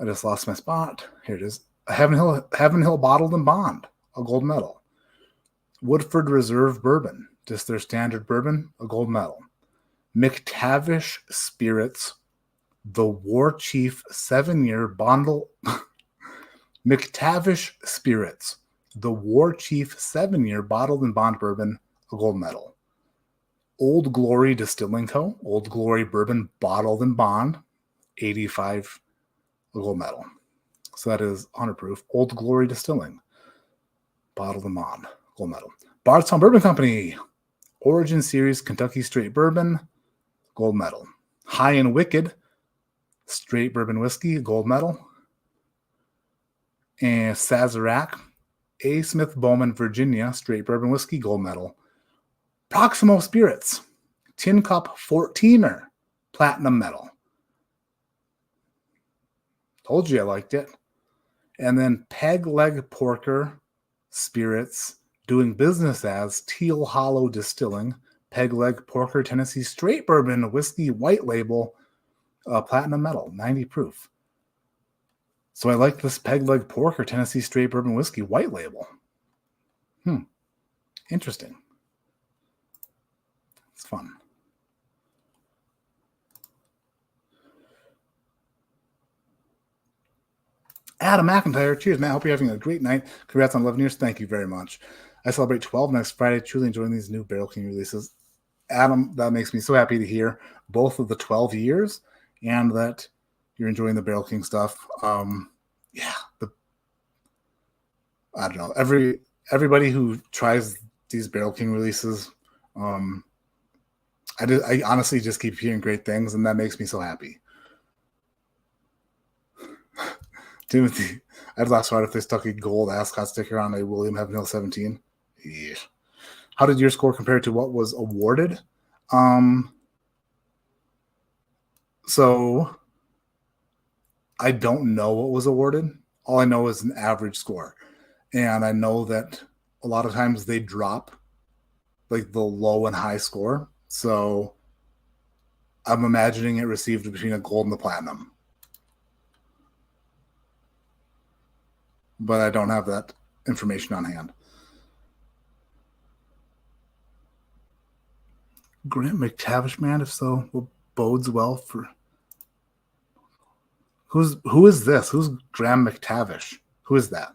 [SPEAKER 1] I just lost my spot. Here it is. Heaven Hill Bottled and Bond, a gold medal. Woodford Reserve Bourbon, just their standard bourbon, a gold medal. McTavish Spirits, the War Chief 7-year bottle. McTavish Spirits, the War Chief 7-year bottled and bond bourbon, a gold medal. Old Glory Distilling Co., Old Glory Bourbon bottled and bond, 85, a gold medal. So that is 100 proof. Old Glory Distilling, bottled and bond, gold medal. Bardstown Bourbon Company, Origin Series Kentucky Straight Bourbon, gold medal. High and Wicked Straight Bourbon Whiskey, gold medal. And Sazerac A. Smith Bowman Virginia Straight Bourbon Whiskey, gold medal. Proximo Spirits Tin Cup 14er platinum medal. Told you I liked it. And then Peg Leg Porker Spirits, doing business as Teal Hollow Distilling, Peg Leg Porker Tennessee Straight Bourbon Whiskey White Label, platinum medal, 90 proof. So I like this Peg Leg Porker Tennessee Straight Bourbon Whiskey White Label. Interesting. It's fun. Adam McIntyre, cheers, man. Hope you're having a great night. Congrats on 11 years. Thank you very much. I celebrate 12 next Friday. Truly enjoying these new Barrel King releases. Adam, that makes me so happy to hear both of the 12 years and that you're enjoying the Barrel King stuff. I don't know. Everybody who tries these Barrel King releases, I honestly just keep hearing great things, and that makes me so happy. Timothy, I'd laugh so hard if they stuck a gold Ascot sticker on a William Heavenhill 17. Yeah. How did your score compare to what was awarded? So I don't know what was awarded. All I know is an average score. And I know that a lot of times they drop like the low and high score. So I'm imagining it received between a gold and the platinum. But I don't have that information on hand. Grant McTavish, man, if so, what bodes well for... Who is this? Who's Graham McTavish? Who is that?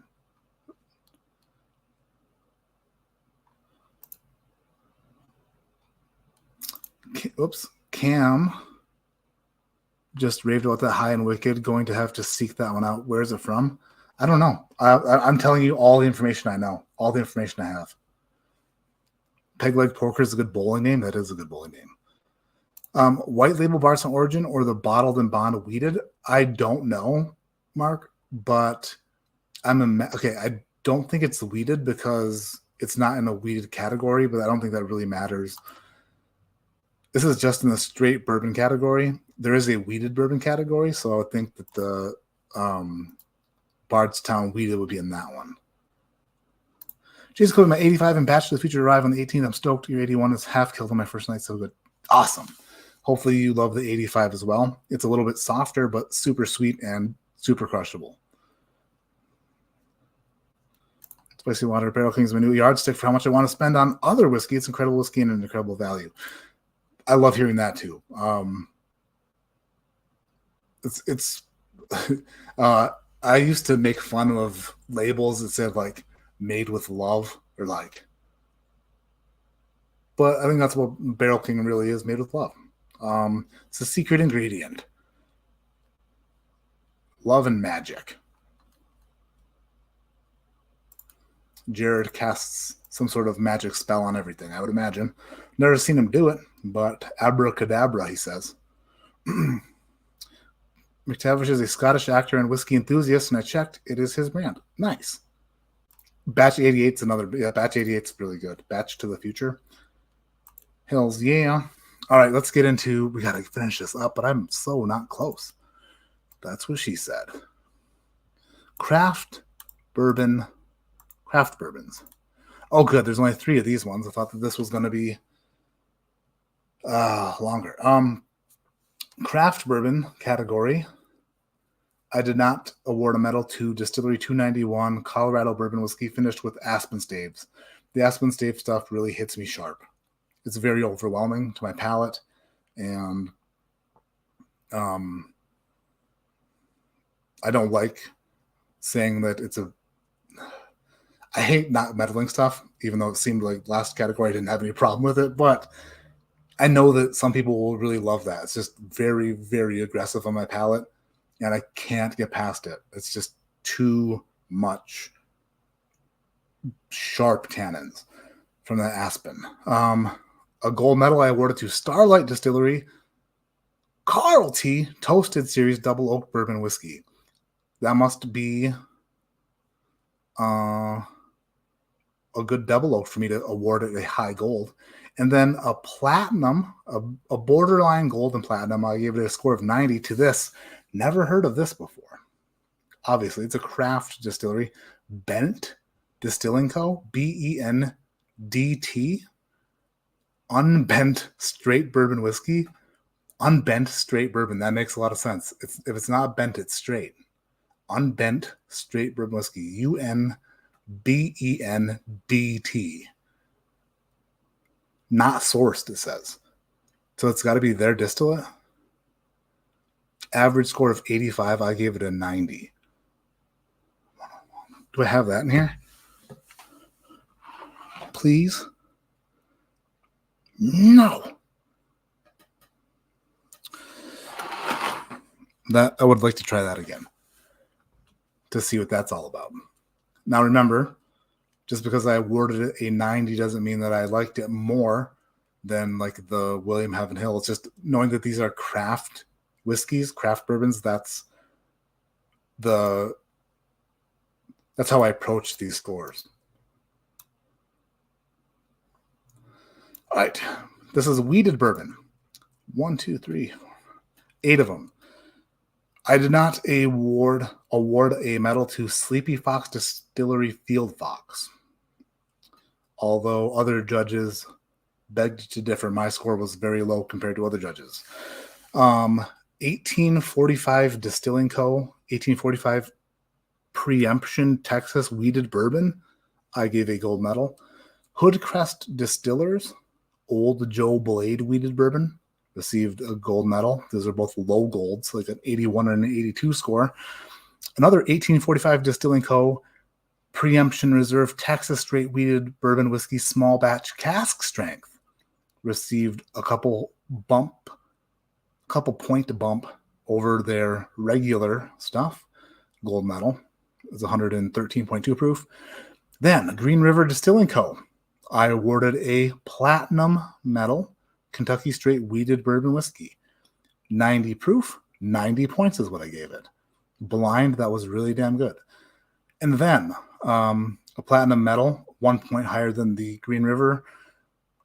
[SPEAKER 1] Oops. Cam just raved about that High and Wicked. Going to have to seek that one out. Where is it from? I don't know. I'm telling you all the information I know. All the information I have. Peg Leg Poker is a good bowling name. That is a good bowling name. White Label Barson Origin or the Bottled and Bond Weeded? I don't know, Mark, but okay. I don't think it's weeded because it's not in a weeded category, but I don't think that really matters. This is just in the straight bourbon category. There is a weeded bourbon category, so I would think that the Bardstown weeded would be in that one. Jason Cody, my 85 and Batch to the Future arrive on the 18th. I'm stoked. Your 81 is half killed on my first night. So good. Awesome. Hopefully you love the 85 as well. It's a little bit softer, but super sweet and super crushable. Spicy Water Barrel King is my new yardstick for how much I want to spend on other whiskey. It's incredible whiskey and an incredible value. I love hearing that too. I used to make fun of labels that said like made with love or like, but I think that's what Barrel King really is, made with love. It's a secret ingredient. Love and magic. Jared casts some sort of magic spell on everything, I would imagine. Never seen him do it, but abracadabra, he says. McTavish is a Scottish actor and whiskey enthusiast, and I checked. It is his brand. Nice. Batch 88's another. Yeah, Batch 88's really good. Batch to the Future. Hills, yeah. All right, let's get into... We got to finish this up, but I'm so not close. That's what she said. Craft bourbons. Oh, good. There's only 3 of these ones. I thought that this was going to be longer. Craft bourbon category. I did not award a medal to Distillery 291 Colorado Bourbon Whiskey finished with Aspen Staves. The Aspen Stave stuff really hits me sharp. It's very overwhelming to my palate, and I don't like saying that it's a... I hate not meddling stuff, even though it seemed like last category I didn't have any problem with it, but I know that some people will really love that. It's just very, very aggressive on my palate, and I can't get past it. It's just too much sharp tannins from that Aspen. A gold medal I awarded to Starlight Distillery Carl T. Toasted Series Double Oak Bourbon Whiskey. That must be a good double oak for me to award it a high gold. And then a platinum, a borderline gold and platinum. I gave it a score of 90 to this. Never heard of this before. Obviously, it's a craft distillery. Bent Distilling Co. BENDT. Unbent straight bourbon whiskey. Unbent straight bourbon. That makes a lot of sense. If it's not bent, it's straight. Unbent straight bourbon whiskey. UNBENDT. Not sourced, it says. So it's got to be their distillate. Average score of 85. I gave it a 90. Do I have that in here? Please? No. That I would like to try that again to see what that's all about. Now remember, just because I awarded it a 90 doesn't mean that I liked it more than like the William Heaven Hill. It's just knowing that these are craft whiskeys, craft bourbons. That's how I approach these scores. All right, this is weeded bourbon. 1, 2, 3, 4, 8 of them. I did not award a medal to Sleepy Fox Distillery Field Fox. Although other judges begged to differ, my score was very low compared to other judges. 1845 Distilling Co., 1845 Preemption Texas Weeded Bourbon, I gave a gold medal. Hoodcrest Distillers Old Joe Blade Weeded Bourbon received a gold medal. Those are both low golds, like an 81 and an 82 score. Another 1845 Distilling Co. Preemption Reserve Texas Straight Weeded Bourbon Whiskey Small Batch Cask Strength received a couple point bump over their regular stuff. Gold medal. It's 113.2 proof. Then Green River Distilling Co. I awarded a platinum medal. Kentucky Straight Weeded Bourbon Whiskey. 90 proof, 90 points is what I gave it. Blind, that was really damn good. And then a platinum medal, 1 point higher than the Green River,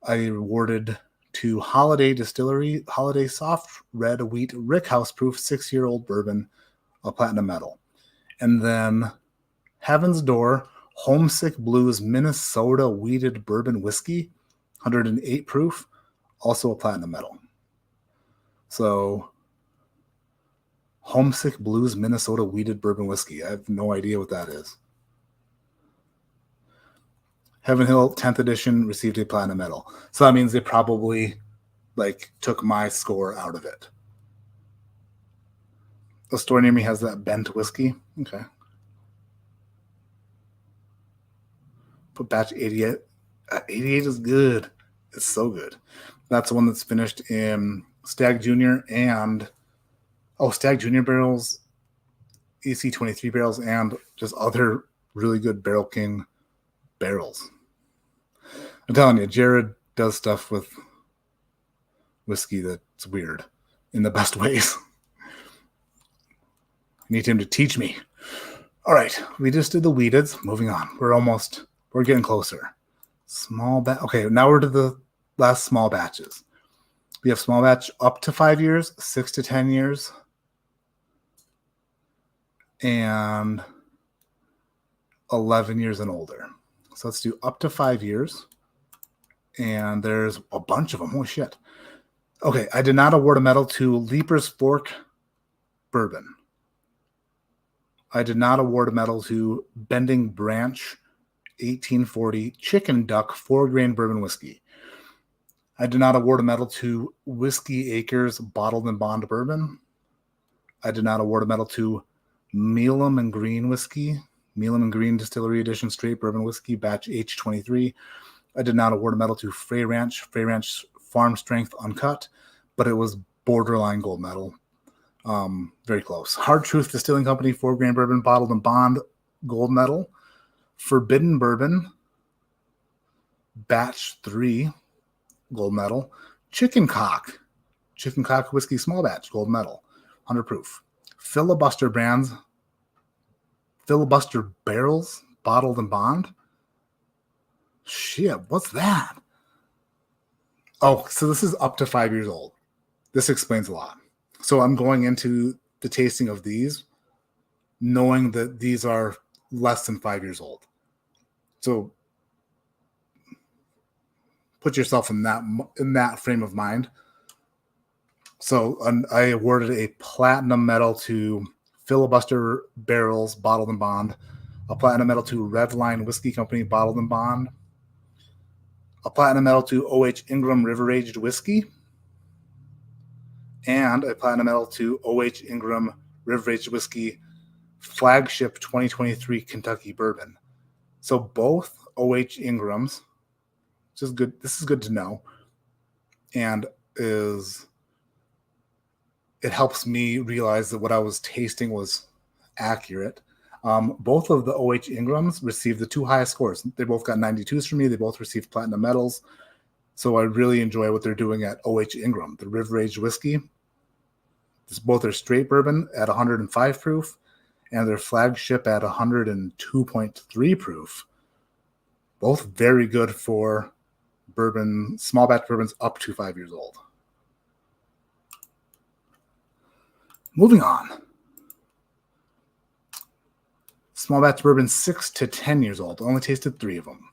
[SPEAKER 1] I awarded to Holiday Distillery, Holiday Soft Red Wheat Rickhouse Proof 6-year-old bourbon, a platinum medal. And then Heaven's Door Homesick Blues Minnesota Weeded Bourbon Whiskey, 108 proof, also a platinum medal. So Homesick Blues Minnesota Weeded Bourbon Whiskey. I have no idea what that is. Heaven Hill 10th edition received a platinum medal. So that means they probably took my score out of it. A store near me has that bent whiskey. Okay. But batch 88. 88 is good. It's so good. That's the one that's finished in Stag Junior and Stag Junior barrels, EC23 barrels, and just other really good Barrel King barrels. I'm telling you, Jared does stuff with whiskey that's weird in the best ways. I need him to teach me. All right, we just did the weededs. Moving on. We're getting closer. Small batch. Okay, now we're to the last small batches. We have small batch up to 5 years, 6 to 10 years, and 11 years and older. So let's do up to 5 years. And there's a bunch of them. Holy shit. Okay, I did not award a medal to Leaper's Fork Bourbon. I did not award a medal to Bending Branch 1840 Chicken Duck 4-grain bourbon whiskey. I did not award a medal to Whiskey Acres Bottled and Bond Bourbon. I did not award a medal to Mealham and Green Whiskey, Mealham and Green Distillery Edition Straight Bourbon Whiskey, batch H23. I did not award a medal to Frey Ranch Farm Strength Uncut, but it was borderline gold medal. Very close. Hard Truth Distilling Company 4-grain bourbon bottled and bond gold medal. Forbidden Bourbon batch 3 gold medal. Chicken Cock Whiskey small batch gold medal, 100 proof. Filibuster barrels bottled and bond. Shit, what's that? Oh, so this is up to 5 years old. This explains a lot. So I'm going into the tasting of these knowing that these are less than 5 years old. So put yourself in that frame of mind. So I awarded a platinum medal to Filibuster Barrels Bottled and Bond, a platinum medal to Redline Whiskey Company Bottled and Bond, a platinum medal to O.H. Ingram River Aged Whiskey, and a platinum medal to O.H. Ingram River Aged Whiskey Flagship 2023 Kentucky Bourbon. So both O.H. Ingrams, which is good. This is good to know, and it helps me realize that what I was tasting was accurate. Both of the O.H. Ingrams received the 2 highest scores. They both got 92s from me. They both received platinum medals. So I really enjoy what they're doing at O.H. Ingram, the River Age Whiskey. Both their straight bourbon at 105 proof and their flagship at 102.3 proof. Both very good for bourbon, small batch bourbons up to 5 years old. Moving on. Small batch bourbon 6 to 10 years old. Only tasted 3 of them.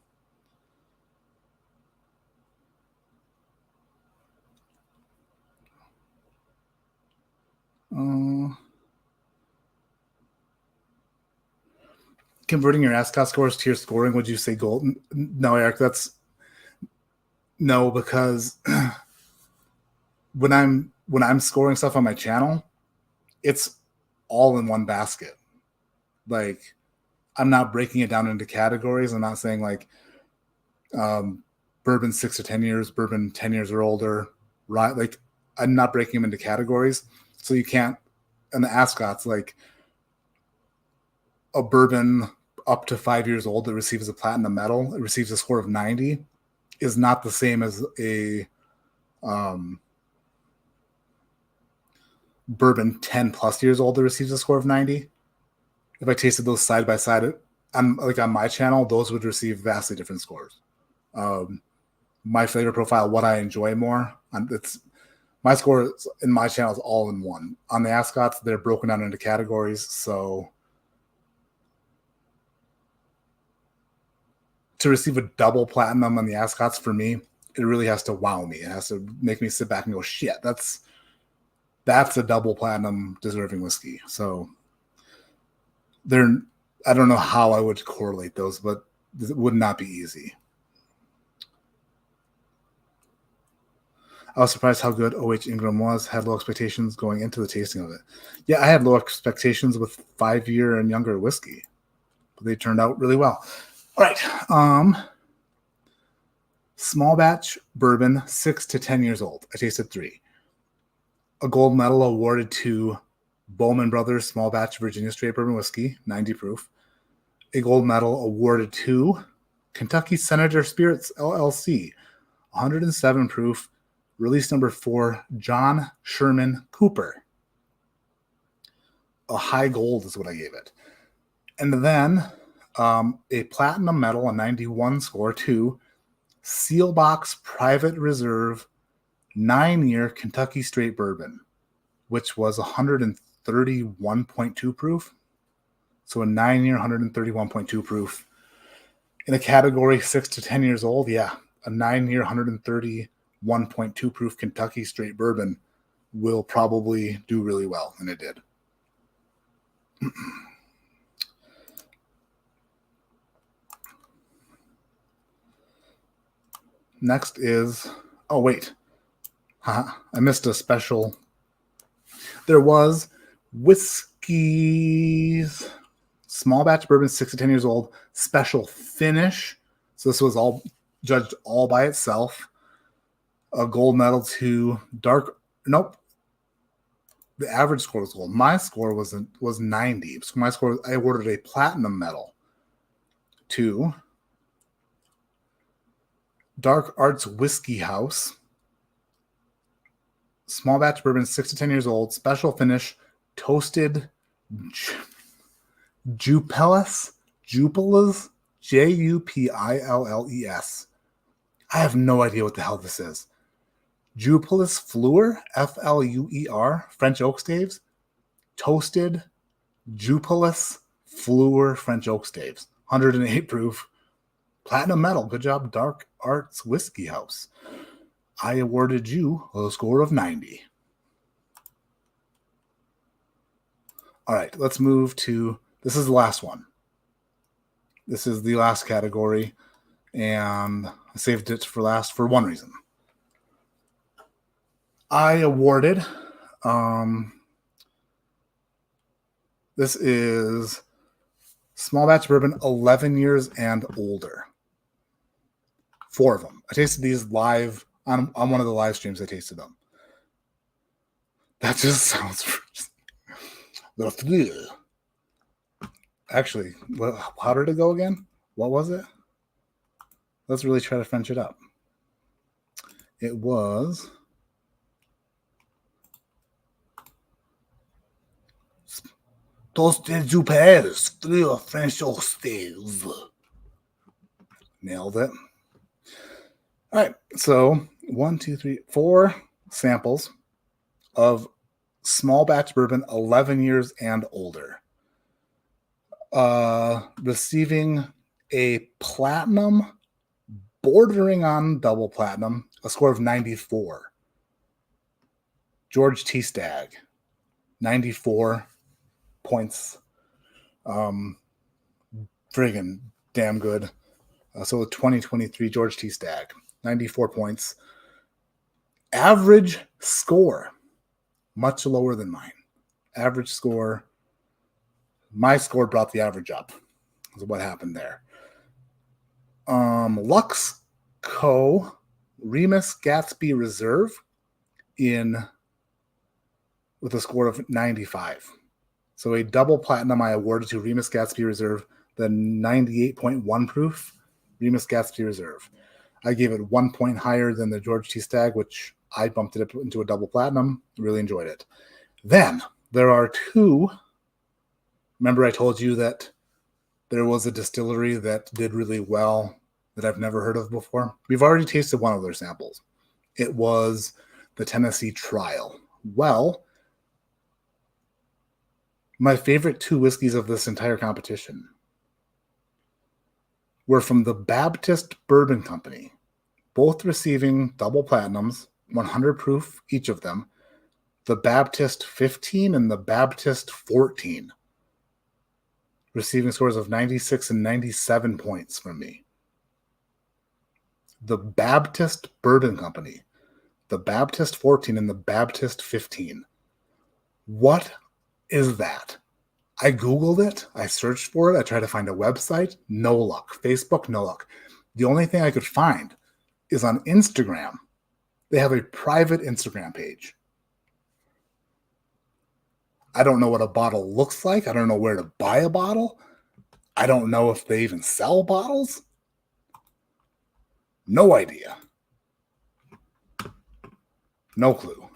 [SPEAKER 1] Converting your Ascot scores to your scoring, would you say gold? No, Eric, that's no, because when I'm scoring stuff on my channel, it's all in one basket. Like, I'm not breaking it down into categories. I'm not saying like bourbon 6 to 10 years, bourbon 10 years or older, right? Like, I'm not breaking them into categories. So you can't, and the Ascots, like a bourbon up to 5 years old that receives a platinum medal, it receives a score of 90, is not the same as a bourbon 10 plus years old that receives a score of 90. If I tasted those side by side, on my channel, those would receive vastly different scores. My flavor profile, what I enjoy more, my score in my channel is all in one. On the Ascots, they're broken down into categories, so to receive a double platinum on the Ascots, for me, it really has to wow me. It has to make me sit back and go, shit, that's a double platinum deserving whiskey. So I don't know how I would correlate those, but it would not be easy. I was surprised how good O.H. Ingram was. Had low expectations going into the tasting of it. Yeah, I had low expectations with 5-year and younger whiskey, but they turned out really well. All right. Small batch bourbon, 6 to 10 years old. I tasted 3. A gold medal awarded to Bowman Brothers Small Batch Virginia Straight Bourbon Whiskey, 90 proof. A gold medal awarded to Kentucky Senator Spirits LLC, 107 proof. Release number 4, John Sherman Cooper. A high gold is what I gave it. And then a platinum medal, a 91 score, to Sealbox Private Reserve 9-year Kentucky Straight Bourbon, which was 131.2 proof. So a 9-year, 131.2 proof. In a category 6 to 10 years old, yeah, a 9-year, 131.2 proof Kentucky Straight Bourbon will probably do really well, and it did. Next is, oh wait, I missed a special. There was Whiskey's small batch bourbon, 6 to 10 years old, special finish. So this was all judged all by itself. A gold medal to the average score was gold. My score was 90. So my score, I awarded a platinum medal to Dark Arts Whiskey House. Small batch bourbon, 6 to 10 years old, special finish, toasted Jupiles, Jupilles, Jupilles. I have no idea what the hell this is. Jupiles Fleur, Fleur, French oak staves, toasted Jupiles Fleur French oak staves, 108 proof, platinum medal. Good job, Dark Arts Whiskey House. I awarded you a score of 90. All right, let's move to, this is the last one. This is the last category, and I saved it for last for one reason. I awarded, this is small batch bourbon, 11 years and older. 4 of them. I tasted these live on one of the live streams. I tasted them. That just sounds actually, how did it go again? What was it? Let's really try to French it up. It was toasted Jupiters, 3 French oysters. Nailed it. All right, so 1, 2, 3, 4 samples of small batch bourbon, 11 years and older. Receiving a platinum, bordering on double platinum, a score of 94. George T. Stagg, 94 points. Friggin' damn good. So 2023 George T. Stagg, 94 points. Average score, much lower than mine. Average score, my score brought the average up. Is what happened there. Lux Co. Remus Gatsby Reserve with a score of 95. So a double platinum I awarded to Remus Gatsby Reserve, the 98.1 proof Remus Gatsby Reserve. I gave it 1 point higher than the George T. Stagg, which I bumped it up into a double platinum. Really enjoyed it. Then there are 2. Remember I told you that there was a distillery that did really well that I've never heard of before? We've already tasted one of their samples. It was the Tennessee Trial. Well, my favorite 2 whiskeys of this entire competition were from the Baptist Bourbon Company, both receiving double platinums, 100 proof each of them, the Baptist 15 and the Baptist 14, receiving scores of 96 and 97 points from me. The Baptist Bourbon Company, the Baptist 14 and the Baptist 15. What is that? I Googled it. I searched for it. I tried to find a website. No luck. Facebook, no luck. The only thing I could find is on Instagram. They have a private Instagram page. I don't know what a bottle looks like. I don't know where to buy a bottle. I don't know if they even sell bottles. No idea. No clue.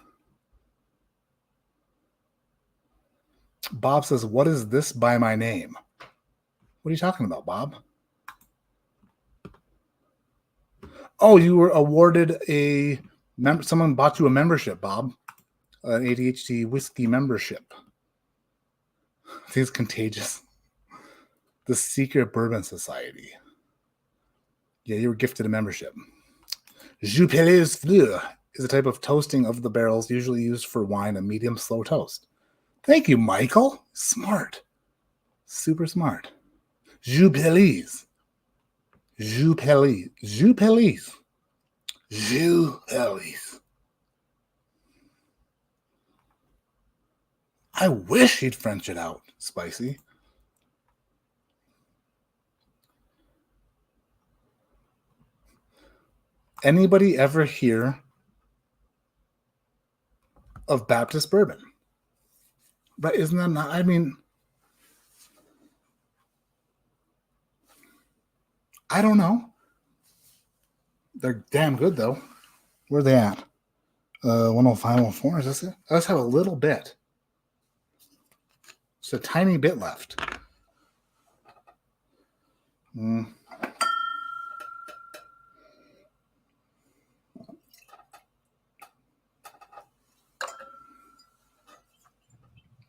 [SPEAKER 1] Bob says, "What is this by my name?" What are you talking about, Bob? Oh, you were awarded someone bought you a membership, Bob. An ADHD Whiskey membership. I think it's contagious. The Secret Bourbon Society. Yeah, you were gifted a membership. Jupiler's Fleur is a type of toasting of the barrels usually used for wine, a medium slow toast. Thank you, Michael. Smart. Super smart. Jupiler's. Jupiler's. Jupiler's. Jupiler's. I wish he'd French it out, Spicy. Anybody ever hear of Baptist bourbon? But isn't that not, I mean, I don't know. They're damn good, though. Where are they at? 105, 104, is this it? I just have a little bit. Just a tiny bit left.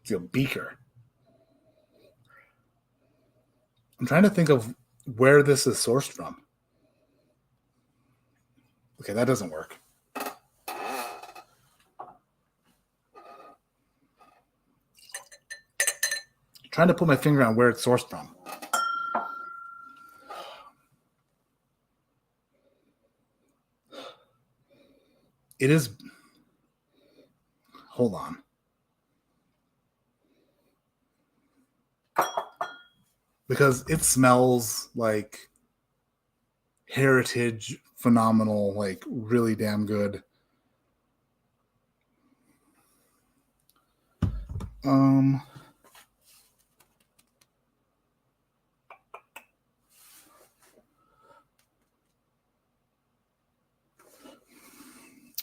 [SPEAKER 1] It's a beaker. I'm trying to think of where this is sourced from. Okay, that doesn't work. Trying to put my finger on where it's sourced from. It is. Hold on. Because it smells like heritage, phenomenal, like really damn good.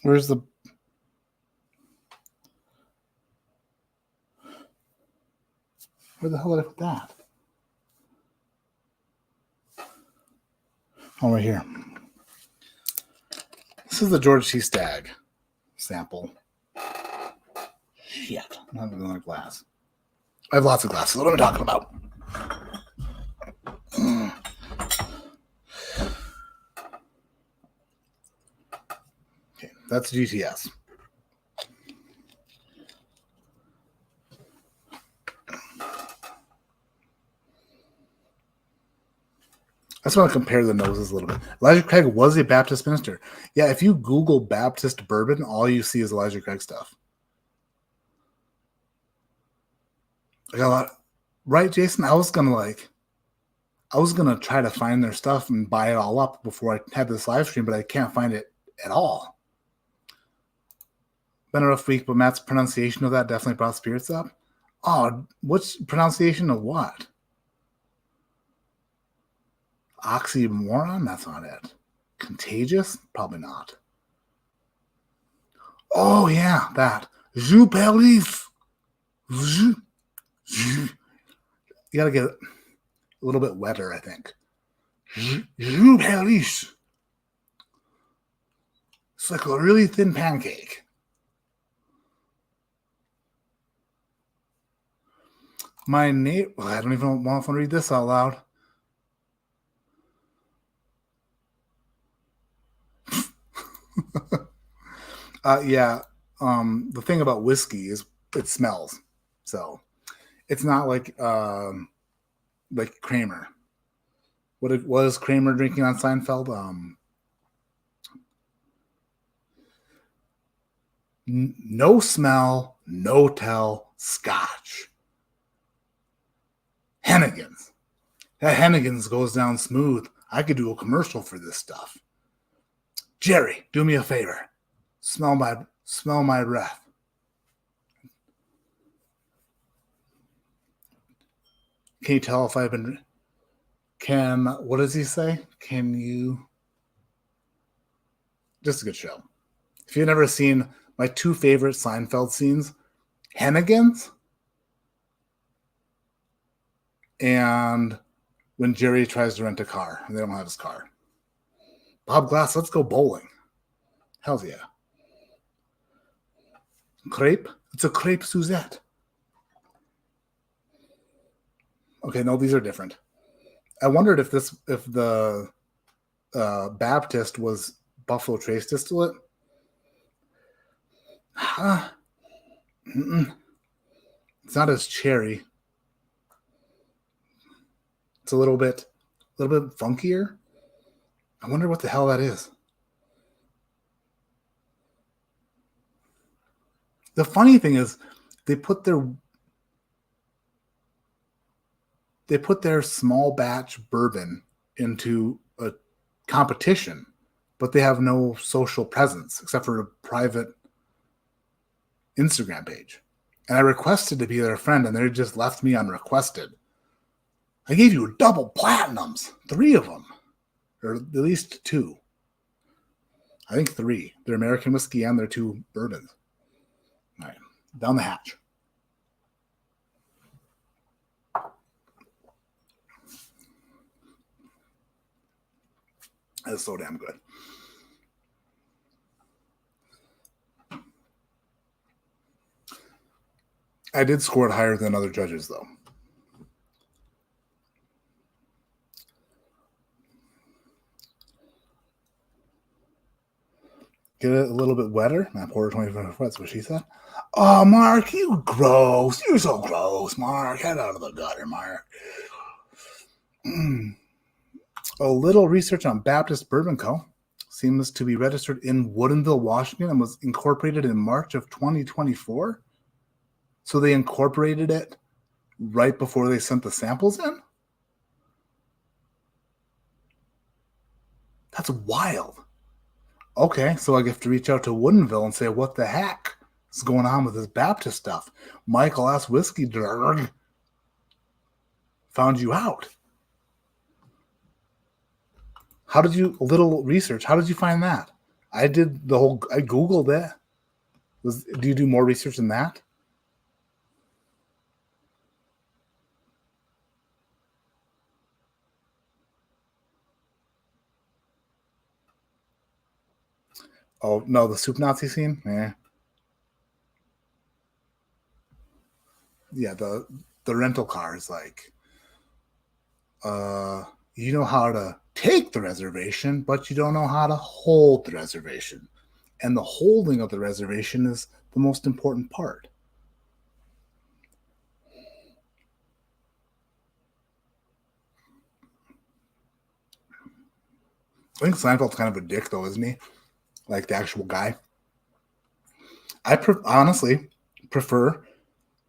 [SPEAKER 1] Where's the... Where the hell did I put that? Oh, right here. This is the George T. Stagg sample. Shit. I'm having another glass. I have lots of glasses. What am I talking about? Okay, that's GTS. I just want to compare the noses a little bit. Elijah Craig was a Baptist minister. Yeah, if you Google Baptist bourbon, all you see is Elijah Craig stuff. I got a lot. Right, Jason? I was gonna try to find their stuff and buy it all up before I had this live stream, but I can't find it at all. Been a rough week, but Matt's pronunciation of that definitely brought spirits up. Oh, what's pronunciation of what? Oxymoron? That's not it. Contagious? Probably not. Oh, yeah, that. Jupelis. You gotta get a little bit wetter, I think. Jupelis. It's like a really thin pancake. My neighbor... I don't even want to read this out loud. The thing about whiskey is it smells. So it's not like Kramer. What was Kramer drinking on Seinfeld? No smell, no tell, Scotch. Hennigan's. That Hennigan's goes down smooth. I could do a commercial for this stuff. Jerry, do me a favor. Smell my breath. Can you tell if I've been... what does he say? Can you... Just a good show. If you've never seen my two favorite Seinfeld scenes, Hennigan's and when Jerry tries to rent a car and they don't have his car. Bob Glass, let's go bowling. Hell yeah. Crepe? It's a crepe Suzette. Okay, no, these are different. I wondered if the Baptist was Buffalo Trace distillate. It's not as cherry. It's a little bit funkier. I wonder what the hell that is. The funny thing is, they put their small batch bourbon into a competition, but they have no social presence except for a private Instagram page. And I requested to be their friend, and they just left me unrequested. I gave you double platinums, 3 of them, or at least 2. I think 3. Their American whiskey and their 2 bourbons. All right, down the hatch. That's so damn good. I did score it higher than other judges, though. Get it a little bit wetter. Not pour 25 that's what she said. Oh, Mark, you gross. You're so gross, Mark. Head out of the gutter, Mark. A little research on Baptist Bourbon Co. Seems to be registered in Woodinville, Washington, and was incorporated in March of 2024. So they incorporated it right before they sent the samples in? That's wild. Okay, so I have to reach out to Woodinville and say, what the heck is going on with this Baptist stuff? Michael S. Whiskey Derg found you out. A little research, how did you find that? I Googled it. Do you do more research than that? Oh, no, the soup Nazi scene? Yeah, the rental car is like, you know how to take the reservation, but you don't know how to hold the reservation. And the holding of the reservation is the most important part. I think Seinfeld's kind of a dick, though, isn't he? Like the actual guy. I honestly prefer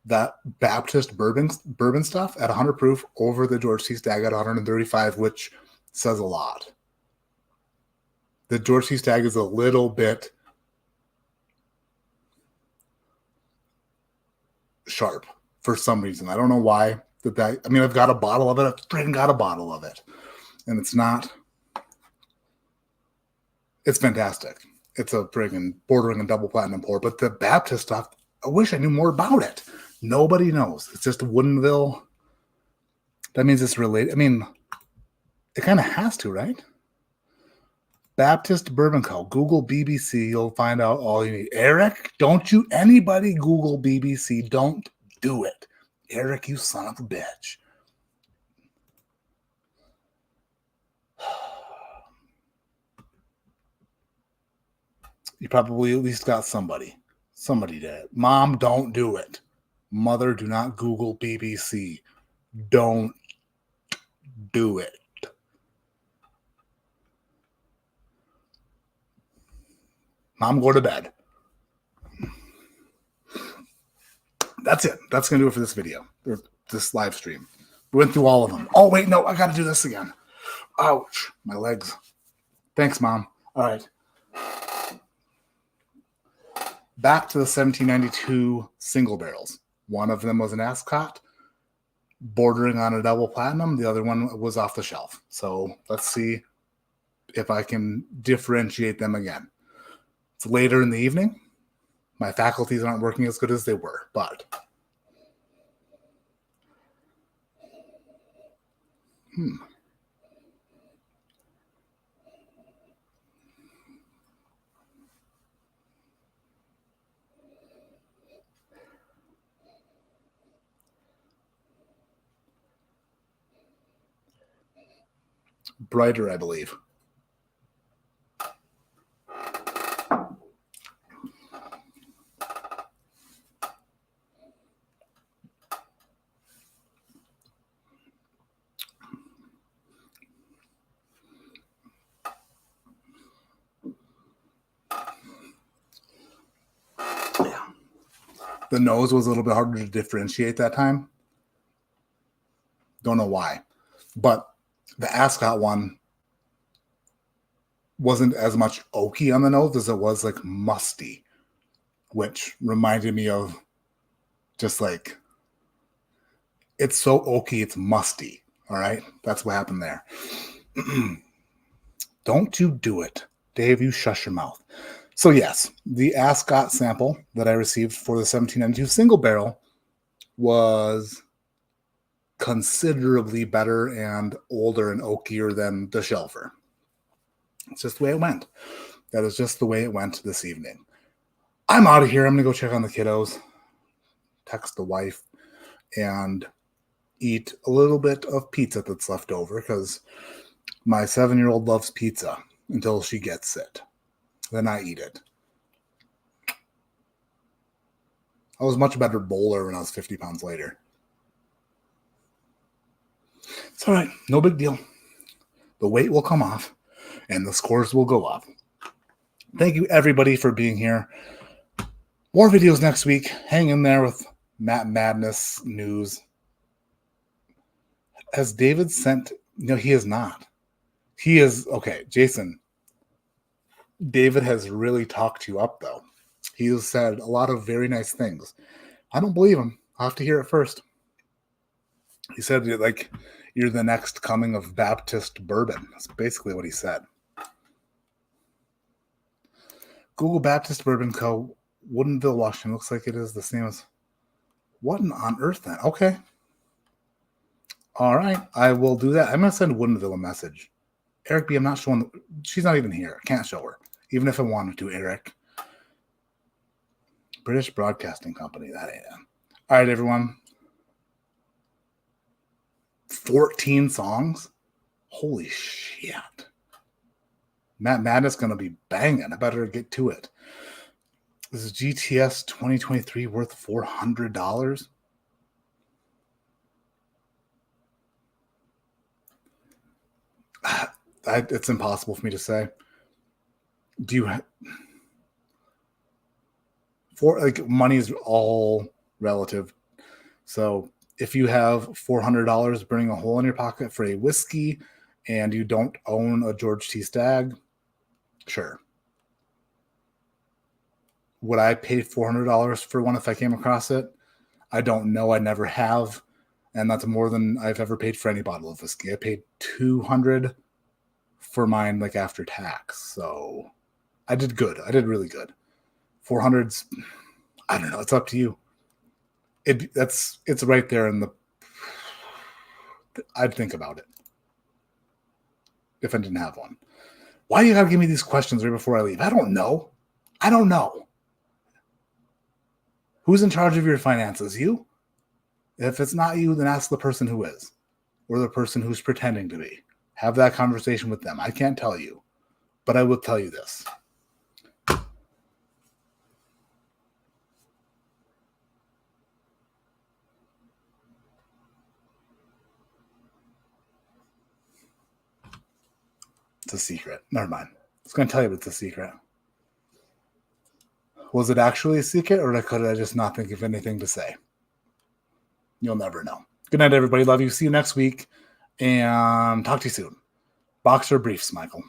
[SPEAKER 1] that Baptist bourbon stuff at 100 proof over the George C. Stagg at 135, which says a lot. The George C. Stagg is a little bit sharp for some reason. I don't know why. I mean, I've got a bottle of it. I've freaking got a bottle of it. And it's not. It's fantastic. It's a friggin' bordering a double platinum pour. But the Baptist stuff, I wish I knew more about it. Nobody knows. It's just Woodinville. That means it's related. I mean, it kind of has to, right? Baptist Bourbon Co. Google BBC. You'll find out all you need. Eric, don't you anybody Google BBC. Don't do it. Eric, you son of a bitch. You probably at least got somebody. Somebody did. Mom, don't do it. Mother, do not Google BBC. Don't do it. Mom, go to bed. That's it. That's going to do it for this video, or this live stream. We went through all of them. Oh, wait, no, I got to do this again. Ouch, my legs. Thanks, Mom. All right. Back to the 1792 single barrels. One of them was an Ascot, bordering on a double platinum. The other one was off the shelf. So let's see if I can differentiate them again. It's later in the evening. My faculties aren't working as good as they were, but brighter, I believe. Yeah. The nose was a little bit harder to differentiate that time. Don't know why. But the Ascot one wasn't as much oaky on the nose as it was like musty, which reminded me of just like, it's so oaky, it's musty. All right. That's what happened there. Don't you do it. Dave, you shush your mouth. So yes, the Ascot sample that I received for the 1792 single barrel was considerably better and older and oakier than the Shelfer. It's just the way it went. That is just the way it went this evening. I'm out of here. I'm going to go check on the kiddos, text the wife, and eat a little bit of pizza that's left over because my 7-year-old loves pizza until she gets it. Then I eat it. I was a much better bowler when I was 50 pounds lighter. It's all right. No big deal. The weight will come off and the scores will go up. Thank you, everybody, for being here. More videos next week. Hang in there with Matt Madness news. Has David sent... No, he has not. He is... Okay, Jason. David has really talked you up, though. He has said a lot of very nice things. I don't believe him. I'll have to hear it first. He said, like, you're the next coming of Baptist bourbon. That's basically what he said. Google Baptist Bourbon Co., Woodinville, Washington. Looks like it is the same as. What on earth then? Okay. All right. I will do that. I'm going to send Woodinville a message. Eric B., I'm not showing. She's not even here. I can't show her. Even if I wanted to, Eric. British Broadcasting Company. That ain't it. All right, everyone. 14 songs? Holy shit. Matt Madness going to be banging. I better get to it. This is GTS 2023 worth $400. It's impossible for me to say. Do you money is all relative. So if you have $400 burning a hole in your pocket for a whiskey and you don't own a George T. Stagg, sure. Would I pay $400 for one if I came across it? I don't know. I never have. And that's more than I've ever paid for any bottle of whiskey. I paid $200 for mine, like after tax. So I did good. I did really good. 400's, I don't know. It's up to you. It's right there in the. I'd think about it if I didn't have one. Why do you gotta give me these questions right before I leave? I don't know. Who's in charge of your finances? You? If it's not you, then ask the person who is, or the person who's pretending to be. Have that conversation with them. I can't tell you, but I will tell you this. It's a secret. Never mind. I was going to tell you, but it's a secret. Was it actually a secret, or could I just not think of anything to say? You'll never know. Good night, everybody. Love you. See you next week, and talk to you soon. Boxer Briefs, Michael.